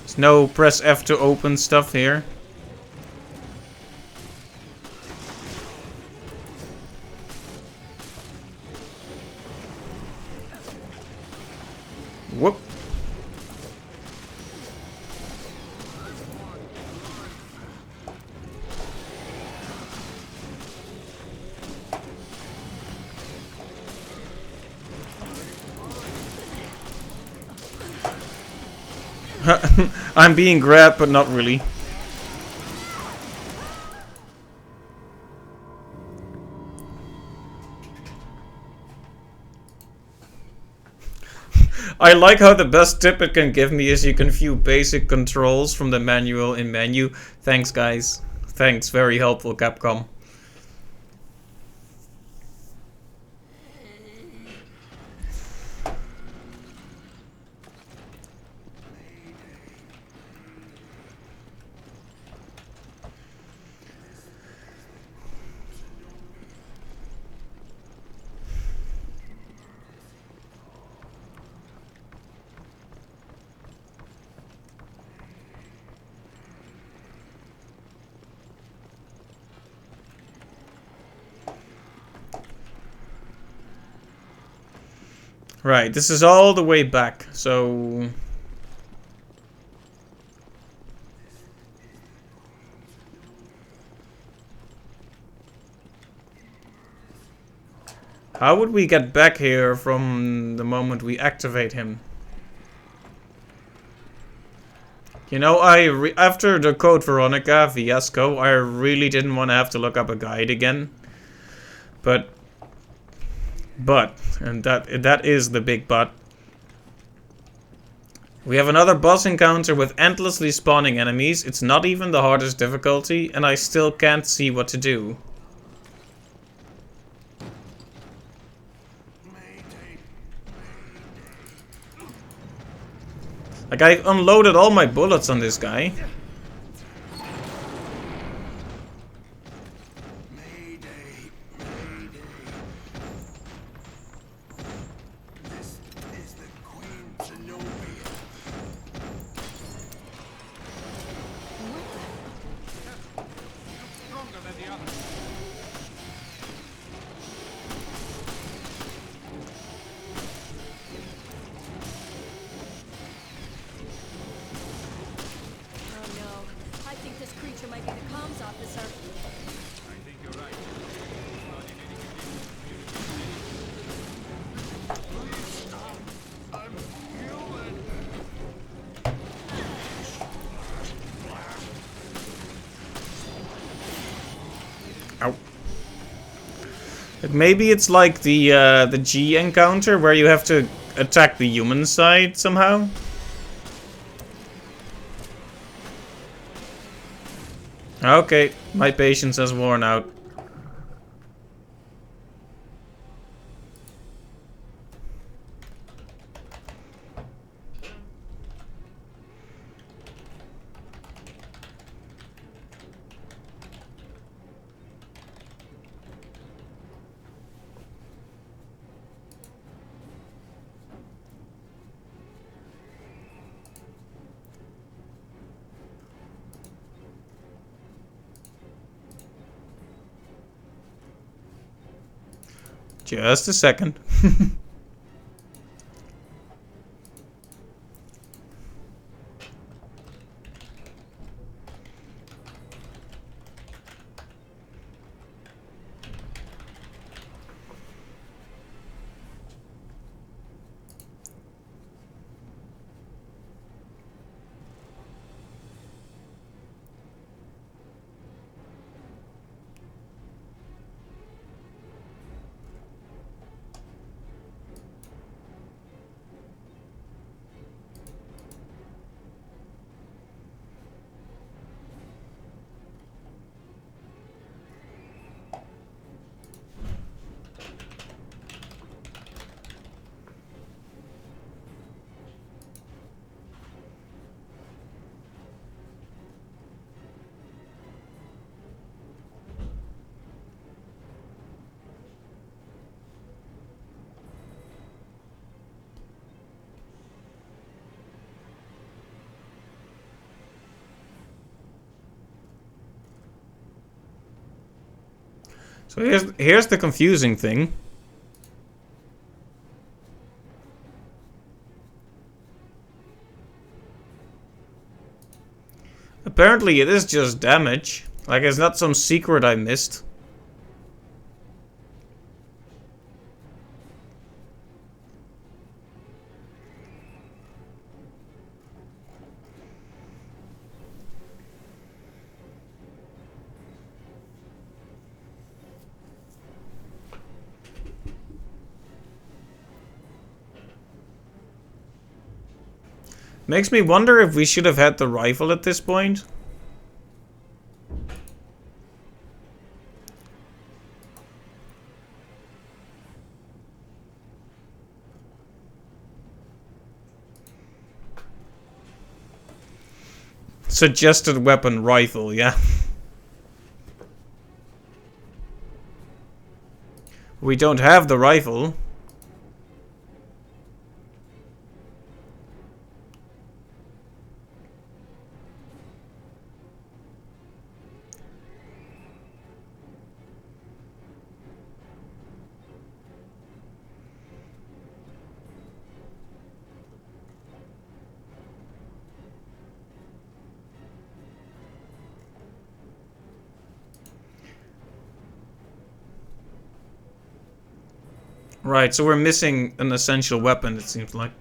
There's no press F to open stuff here. Whoop. I'm being grabbed, but not really. I like how the best tip it can give me is you can view basic controls from the manual in menu. Thanks, guys. Thanks, very helpful, Capcom. Right, this is all the way back, so... How would we get back here from the moment we activate him? You know, after the Code Veronica fiasco, I really didn't want to have to look up a guide again. But, and that is the big but. We have another boss encounter with endlessly spawning enemies. It's not even the hardest difficulty, and I still can't see what to do. Like, I unloaded all my bullets on this guy. Maybe it's like the G encounter where you have to attack the human side somehow. Okay, my patience has worn out. Just a second. So here's the confusing thing. Apparently it is just damage. Like it's not some secret I missed. Makes me wonder if we should have had the rifle at this point. Suggested weapon rifle, yeah. We don't have the rifle. Right, so we're missing an essential weapon, it seems like.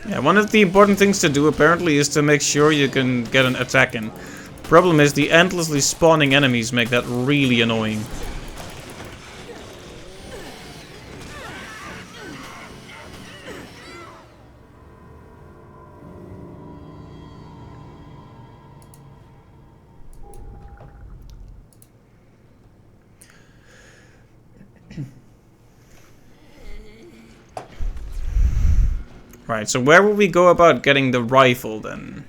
Yeah, one of the important things to do apparently is to make sure you can get an attack in. Problem is the endlessly spawning enemies make that really annoying. Right, so where will we go about getting the rifle then?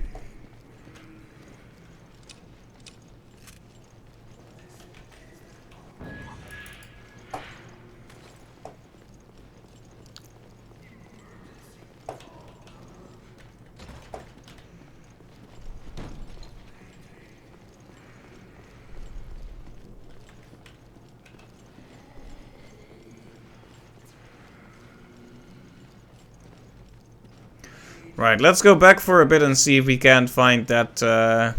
Right, let's go back for a bit and see if we can't find that,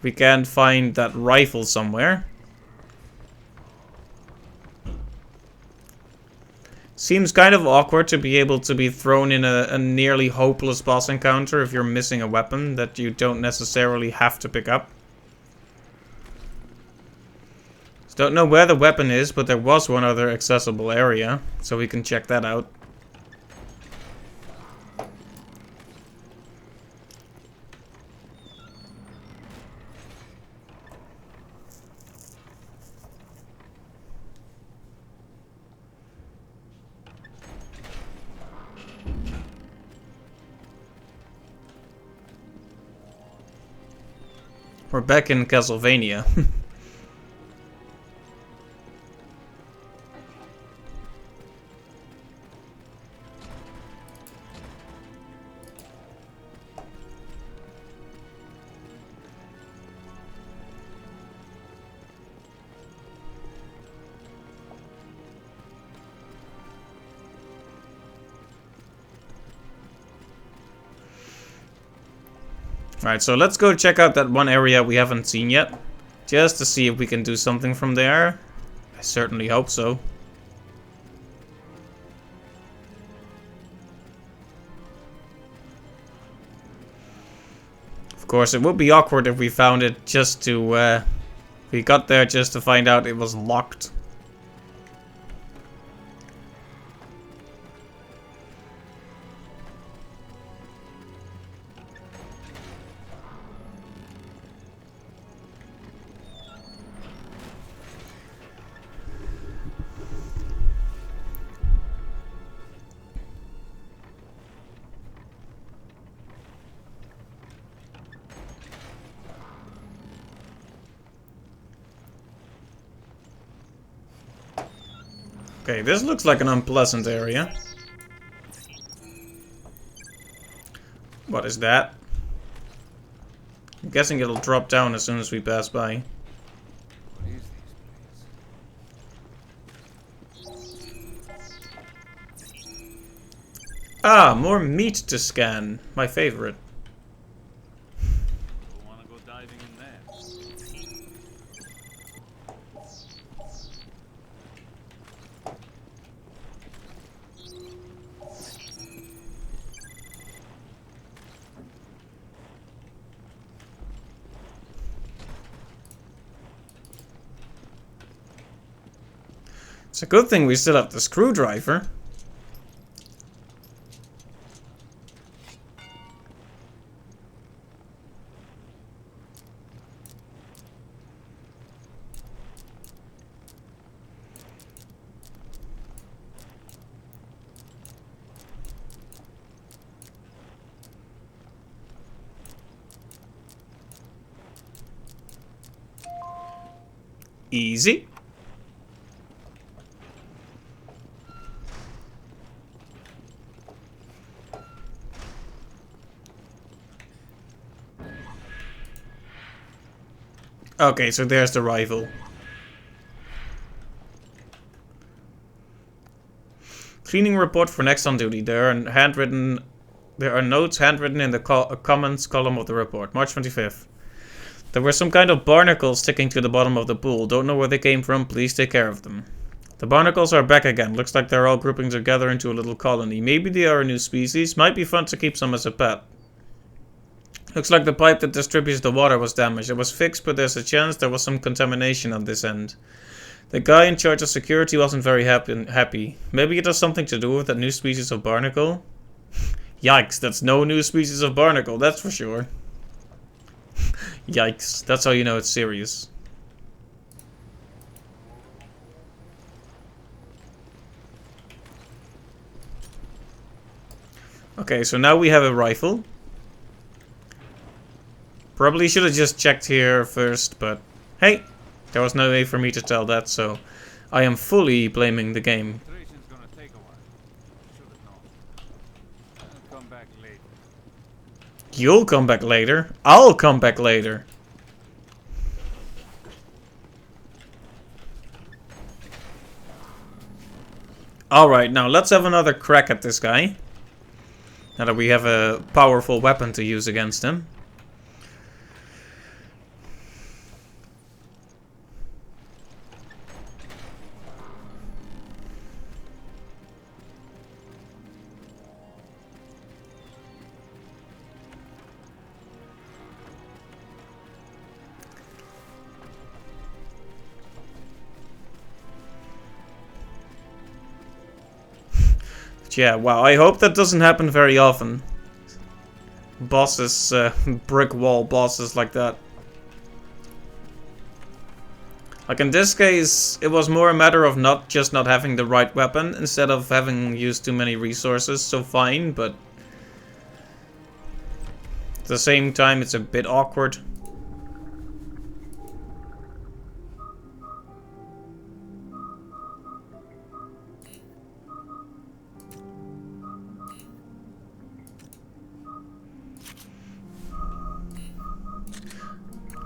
we can't find that rifle somewhere. Seems kind of awkward to be able to be thrown in a nearly hopeless boss encounter if you're missing a weapon that you don't necessarily have to pick up. Don't know where the weapon is, but there was one other accessible area, so we can check that out. We're back in Castlevania. Alright, so let's go check out that one area we haven't seen yet. Just to see if we can do something from there. I certainly hope so. Of course, it would be awkward if we found it just to, we got there just to find out it was locked. Okay, this looks like an unpleasant area. What is that? I'm guessing it'll drop down as soon as we pass by. Ah, more meat to scan. My favorite. Wanna go diving in there? It's a good thing we still have the screwdriver. Easy. Okay, so there's the rifle. Cleaning report for next on duty. There are notes handwritten in the comments column of the report. March 25th. There were some kind of barnacles sticking to the bottom of the pool. Don't know where they came from. Please take care of them. The barnacles are back again. Looks like they're all grouping together into a little colony. Maybe they are a new species. Might be fun to keep some as a pet. Looks like the pipe that distributes the water was damaged. It was fixed, but there's a chance there was some contamination on this end. The guy in charge of security wasn't very happy. Maybe it has something to do with that new species of barnacle? Yikes, that's no new species of barnacle, that's for sure. Yikes, that's how you know it's serious. Okay, so now we have a rifle. Probably should have just checked here first, but hey, there was no way for me to tell that, so I am fully blaming the game. You'll come back later. I'll come back later. Alright, now let's have another crack at this guy. Now that we have a powerful weapon to use against him. Yeah, wow, I hope that doesn't happen very often. Bosses, brick wall bosses like that. Like in this case, it was more a matter of not having the right weapon instead of having used too many resources, so fine, but at the same time it's a bit awkward.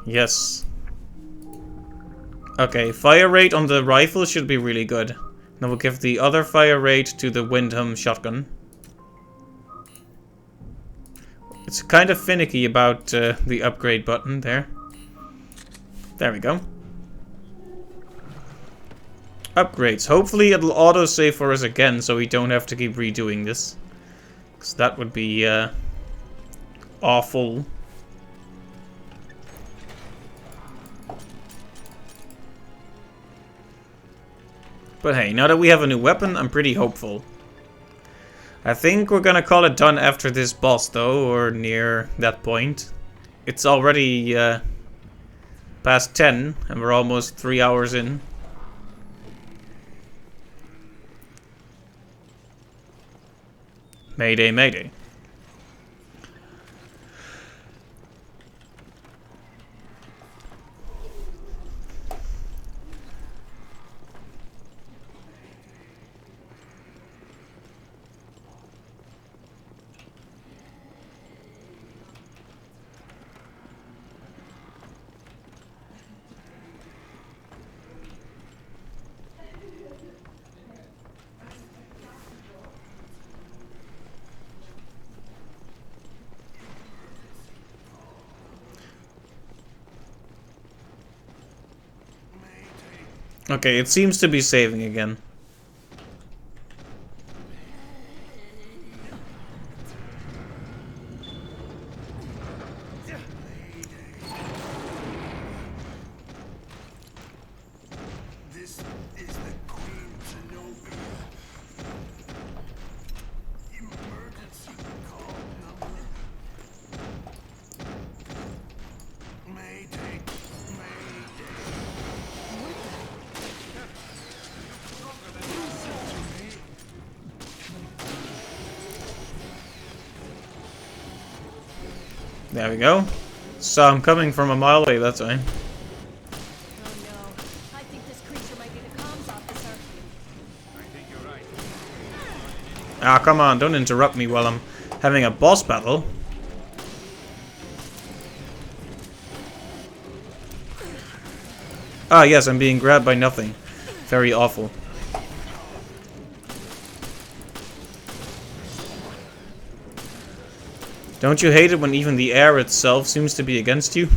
Yes. Okay, fire rate on the rifle should be really good. Now we'll give the other fire rate to the Windham shotgun. It's kind of finicky about the upgrade button there. There we go. Upgrades. Hopefully it'll autosave for us again so we don't have to keep redoing this. Because that would be awful. But hey, now that we have a new weapon, I'm pretty hopeful. I think we're gonna call it done after this boss though, or near that point. It's already past 10, and we're almost 3 hours in. Mayday, mayday. Okay, it seems to be saving again. This is the Queen's There we go. So I'm coming from a mile away that time. Oh no. I think this creature might be the comms officer. I think you're right. Ah, come on, don't interrupt me while I'm having a boss battle. Ah, yes, I'm being grabbed by nothing. Very awful. Don't you hate it when even the air itself seems to be against you?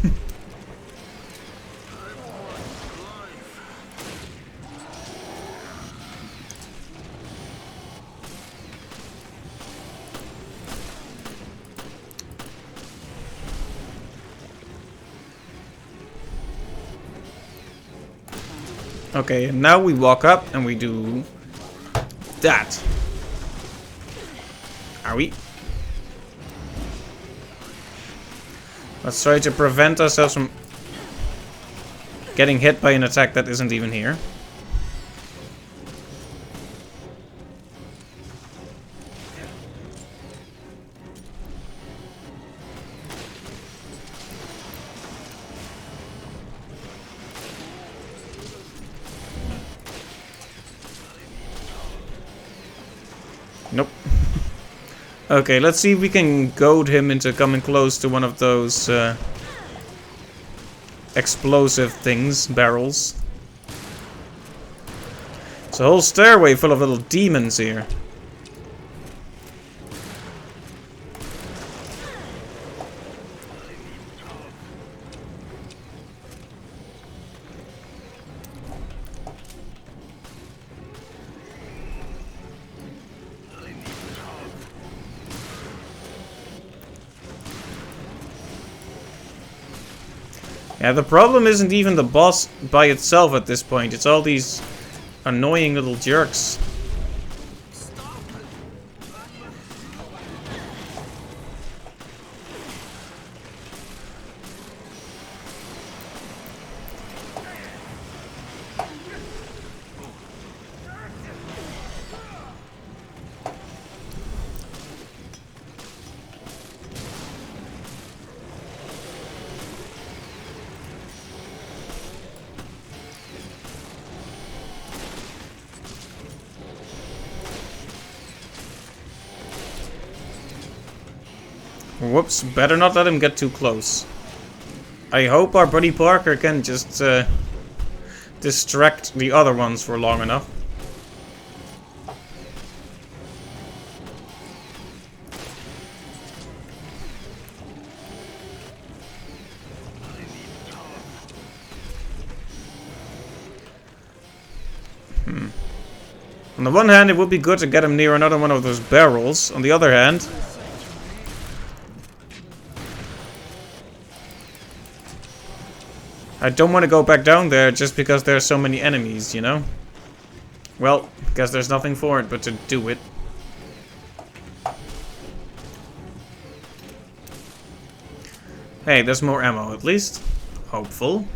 Okay, and now we walk up and we do that. Are we? Let's try to prevent ourselves from getting hit by an attack that isn't even here. Nope. Okay, let's see if we can goad him into coming close to one of those explosive things, barrels. It's a whole stairway full of little demons here. Yeah, the problem isn't even the boss by itself at this point. It's all these annoying little jerks. Whoops, better not let him get too close. I hope our buddy Parker can just distract the other ones for long enough. On the one hand, it would be good to get him near another one of those barrels. On the other hand, I don't want to go back down there just because there are so many enemies, you know? Well, guess there's nothing for it but to do it. Hey, there's more ammo at least. Hopeful.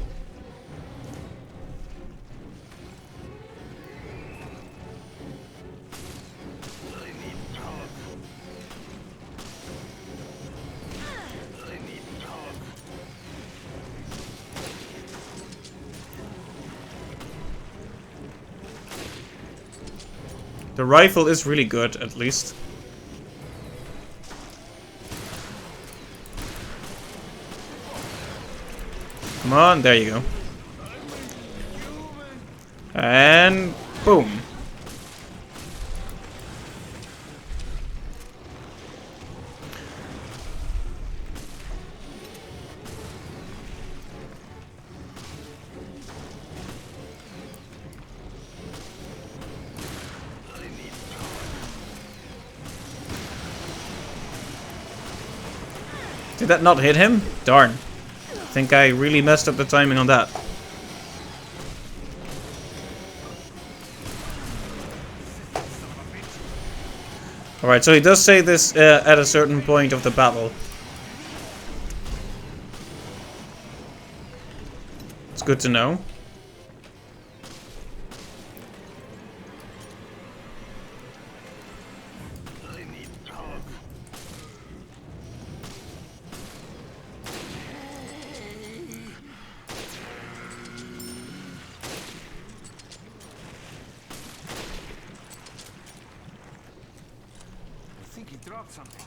The rifle is really good, at least. Come on, there you go. And boom. Did that not hit him? Darn. I think I really messed up the timing on that. Alright, so he does say this at a certain point of the battle. It's good to know. think he dropped something.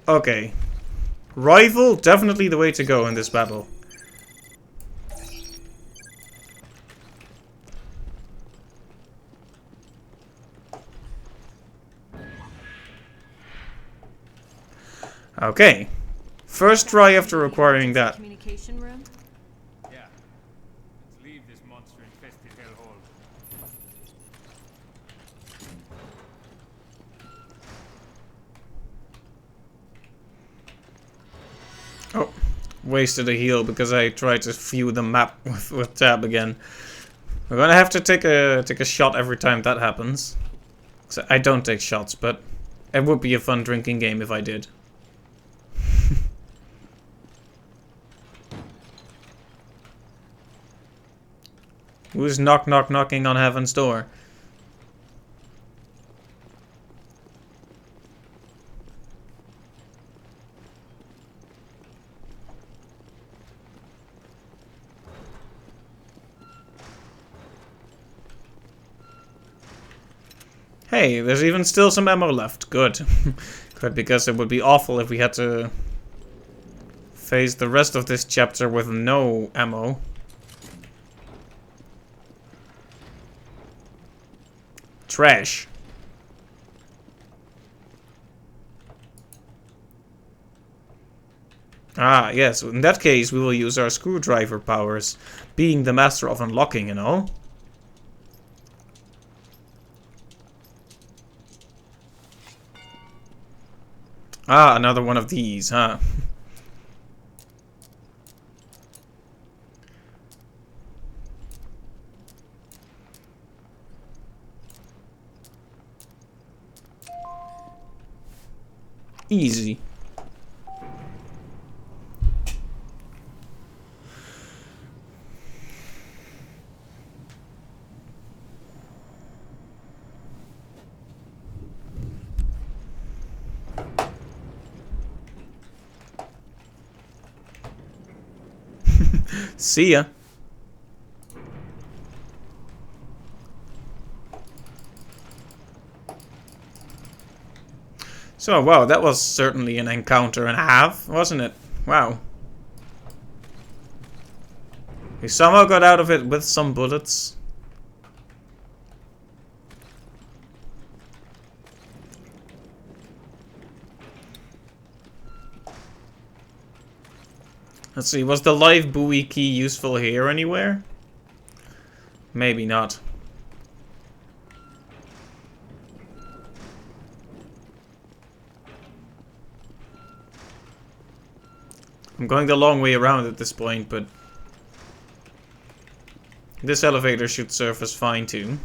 Okay. Rifle, definitely the way to go in this battle. Okay. First try after acquiring that. Communication room? Yeah. Let's leave this monster-infested hellhole. Oh, wasted a heal because I tried to view the map with tab again. We're gonna have to take a shot every time that happens. So I don't take shots, but it would be a fun drinking game if I did. Who's knocking on heaven's door? Hey, there's even still some ammo left. Good. Good, because it would be awful if we had to face the rest of this chapter with no ammo. Trash. Ah, yes. In that case, we will use our screwdriver powers, being the master of unlocking and all. Ah, another one of these, huh? Easy. See ya. So, wow, that was certainly an encounter and a half, wasn't it? Wow. We somehow got out of it with some bullets. Let's see, was the live buoy key useful here anywhere? Maybe not. I'm going the long way around at this point, but this elevator should serve us fine too.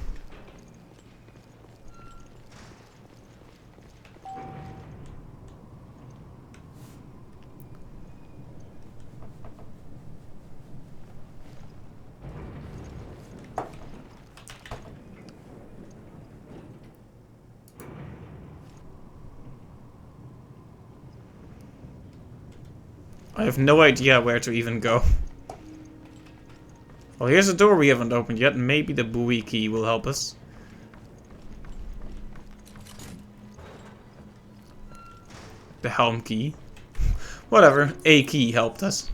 I have no idea where to even go. Well, here's a door we haven't opened yet. Maybe the buoy key will help us. The helm key. Whatever, a key helped us.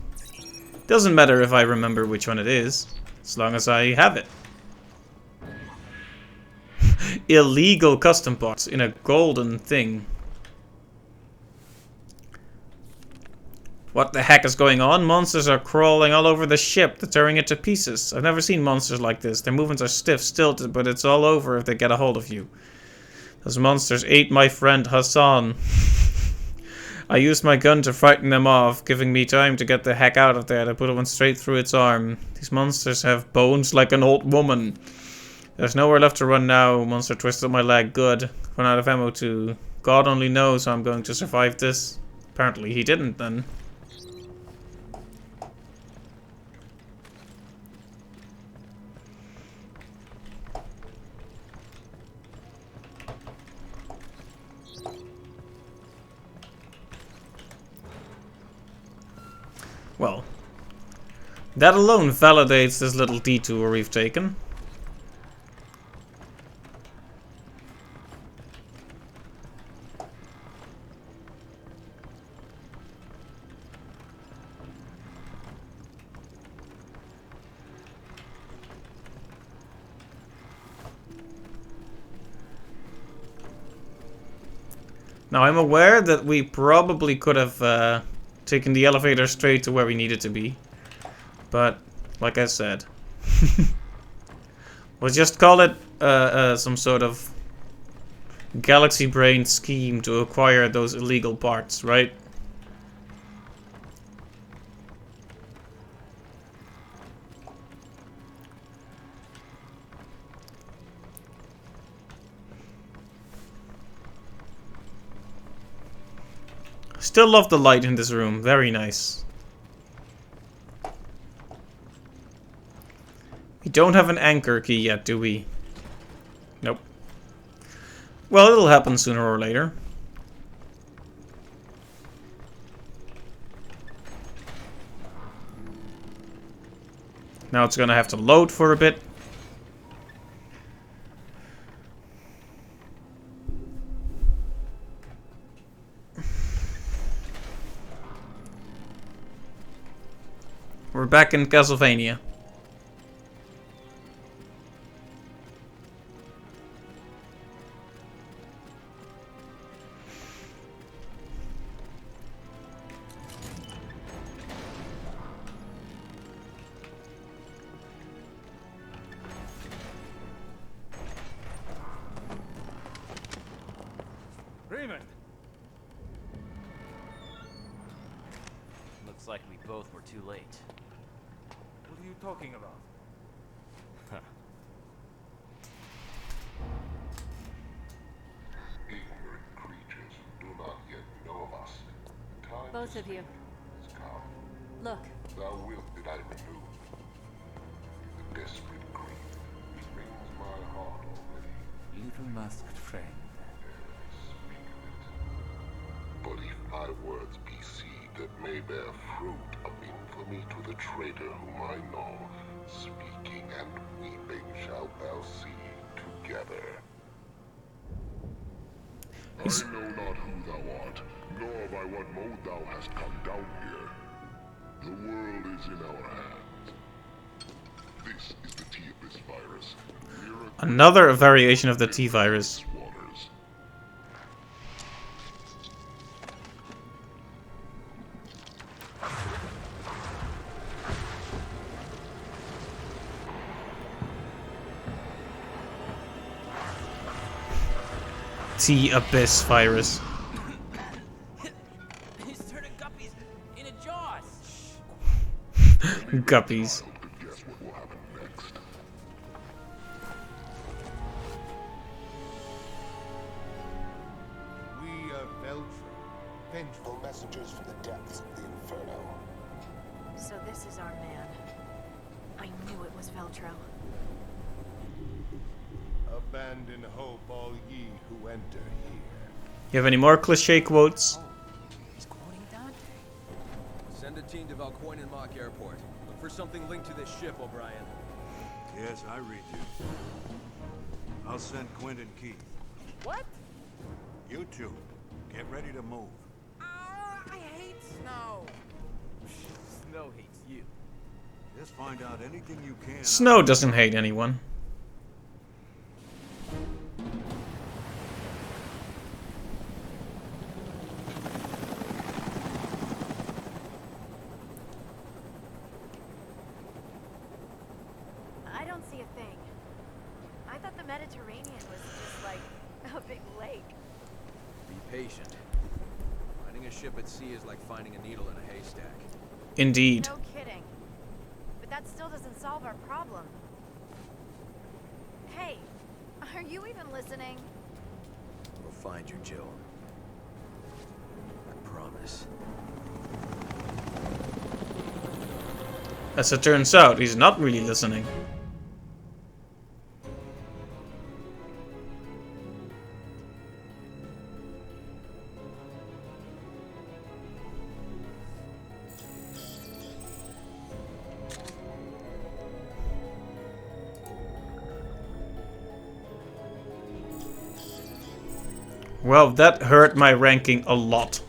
Doesn't matter if I remember which one it is, as long as I have it. Illegal custom parts in a golden thing. What the heck is going on? Monsters are crawling all over the ship, tearing it to pieces. I've never seen monsters like this. Their movements are stiff, stilted, but it's all over if they get a hold of you. Those monsters ate my friend Hassan. I used my gun to frighten them off, giving me time to get the heck out of there. I put one straight through its arm. These monsters have bones like an old woman. There's nowhere left to run now. Monster twisted my leg. Good. Run out of ammo too. God only knows how I'm going to survive this. Apparently he didn't then. Well, that alone validates this little detour we've taken. Now, I'm aware that we probably could have taken the elevator straight to where we needed to be. But, like I said, we'll just call it some sort of galaxy brain scheme to acquire those illegal parts, right? Still love the light in this room. Very nice. We don't have an anchor key yet, do we? Nope. Well, it'll happen sooner or later. Now it's gonna have to load for a bit. We're back in Castlevania. Raymond! Looks like we both were too late. What are you talking about? Ignorant creatures do not yet know of us. Time Both of you. has come. Look. Thou wilt that I remove. The desperate grief wrings my heart already. Little masked friend. Speak of it. But if my words be seed that may bear fruit of infamy to the traitor whom I know, speaking and weeping shalt thou see together. I know not who thou art, nor by what mode thou hast come down here. The world is in our hands. This is the T-Abyss virus. Another variation of the T-virus. Waters. T-Abyss virus. He's turning guppies into jaws. Guppies. Guess what will happen next? We are Veltro, vengeful messengers from the depths of the Inferno. So this is our man. I knew it was Veltro. Abandon hope, all ye who enter here. You have any more cliche quotes? He's quoting Dante. Send a team to Valcoin and Mock Airport. Look for something linked to this ship, O'Brien. Yes, I read you. I'll send Quint and Keith. What? You two, get ready to move. I hate snow. Snow hates you. Just find out anything you can. Snow doesn't hate anyone. I don't see a thing. I thought the Mediterranean was just like a big lake. Be patient. Finding a ship at sea is like finding a needle in a haystack. Indeed. No kidding. But that still doesn't solve our problem. Hey, are you even listening? We'll find you, Jill. I promise. As it turns out, he's not really listening. Well, that hurt my ranking a lot.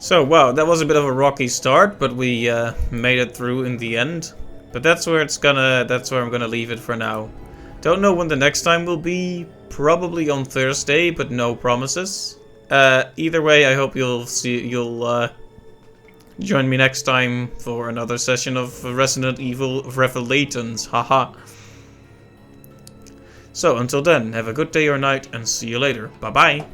So, wow, that was a bit of a rocky start, but we made it through in the end. But that's where I'm gonna leave it for now. Don't know when the next time will be. Probably on Thursday, but no promises. Either way, I hope you'll join me next time for another session of Resident Evil Revelations. Haha. So until then, have a good day or night, and see you later. Bye bye.